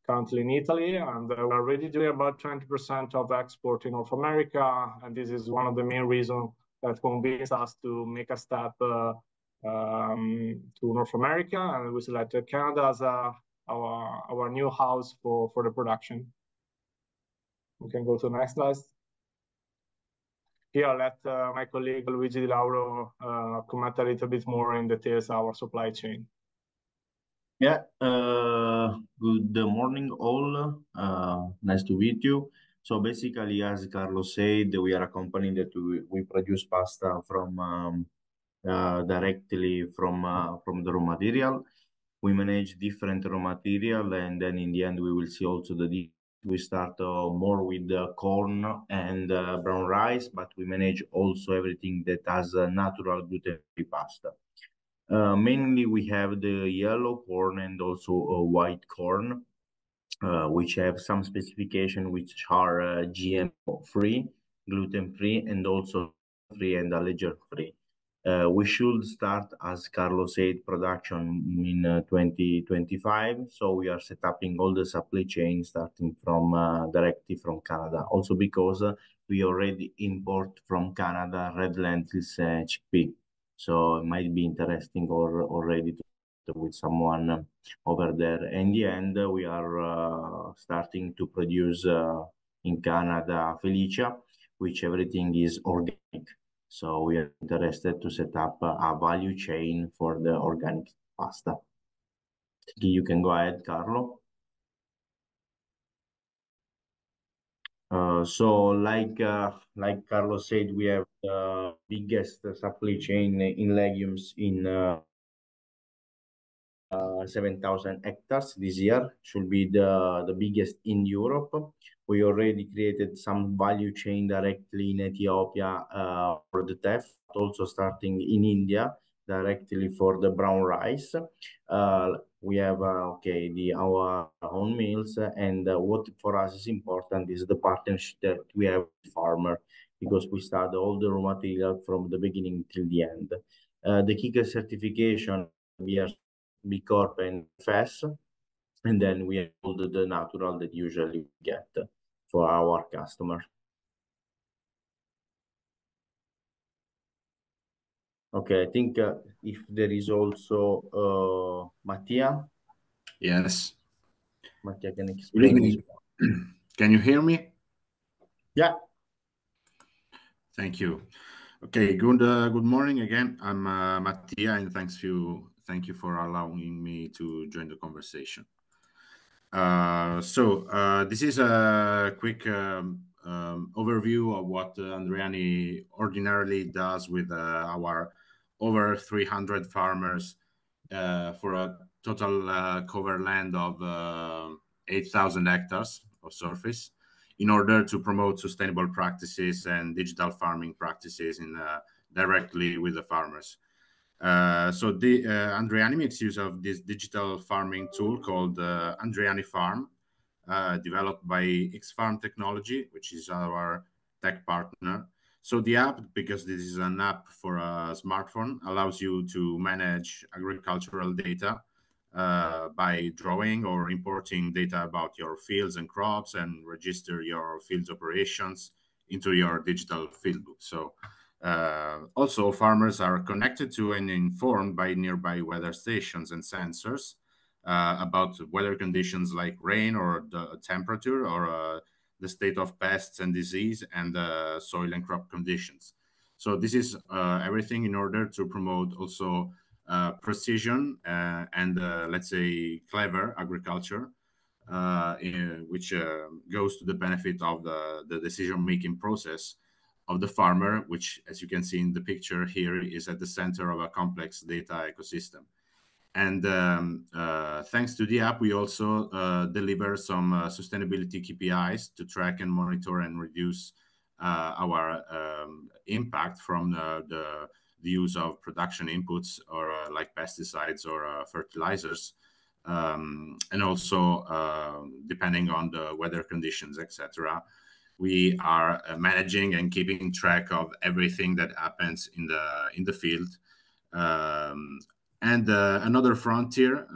currently in Italy. And we're already doing about 20% of export in North America. And this is one of the main reasons that convinced us to make a step to North America. And we selected Canada as our new house for the production. We can go to the next slide. Here, I'll let my colleague Luigi Dilaurio comment a little bit more in details our supply chain. Yeah, good morning all. Nice to meet you. So basically, as Carlo said, we are a company that we produce pasta from directly from the raw material. We manage different raw material, and then in the end, we will see also we start more with corn and brown rice, but we manage also everything that has natural gluten-free pasta. Mainly, we have the yellow corn and also white corn, which have some specification which are GMO-free, gluten-free, and also free and allergen-free. We should start, as Carlo said, production in 2025. So we are setting all the supply chain starting from directly from Canada. Also because we already import from Canada red lentils and chickpea. So it might be interesting already to with someone over there. In the end, we are starting to produce in Canada Felicia, which everything is organic. So we are interested to set up a value chain for the organic pasta. You can go ahead, Carlo. So like Carlo said, we have the biggest supply chain in legumes in 7,000 hectares this year, should be the biggest in Europe. We already created some value chain directly in Ethiopia for the teff, also starting in India directly for the brown rice. We have our own meals, and what for us is important is the partnership that we have with farmer, because we start all the raw material from the beginning till the end. The KICA certification, we are B Corp and FES, and then we have all the natural that usually we get for our customer. Okay, I think if there is also Mattia. Yes. Mattia can explain this one. Can you hear me? Yeah. Thank you. Okay, good morning again. I'm Mattia, and thank you for allowing me to join the conversation. This is a quick overview of what Andriani ordinarily does with our over 300 farmers for a total cover land of 8,000 hectares of surface, in order to promote sustainable practices and digital farming practices directly with the farmers. Andriani makes use of this digital farming tool called Andriani Farm, developed by X-Farm Technology, which is our tech partner. So the app, because this is an app for a smartphone, allows you to manage agricultural data by drawing or importing data about your fields and crops, and register your fields operations into your digital field book. So also, farmers are connected to and informed by nearby weather stations and sensors about weather conditions like rain or the temperature, or the state of pests and disease, and soil and crop conditions. So this is everything in order to promote also precision and let's say clever agriculture, which goes to the benefit of the decision-making process of the farmer, which, as you can see in the picture here, is at the center of a complex data ecosystem. And thanks to the app, we also deliver some sustainability KPIs to track and monitor and reduce our impact from the use of production inputs, or like pesticides or fertilizers, and also depending on the weather conditions, etc. We are managing and keeping track of everything that happens in the field. Another frontier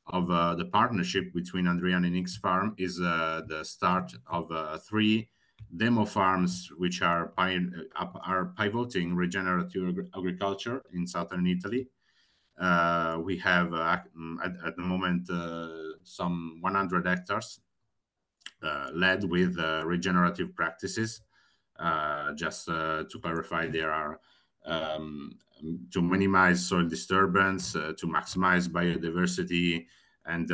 of the partnership between Andriani and X-Farm is the start of 3 demo farms, which are pivoting regenerative agriculture in southern Italy. We have at the moment some 100 hectares led with regenerative practices. Just to clarify, there are to minimize soil disturbance, to maximize biodiversity, and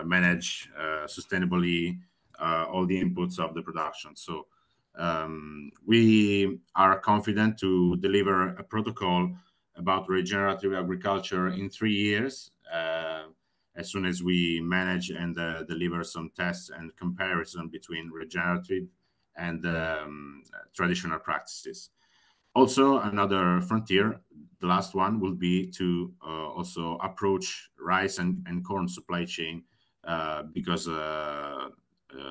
manage sustainably all the inputs of the production. So we are confident to deliver a protocol about regenerative agriculture in 3 years, as soon as we manage and deliver some tests and comparison between regenerative and traditional practices. Also, another frontier, the last one, will be to also approach rice and corn supply chain, because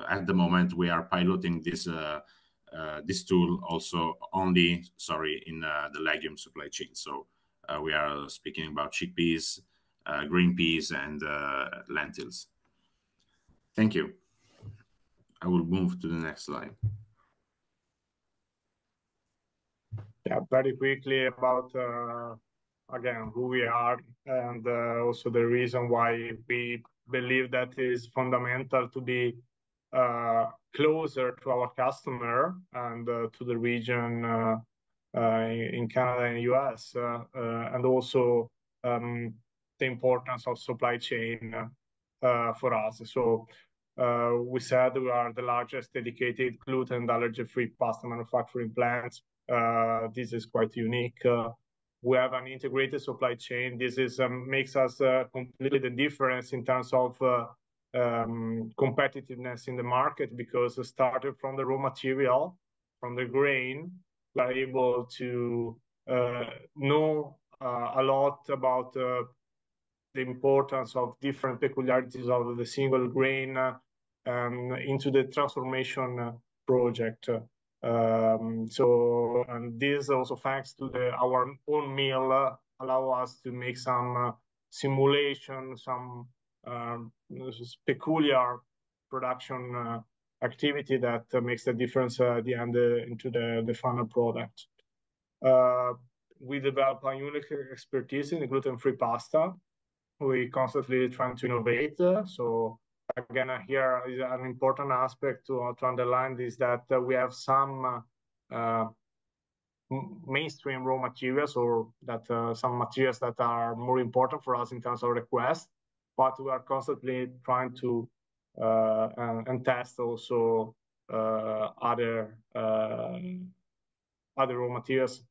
at the moment we are piloting this tool also only, in the legume supply chain. So we are speaking about chickpeas, green peas, and lentils. Thank you. I will move to the next slide. Yeah, very quickly about again, who we are, and also the reason why we believe that is fundamental to be closer to our customer and to the region in Canada and US, and also the importance of supply chain for us. So we said we are the largest dedicated gluten and allergy-free pasta manufacturing plant. This is quite unique. We have an integrated supply chain. This is makes us completely the difference in terms of competitiveness in the market, because started from the raw material, from the grain, we are able to know a lot about the importance of different peculiarities of the single grain into the transformation project. So, and this also thanks to our own mill allow us to make some simulation, some peculiar production activity that makes the difference at the end into the final product. We develop a unique expertise in the gluten-free pasta. We constantly trying to innovate. So again, here is an important aspect to underline is that we have some mainstream raw materials, or that some materials that are more important for us in terms of request, but we are constantly trying to and test also other raw materials,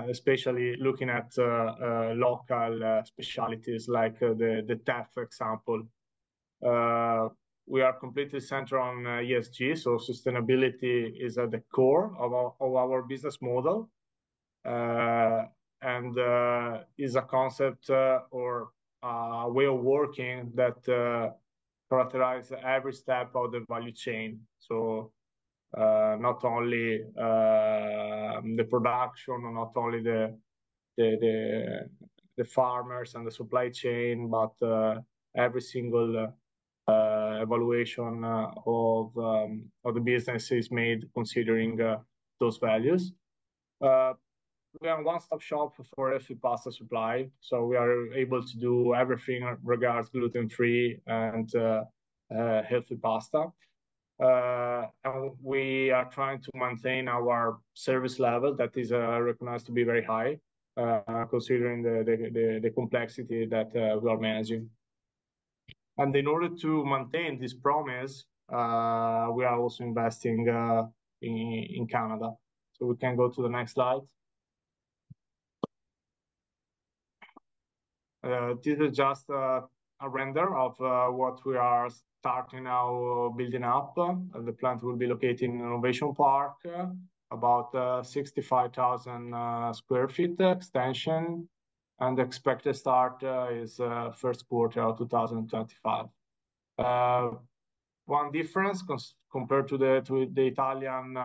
especially looking at local specialities like the TEF, for example. We are completely centered on ESG, so sustainability is at the core of our business model, and is a concept or a way of working that characterizes every step of the value chain. So not only the production, not only the farmers and the supply chain, but every single evaluation of the business is made considering those values. We are a one-stop shop for healthy pasta supply, so we are able to do everything regards gluten-free and healthy pasta. And we are trying to maintain our service level that is recognized to be very high, considering the complexity that we are managing. And in order to maintain this promise, we are also investing in Canada. So we can go to the next slide. This is just a render of what we are starting now building up. The plant will be located in Innovation Park, about 65,000 square feet extension, and the expected start is first quarter of 2025. One difference compared to the Italian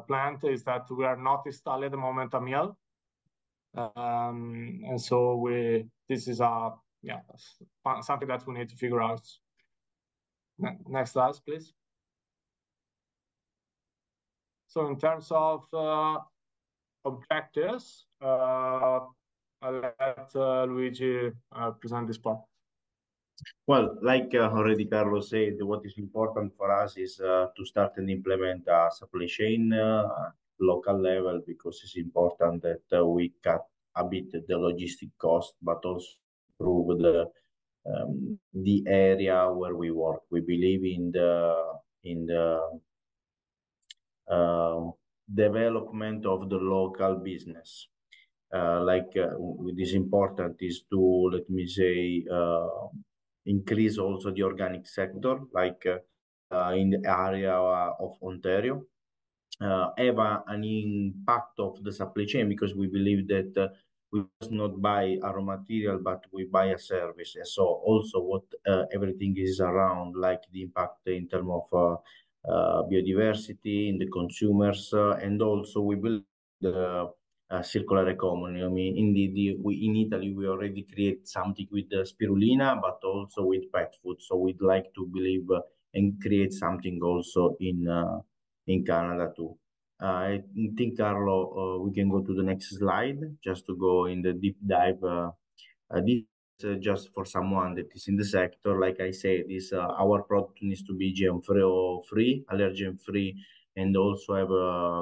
plant is that we are not installing at the moment a mill. And so this is something that we need to figure out. Next slide, please. So in terms of objectives, I'll let Luigi present this part. Well, like already Carlo said, what is important for us is to start and implement a supply chain local level, because it's important that we cut a bit the logistic cost, but also improve the area where we work. We believe in the development of the local business. What is important is to, let me say, increase also the organic sector, like in the area of Ontario, have an impact of the supply chain, because we believe that we must not buy a raw material, but we buy a service. And so also what everything is around, like the impact in terms of biodiversity in the consumers, and also we build the circular economy. I mean, indeed, in Italy, we already create something with the spirulina, but also with pet food. So we'd like to believe and create something also in Canada too. I think, Carlo, we can go to the next slide just to go in the deep dive. This just for someone that is in the sector. Like I said, this our product needs to be GM free, allergen free, and also have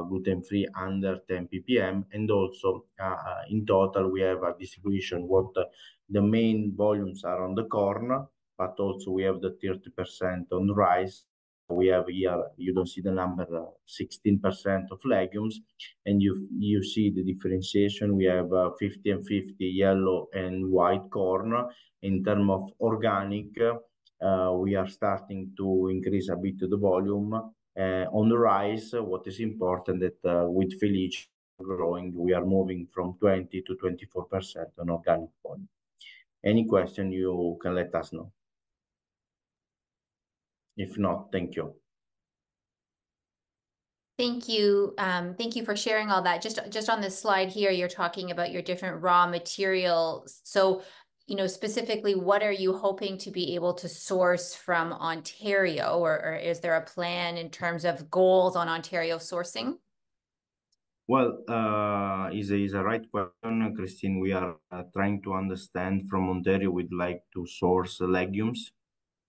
gluten free under 10 ppm. And also in total, we have a distribution. What the main volumes are on the corn, but also we have the 30% on rice. We have here, you don't see the number, 16% of legumes, and you see the differentiation. We have 50 and 50 yellow and white corn. In terms of organic, we are starting to increase a bit the volume. On the rice, what is important that with Felice growing, we are moving from 20 to 24% on organic volume. Any question, you can let us know. If not, thank you. Thank you. Thank you for sharing all that. Just on this slide here, you're talking about your different raw materials. So, specifically, what are you hoping to be able to source from Ontario, or is there a plan in terms of goals on Ontario sourcing? Well, is a right question, Christine. We are trying to understand from Ontario. We'd like to source legumes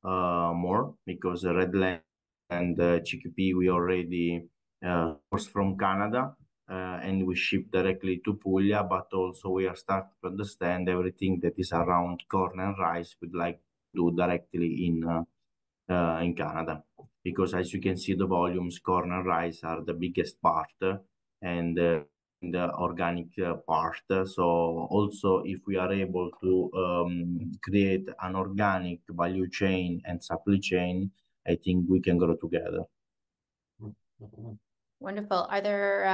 more, because red land and chickpea we already source from Canada, and we ship directly to Puglia. But also we are starting to understand everything that is around corn and rice. We'd like to do directly in Canada, because as you can see, the volumes, corn and rice are the biggest part, and the organic part. So also, if we are able to create an organic value chain and supply chain, I think we can grow together. Wonderful. Are there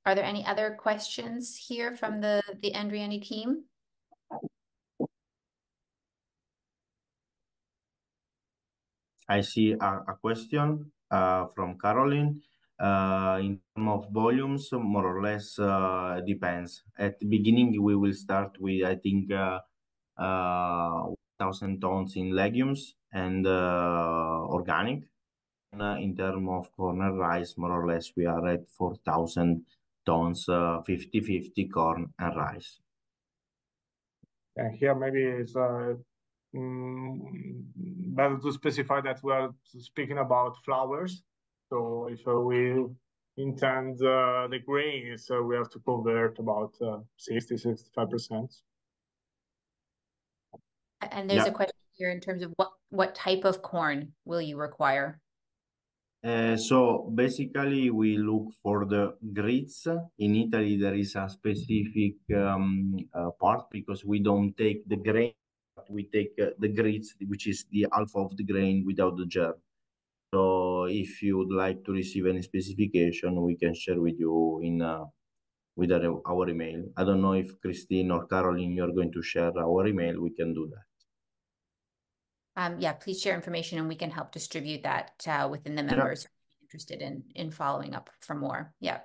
any other questions here from the Andriani team? I see a question from Caroline. In terms of volumes, more or less depends. At the beginning, we will start with, I think, 1,000 tons in legumes and organic. In terms of corn and rice, more or less, we are at 4,000 tons, 50-50 corn and rice. And here maybe it's better to specify that we are speaking about flowers. So if we intend the grains, we have to convert about 60-65%. And there's a question here in terms of what type of corn will you require? So basically, we look for the grits. In Italy, there is a specific part, because we don't take the grain, but we take the grits, which is the alpha of the grain without the germ. So if you would like to receive any specification, we can share with you in with our email. I don't know if Christine or Caroline, you're going to share our email. We can do that. Yeah, please share information and we can help distribute that within the members who are interested in following up for more. Yeah.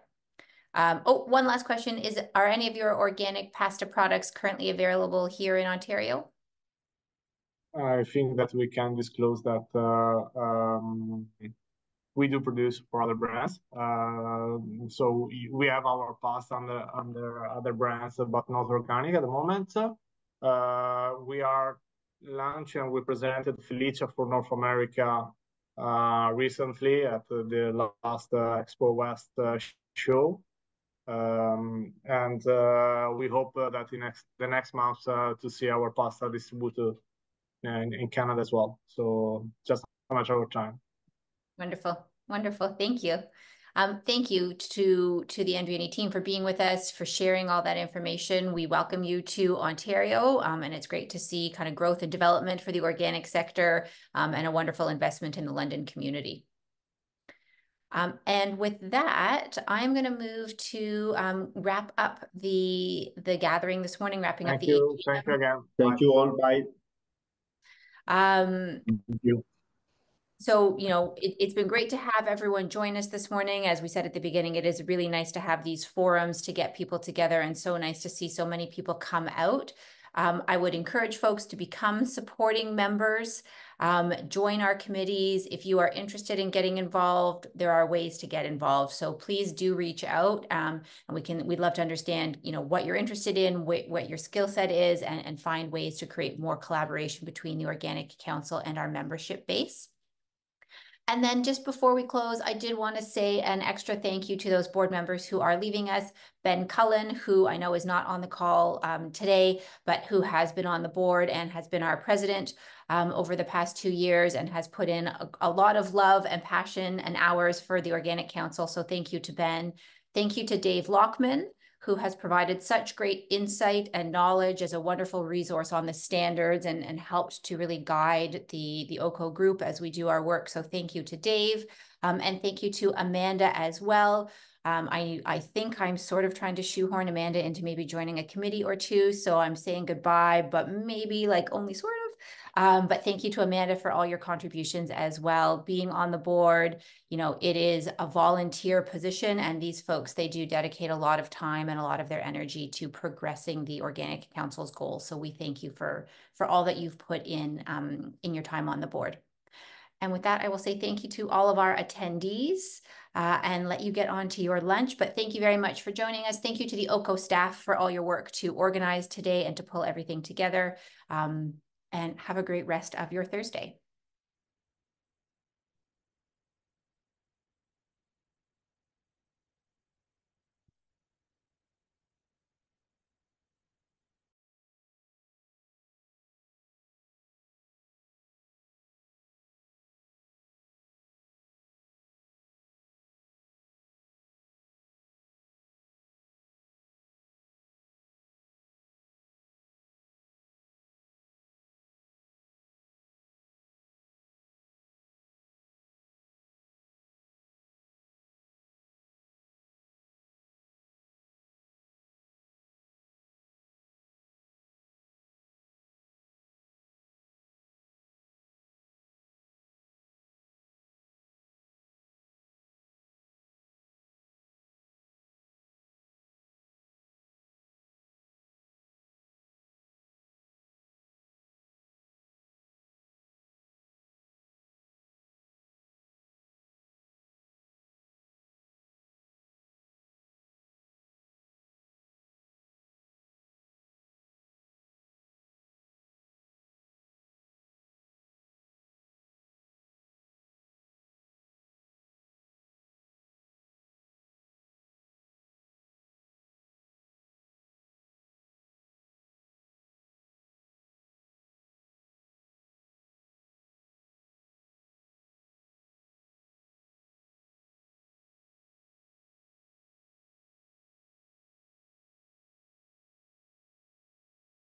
Oh, one last question is, are any of your organic pasta products currently available here in Ontario? I think that we can disclose that we do produce for other brands. So we have our pasta under other brands, but not organic at the moment. We are launching, we presented Felice for North America recently at the last Expo West show. And we hope that the next month to see our pasta distributed in Canada as well. So just how much our time. Wonderful. Wonderful. Thank you. Thank you to the Andriani team for being with us, for sharing all that information. We welcome you to Ontario, and it's great to see kind of growth and development for the organic sector, and a wonderful investment in the London community. And with that, I'm going to move to wrap up the gathering this morning, wrapping up the AGM. Thank you again. Thank you all. Bye. Thank you. So, it's been great to have everyone join us this morning. As we said at the beginning, it is really nice to have these forums to get people together, and so nice to see so many people come out. I would encourage folks to become supporting members, join our committees. If you are interested in getting involved, there are ways to get involved. So please do reach out, and we'd love to understand, what you're interested in, what your skill set is, and find ways to create more collaboration between the Organic Council and our membership base. And then just before we close, I did want to say an extra thank you to those board members who are leaving us. Ben Cullen, who I know is not on the call today, but who has been on the board and has been our president over the past 2 years and has put in a lot of love and passion and hours for the Organic Council. So thank you to Ben. Thank you to Dave Lockman, who has provided such great insight and knowledge as a wonderful resource on the standards and helped to really guide the OCO group as we do our work. So thank you to Dave, and thank you to Amanda as well. I think I'm sort of trying to shoehorn Amanda into maybe joining a committee or two, so I'm saying goodbye, but maybe like only sort of. But thank you to Amanda for all your contributions as well. Being on the board, it is a volunteer position, and these folks, they do dedicate a lot of time and a lot of their energy to progressing the Organic Council's goals. So we thank you for all that you've put in your time on the board. And with that, I will say thank you to all of our attendees and let you get on to your lunch. But thank you very much for joining us. Thank you to the OCO staff for all your work to organize today and to pull everything together. And have a great rest of your Thursday.